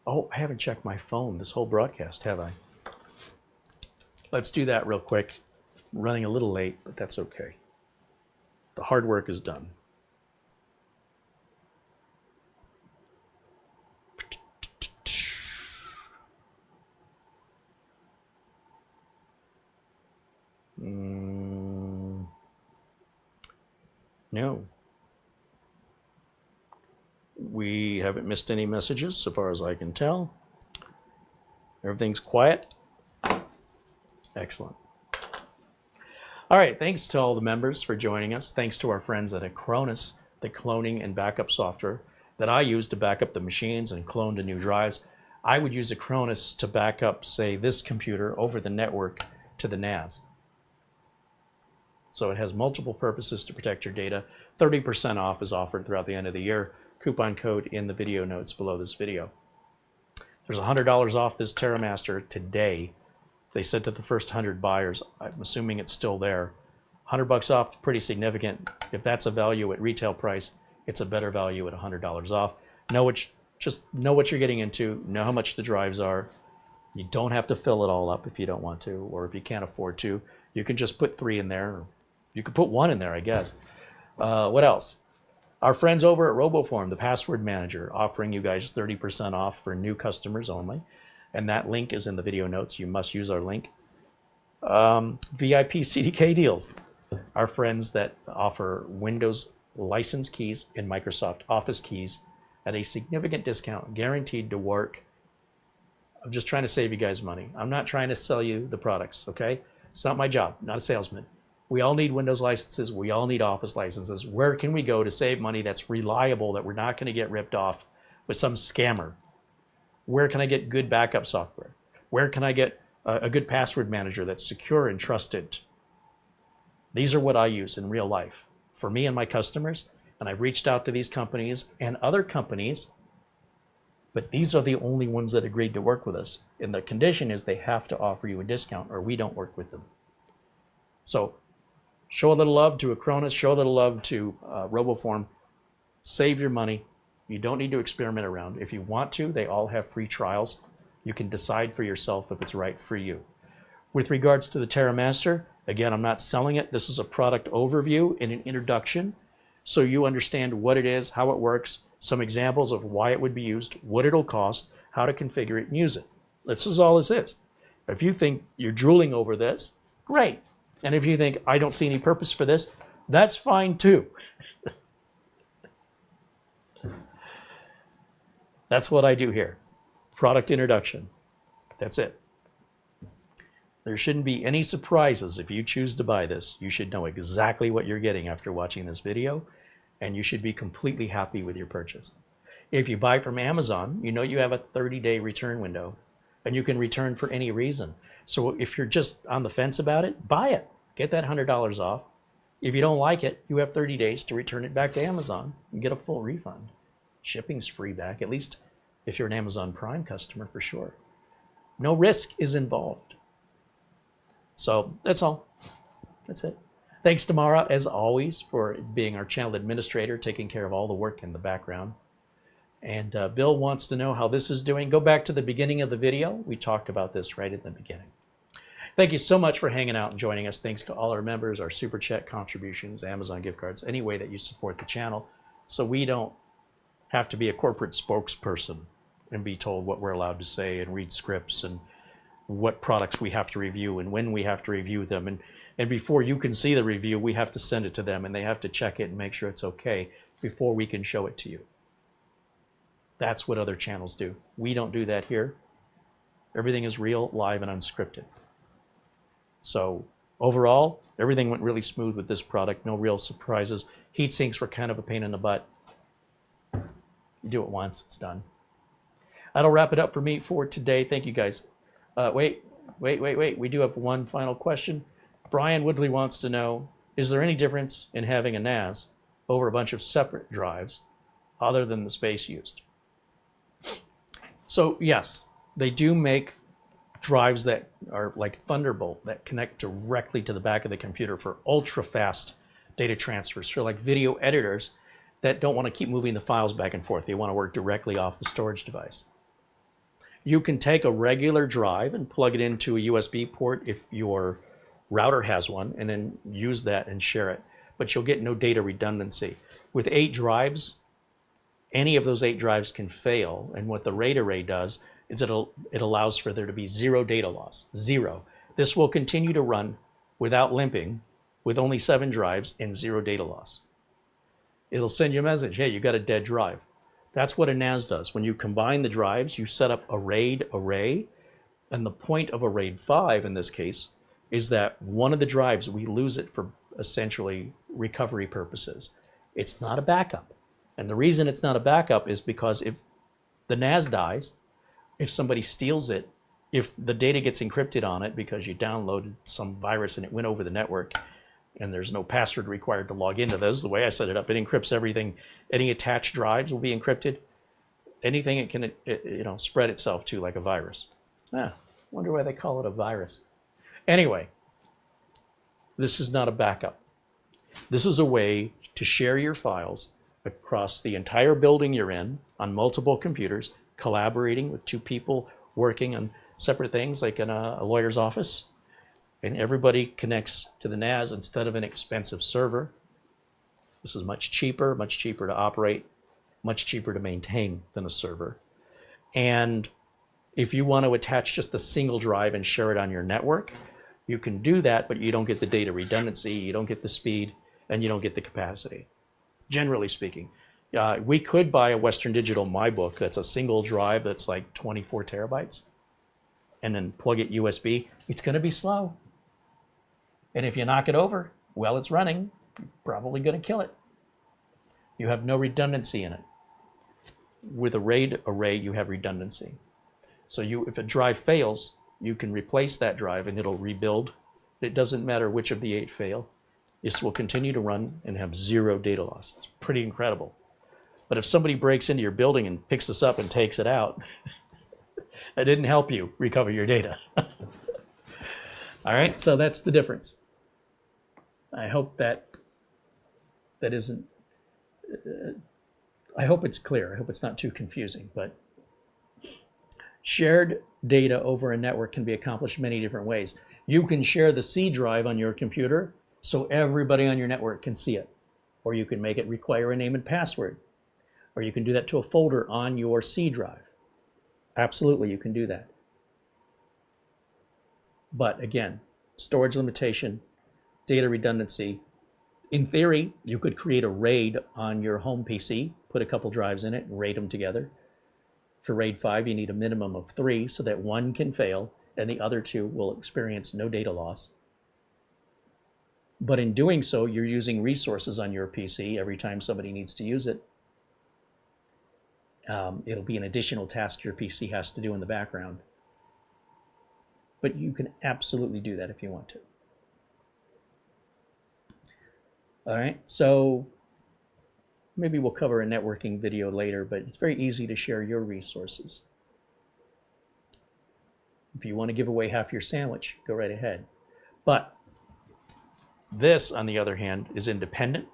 Oh, I haven't checked my phone this whole broadcast, have I? Let's do that real quick. I'm running a little late, but that's okay. The hard work is done. No. We haven't missed any messages so far as I can tell. Everything's quiet. Excellent. All right, thanks to all the members for joining us. Thanks to our friends at Acronis, the cloning and backup software that I use to back up the machines and clone to new drives. I would use Acronis to back up, say, this computer over the network to the NAS. So it has multiple purposes to protect your data. 30% off is offered throughout the end of the year. Coupon code in the video notes below this video. There's $100 off this TerraMaster today. They said to the first 100 buyers, I'm assuming it's still there. $100 off, pretty significant. If that's a value at retail price, it's a better value at $100 off. Just know what you're getting into, know how much the drives are. You don't have to fill it all up if you don't want to, or if you can't afford to. You can just put 3 in there. Or you could put 1 in there, I guess. What else? Our friends over at RoboForm, the password manager, offering you guys 30% off for new customers only. and that link is in the video notes. You must use our link. VIP CDK deals. Our friends that offer Windows license keys and Microsoft Office keys at a significant discount, guaranteed to work. I'm just trying to save you guys money. I'm not trying to sell you the products, okay? It's not my job, not a salesman. We all need Windows licenses. We all need Office licenses. Where can we go to save money that's reliable, that we're not going to get ripped off with some scammer? Where can I get good backup software? Where can I get a good password manager that's secure and trusted? These are what I use in real life for me and my customers. And I've reached out to these companies and other companies, but these are the only ones that agreed to work with us. And the condition is they have to offer you a discount or we don't work with them. So show a little love to Acronis, show a little love to RoboForm. Save your money. You don't need to experiment around. If you want to, they all have free trials. You can decide for yourself if it's right for you. With regards to the TerraMaster, again, I'm not selling it. This is a product overview and an introduction, so you understand what it is, how it works, some examples of why it would be used, what it'll cost, how to configure it and use it. This is all this is. If you think you're drooling over this, great. And if you think, I don't see any purpose for this, that's fine too. That's what I do here. Product introduction. That's it. There shouldn't be any surprises if you choose to buy this. You should know exactly what you're getting after watching this video, and you should be completely happy with your purchase. If you buy from Amazon, you know you have a 30-day return window, and you can return for any reason. So if you're just on the fence about it, buy it. Get that $100 off. If you don't like it, you have 30 days to return it back to Amazon and get a full refund. Shipping's free back, at least if you're an Amazon Prime customer for sure. No risk is involved. So that's all. That's it. Thanks to Mara, as always, for being our channel administrator, taking care of all the work in the background. And Bill wants to know how this is doing. Go back to the beginning of the video. We talked about this right at the beginning. Thank you so much for hanging out and joining us. Thanks to all our members, our Super Chat contributions, Amazon gift cards, any way that you support the channel, so we don't have to be a corporate spokesperson and be told what we're allowed to say and read scripts and what products we have to review and when we have to review them. And before you can see the review, we have to send it to them and they have to check it and make sure it's okay before we can show it to you. That's what other channels do. We don't do that here. Everything is real, live, and unscripted. So overall, everything went really smooth with this product. No real surprises. Heat sinks were kind of a pain in the butt. You do it once, it's done. That'll wrap it up for me for today. Thank you guys. Wait. We do have one final question. Brian Woodley wants to know, is there any difference in having a NAS over a bunch of separate drives other than the space used? So yes, they do make drives that are like Thunderbolt that connect directly to the back of the computer for ultra fast data transfers, for like video editors that don't want to keep moving the files back and forth. They want to work directly off the storage device. You can take a regular drive and plug it into a USB port if your router has one, and then use that and share it. But you'll get no data redundancy. With 8 drives, any of those 8 drives can fail, and what the RAID array does is it allows for there to be 0 data loss. 0. This will continue to run without limping with only 7 drives and 0 data loss. It'll send you a message, hey, you got a dead drive. That's what a NAS does. When you combine the drives, you set up a RAID array, and the point of a RAID 5 in this case is that one of the drives, we lose it for essentially recovery purposes. It's not a backup. And the reason it's not a backup is because if the NAS dies, if somebody steals it, if the data gets encrypted on it because you downloaded some virus and it went over the network, and there's no password required to log into those, the way I set it up, it encrypts everything. Any attached drives will be encrypted. Anything it can spread itself to, like a virus. Wonder why they call it a virus. Anyway, this is not a backup. This is a way to share your files across the entire building you're in on multiple computers, collaborating with 2 people working on separate things, like in a lawyer's office. And everybody connects to the NAS instead of an expensive server. This is much cheaper to operate, much cheaper to maintain than a server. And If you want to attach just a single drive and share it on your network, you can do that, but you don't get the data redundancy, you don't get the speed, and you don't get the capacity, generally speaking. We could buy a Western Digital MyBook that's a single drive that's like 24 terabytes, and then plug it USB. It's going to be slow. And if you knock it over while it's running, you're probably going to kill it. You have no redundancy in it. With a RAID array, you have redundancy. So if a drive fails, you can replace that drive and it'll rebuild. It doesn't matter which of the 8 fail. This will continue to run and have 0 data loss. It's pretty incredible. But if somebody breaks into your building and picks this up and takes it out, that didn't help you recover your data. All right, so that's the difference. I hope that isn't, I hope it's clear. I hope it's not too confusing, but shared data over a network can be accomplished many different ways. You can share the C drive on your computer so everybody on your network can see it. Or you can make it require a name and password. Or you can do that to a folder on your C drive. Absolutely, you can do that. But again, storage limitation, data redundancy. In theory, you could create a RAID on your home PC, put a couple drives in it, and RAID them together. For RAID 5, you need a minimum of 3 so that one can fail and the other 2 will experience no data loss. But in doing so, you're using resources on your PC every time somebody needs to use it. It'll be an additional task your PC has to do in the background. But you can absolutely do that if you want to. All right, so maybe we'll cover a networking video later, but it's very easy to share your resources. If you want to give away half your sandwich, go right ahead. But this, on the other hand, is independent.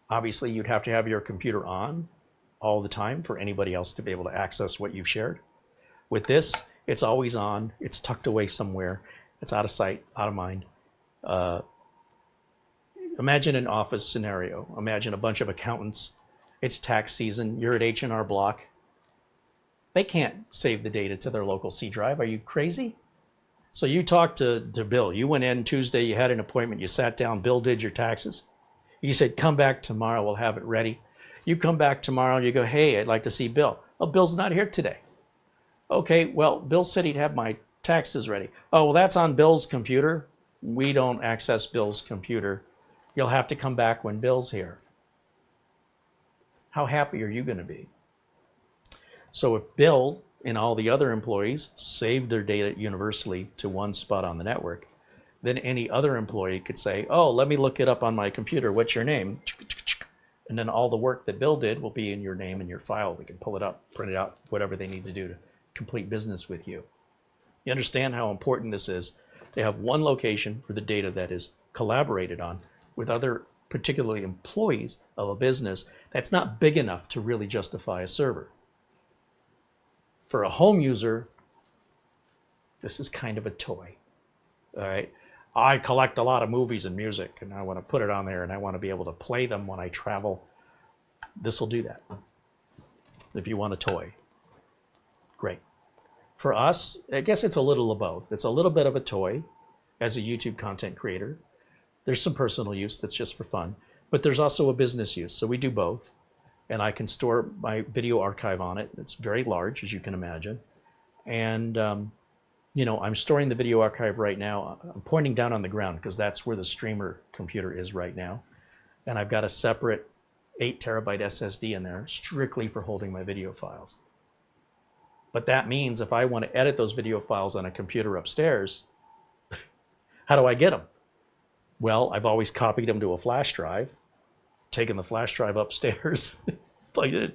Obviously, you'd have to have your computer on all the time for anybody else to be able to access what you've shared. With this, it's always on. It's tucked away somewhere. It's out of sight, out of mind. Imagine an office scenario. Imagine a bunch of accountants. It's tax season. You're at H&R Block. They can't save the data to their local C drive. Are you crazy? So you talked to Bill. You went in Tuesday. You had an appointment. You sat down. Bill did your taxes. You said, come back tomorrow. We'll have it ready. You come back tomorrow. You go, hey, I'd like to see Bill. Oh, Bill's not here today. Okay, well, Bill said he'd have my taxes ready. Oh, well, that's on Bill's computer. We don't access Bill's computer. You'll have to come back when Bill's here. How happy are you going to be? So if Bill and all the other employees saved their data universally to one spot on the network, then any other employee could say, oh, let me look it up on my computer. What's your name? And then all the work that Bill did will be in your name and your file. They can pull it up, print it out, whatever they need to do to complete business with you. You understand how important this is to have one location for the data that is collaborated on with other, particularly employees of a business that's not big enough to really justify a server. For a home user, this is kind of a toy. All right. I collect a lot of movies and music, and I want to put it on there, and I want to be able to play them when I travel. This will do that. If you want a toy, great. For us, I guess it's a little of both. It's a little bit of a toy as a YouTube content creator. There's some personal use that's just for fun, but there's also a business use. So we do both, and I can store my video archive on it. It's very large, as you can imagine. And, you know, I'm storing the video archive right now. I'm pointing down on the ground because that's where the streamer computer is right now. And I've got a separate 8 terabyte SSD in there strictly for holding my video files. But that means if I want to edit those video files on a computer upstairs, how do I get them? Well, I've always copied them to a flash drive, taken the flash drive upstairs, plugged it in.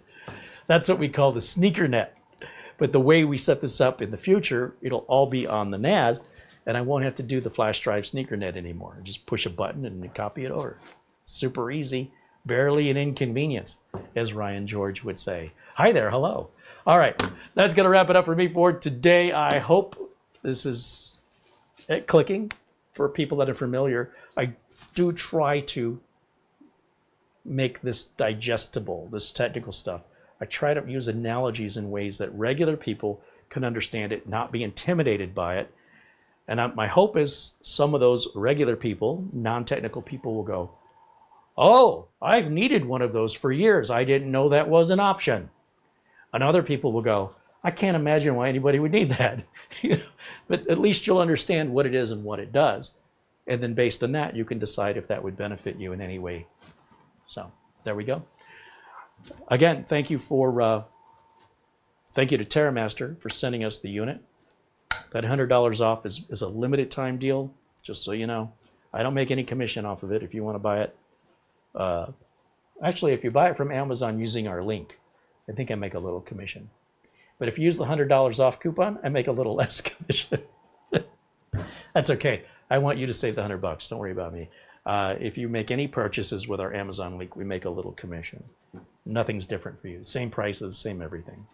That's what we call the sneaker net. But the way we set this up in the future, it'll all be on the NAS, and I won't have to do the flash drive sneaker net anymore. Just push a button and copy it over. Super easy, barely an inconvenience, as Ryan George would say. Hi there, hello. All right, that's gonna wrap it up for me for today. I hope this is clicking for people that are familiar. I do try to make this digestible, this technical stuff, I try to use analogies in ways that regular people can understand it, not be intimidated by it. And my hope is some of those regular people, non-technical people, will go, oh, I've needed one of those for years. I didn't know that was an option. And other people will go, I can't imagine why anybody would need that. But at least you'll understand what it is and what it does. And then based on that, you can decide if that would benefit you in any way. So there we go. Again, thank you to TerraMaster for sending us the unit. That $100 off is a limited time deal, just so you know. I don't make any commission off of it if you want to buy it. Actually, if you buy it from Amazon using our link, I think I make a little commission. But if you use the $100 off coupon, I make a little less commission. That's okay. I want you to save the $100. Don't worry about me. If you make any purchases with our Amazon link, we make a little commission. Nothing's different for you. Same prices, same everything.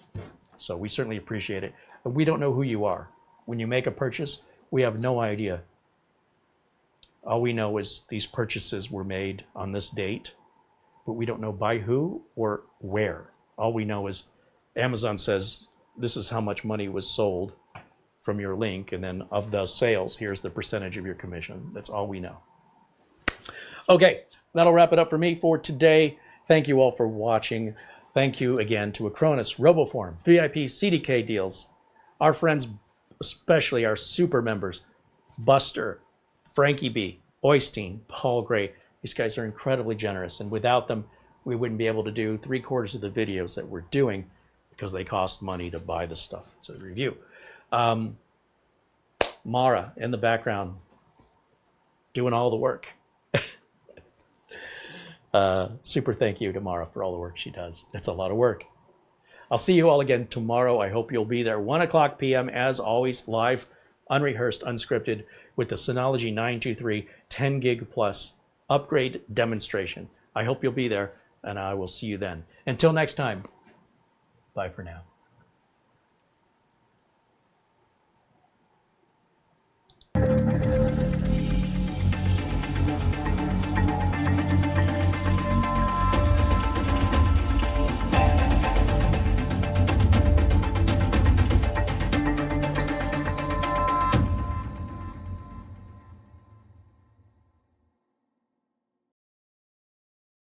So we certainly appreciate it. But we don't know who you are. When you make a purchase, we have no idea. All we know is these purchases were made on this date, but we don't know by who or where. All we know is Amazon says this is how much money was sold from your link, and then of the sales, here's the percentage of your commission. That's all we know. Okay, that'll wrap it up for me for today. Thank you all for watching. Thank you again to Acronis, RoboForm, VIP, CDK deals, our friends, especially our super members, Buster, Frankie B, Oystein, Paul Gray. These guys are incredibly generous, and without them, we wouldn't be able to do 3/4 of the videos that we're doing because they cost money to buy the stuff to review. Mara in the background doing all the work. Super thank you to Mara for all the work she does. It's a lot of work. I'll see you all again tomorrow. I hope you'll be there. 1:00 p.m. as always, live, unrehearsed, unscripted, with the Synology 923 10 gig plus upgrade demonstration. I hope you'll be there, and I will see you then. Until next time, bye for now.